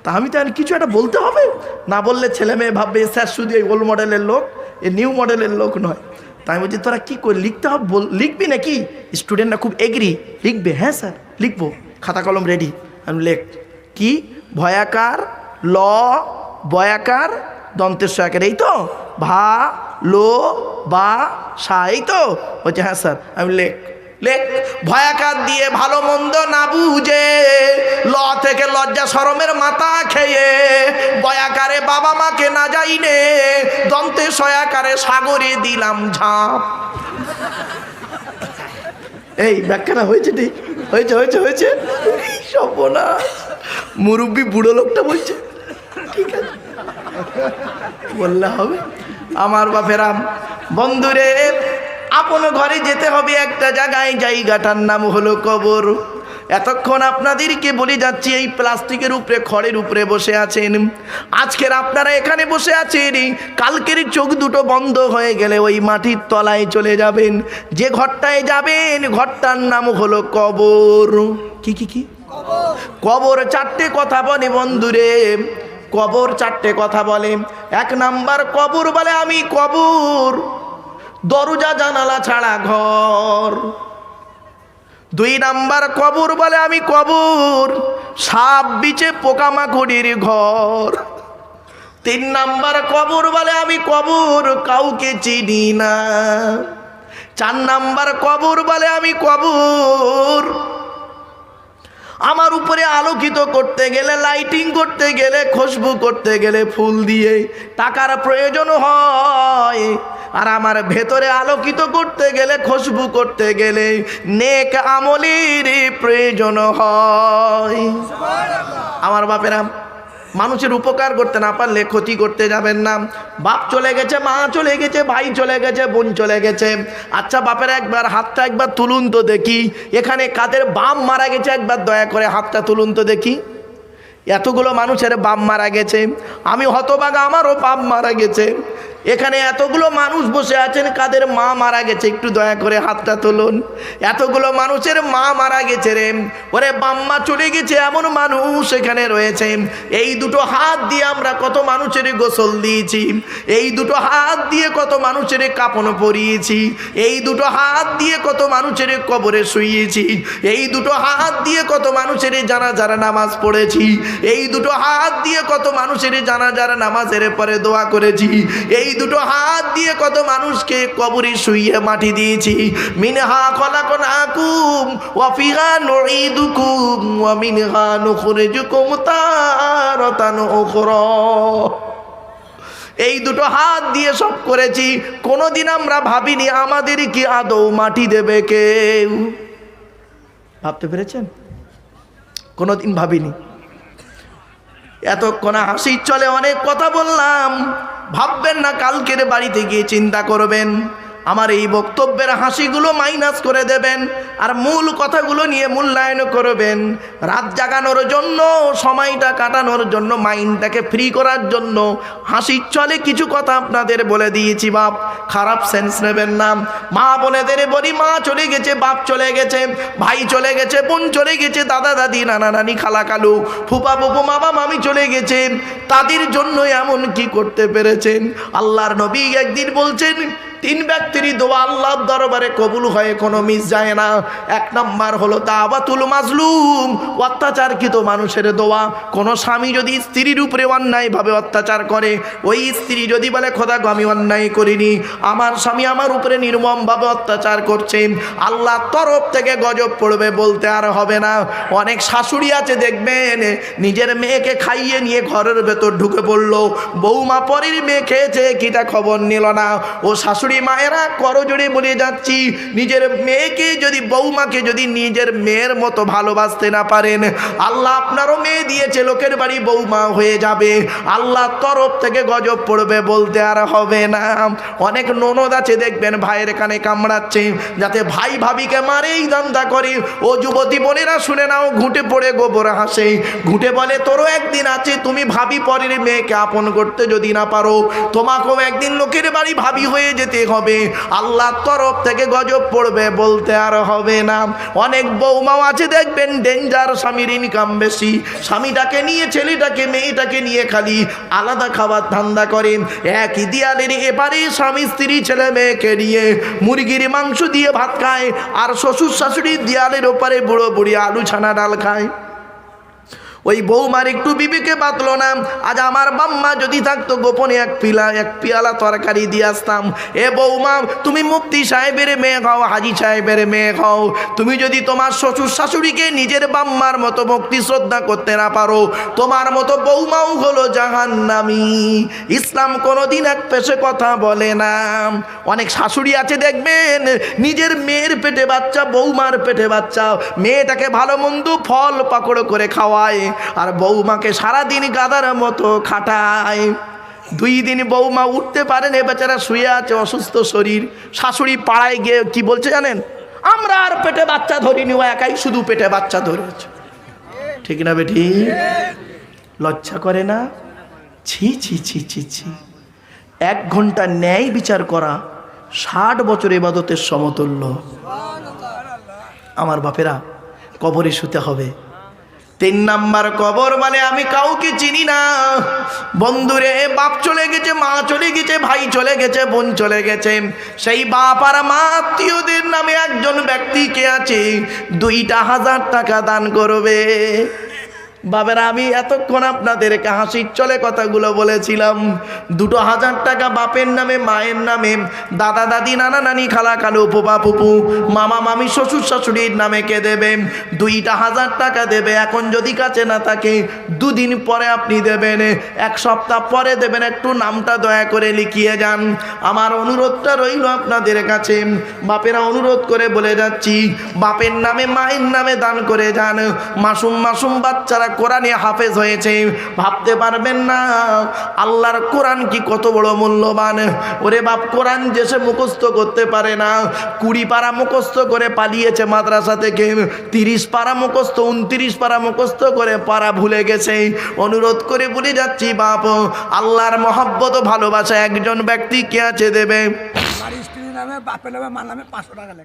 তা আমি তো আর কিছু একটা বলতে হবে, না বললে ছেলে মেয়ে ভাববে স্যার শুধু এই ওল্ড মডেলের লোক, এ নিউ মডেলের লোক নয়। তাই বলছি, তোরা কী করে লিখতে হবে, লিখবি নাকি? স্টুডেন্টরা খুব এগ্রি, লিখবে। হ্যাঁ স্যার লিখবো, খাতা কলম রেডি। আমি লেখ, কি? ভয়াকার, ল, বয়াকার, দন্তের সয়াকার, এই তো? ভা, লো, বা, সা, এই তো? বলছে, হ্যাঁ স্যার। আমি লেখ। ভয়াকার দিয়ে ভালো মন্দ না বুঝে, ল থেকে লজ্জা শরমের মাথা খেয়ে, বয়াকারে বাবা মাকে না যাইনে, দন্তে সয়াকারে সাগরে দিলাম ঝাঁপ। এই ব্যাখ্যাটা হয়েছে? ঠিক হয়েছে। সর্বনাশ, মুরব্বী বুড়ো লোকটা বলছে, ঠিক আছে বললে হবে। আমার বাপেরাম, বন্ধুরে, আপন ঘরে যেতে হবে একটা জায়গায়, জায়গাটার নাম হলো কবর। এতক্ষণ আপনাদেরকে বলে যাচ্ছি, এই প্লাস্টিকের উপরে, খড়ের উপরে বসে আছেন। আজকের আপনারা এখানে বসে আছেন, কালকের চোখ দুটো বন্ধ হয়ে গেলে ওই মাটির তলায় চলে যাবেন। যে ঘরটায় যাবেন, ঘরটার নাম হলো কবর। কি কবর 4টে কথা বলে বন্ধুরে, কবর 4টে কথা বলে। 1 নাম্বার কবর বলে, আমি কবর, দরজা জানালা ছাড়া ঘর। 2 নাম্বার কবর বলে, আমি কবর, সাপ বিছে পোকামাকড়ির ঘর। 3 নাম্বার কবর বলে, আমি কবর, কাউকে চিনি না। 4 নাম্বার কবর বলে, আমি কবর, আমার উপরে আলোকিত করতে গেলে, লাইটিং করতে গেলে, খুশবু করতে গেলে ফুল দিয়ে টাকার প্রয়োজন হয়। আর আমার ভেতরে আলোকিত করতে গেলে, খুশবু করতে গেলে নেক আমলের প্রয়োজন হয়। আমার বাপেরা, মানুষের উপকার করতে না পারলে ক্ষতি করতে যাবেন না। বাপ চলে গেছে, মা চলে গেছে, ভাই চলে গেছে, বোন চলে গেছে। আচ্ছা বাপের একবার হাতটা একবার তুলুন তো দেখি, এখানে কাদের বাপ মারা গেছে একবার দয়া করে হাতটা তুলুন তো দেখি। এতগুলো মানুষের বাপ মারা গেছে, আমি হতভাগা, আমারও বাপ মারা গেছে। এখানে এতগুলো মানুষ বসে আছেন, কাদের মা মারা গেছে একটু দয়া করে হাতটা তুলুন। এতগুলো মানুষের মা মারা গেছে রে, ওরে বাম্মা চলে গেছে এমন মানুষ এখানে রয়েছে। এই দুটো হাত দিয়ে আমরা কত মানুষের গোসল দিয়েছি, এই দুটো হাত দিয়ে কত মানুষের কাপড় পরিয়েছি, এই দুটো হাত দিয়ে কত মানুষের কবরে শুইয়েছি, এই দুটো হাত দিয়ে কত মানুষের জানাজার নামাজ পড়েছি, এই দুটো হাত দিয়ে কত মানুষের জানাজার নামাজের পরে দোয়া করেছি, এই দুটো হাত দিয়ে কত মানুষকে কবরে শুইয়ে মাটি দিয়েছি। মিনহা খলাকনাকুম ওয়া ফিহা নুঈদুকুম ওয়া মিনহা নুখরিজুকুম তারাতান উখরা। এই দুটো হাত দিয়ে সব করেছি, কোনোদিন আমরা ভাবিনি আমাদের কি আদৌ মাটি দেবে কেউ। ভাবতে পেরেছেন? কোনোদিন ভাবিনি। এতক্ষণ হাসির চলে অনেক কথা বললাম, ভাববেন না কালকের বাড়িতে গিয়ে চিন্তা করবেন। আমার এই বক্তব্যের হাসিগুলো মাইনাস করে দেবেন, আর মূল কথাগুলো নিয়ে মূল্যায়ন করবেন। রাত জাগানোর জন্য, সময়টা কাটানোর জন্য, মাইন্ডটাকে ফ্রি করার জন্য হাসির চলে কিছু কথা আপনাদের বলে দিয়েছি। বাপ, খারাপ সেন্স নেবেন না। মা বোনেদের বলি, মা চলে গেছে, বাপ চলে গেছে, ভাই চলে গেছে, বোন চলে গেছে, দাদা দাদি, নানা নানি, খালা খালু, ফুপা ফুপু, মামা মামি চলে গেছে। তাদের জন্য এমন কি করতে পেরেছেন? আল্লাহর নবী একদিন বলছেন, তিন ব্যক্তির দোয়া আল্লাহর দরবারে কবুল হয়, কোনো মিস যায় না। এক নাম্বার হলো দাওয়াতুল মাজলুম, অত্যাচারকৃত মানুষের দোয়া। কোনো স্বামী যদি স্ত্রীর উপরে অন্যায়ভাবে অত্যাচার করে, ওই স্ত্রী যদি বলে খোদা গো আমি অন্যায় করিনি, আমার স্বামী আমার উপরে নির্মমভাবে অত্যাচার করছে, আল্লাহর তরফ থেকে গজব পড়বে, বলতে আর হবে না। অনেক শাশুড়ি আছে দেখবেন, নিজের মেয়েকে খাইয়ে নিয়ে ঘরের ভেতর ঢুকে পড়লো, বৌমা পরের মেয়ে খেয়েছে কিটা খবর নিল না। ও শাশুড়ি মায়েরা করজোড়ে বলে যাচ্ছি, নিজের মেয়েকে যদি, বৌমাকে যদি নিজের মেয়ের মতো ভালোবাসতে না পারেন, আল্লাহ আপনারও মেয়ে দিয়েছে, লোকের বাড়ি বৌমা হয়ে যাবে, আল্লাহর তরফ থেকে গজব পড়বে, বলতে আর হবে না। অনেক ননদ আছে দেখবেন ভাইয়ের কানে কামড়াচ্ছে, যাতে ভাই ভাবিকে মারে এই দান্দা করে। ও যুবতী বোনেরা শুনে নাও, ঘুঁটে পড়ে গোবর হাসে, ঘুঁটে বলে তোরও একদিন আছে, তুমি ভাবি পরের মেয়েকে আপন করতে যদি না পারো, তোমাকেও একদিন লোকের বাড়ি ভাবি হয়ে যেতে হবে, আল্লাহর তরফ থেকে গজব পড়বে, বলতে আর হবে না। অনেক বৌমাও আছে দেখবেন ডেঞ্জার, স্বামীর ইনকাম বেশি, স্বামীটাকে নিয়ে, ছেলেটাকে, মেয়েটাকে নিয়ে খালি আলাদা খাবার ধান্দা করেন। একই দিয়ালের এপারে স্বামী স্ত্রী ছেলে মেয়েকে নিয়ে মুরগির মাংস দিয়ে ভাত খায়, আর শ্বশুর শাশুড়ির দিয়ালের ওপারে বুড়ো বুড়ি আলু ছানা ডাল খায়। ওই বৌমার একটু বিবেকে বাতলো না। আজ আমার বাম্মা যদি থাকতো, গোপনে এক পিয়ালা তরকারি দিয়ে আসতাম, এ বৌমা তুমি মুফতি সাহেবের মেয়ে খাও, হাজি সাহেবের মেয়ে খাও, তুমি যদি তোমার শ্বশুর শাশুড়িকে নিজের বাম্মার মতো ভক্তি শ্রদ্ধা করতে না পারো, তোমার মতো বৌমাও হলো জাহান্নামী। ইসলাম কোনোদিন এক পেশে কথা বলে না। অনেক শাশুড়ি আছে দেখবেন, নিজের মেয়ের পেটে বাচ্চা, বৌমার পেটে বাচ্চা, মেয়েটাকে ভালো মন্দ ফল পাকড় করে খাওয়ায়, আর বৌমাকে সারাদিন গাদার মতো খাটায়। 2 দিন বৌমা উঠতে পারেন, এ বেচারা শুয়ে আছে, অসুস্থ শরীর। শাশুড়ি পাড়ায় গিয়ে কি বলছে জানেন? আমরা আর পেটে বাচ্চা ধরিনি, ও একাই শুধু পেটে বাচ্চা ধরেছে। ঠিক না বেটি? লজ্জা করে না? ছি ছি ছি ছি ছি। 1 ঘন্টা ন্যায় বিচার করা 60 বছর ইবাদতের সমতুল্য। আমার বাপেরা, কবরে শুতে হবে। 3 নাম্বার কবর মানে আমি কাউকে চিনি না। বন্ধুরে, বাপ চলে গেছে, মা চলে গেছে, ভাই চলে গেছে, বোন চলে গেছে, সেই বাপ আর মা আত্মীয়দের নামে একজন ব্যক্তিকে আছে 2,000 টাকা দান করবে। বাবেরা, আমি এতক্ষণ আপনাদেরকে হাসির চলে কথাগুলো বলেছিলাম। 2000 টাকা বাপের নামে, মায়ের নামে, দাদা দাদি, নানা নানি, খালা খালু, ফুপা ফুপু, মামা মামি, শ্বশুর শাশুড়ির নামে কে দেবে? 2000 টাকা দেবে। এখন যদি কাছে না থাকে 2 দিন পরে আপনি দেবেন, 1 সপ্তাহ পরে দেবেন। একটু নামটা দয়া করে লিখিয়ে যান। আমার অনুরোধটা রইল আপনাদের কাছে, বাপেরা অনুরোধ করে বলে যাচ্ছি, বাপের নামে মায়ের নামে দান করে যান। মাসুম মাসুম বাচ্চারা কোরআনে হাফেজ হয়েছে, ভাবতে পারবেন না আল্লাহর কোরআন কি কত বড় মূল্যবান। ওরে বাপ, কোরআন যে সে মুখস্থ করতে পারে না, 20 পারা মুখস্থ করে পালিয়েছে মাদ্রাসা থেকে, 30 পারা মুখস্থ, 29 পারা মুখস্থ করে পারা ভুলে গেছে। অনুরোধ করে বলে যাচ্ছি বাপ, আল্লাহর মহব্বত ও ভালোবাসা একজন ব্যক্তি কে আছে দেবে? আমার স্ত্রীর নামে, বাপের নামে, মার নামে 500 টাকা লেখা।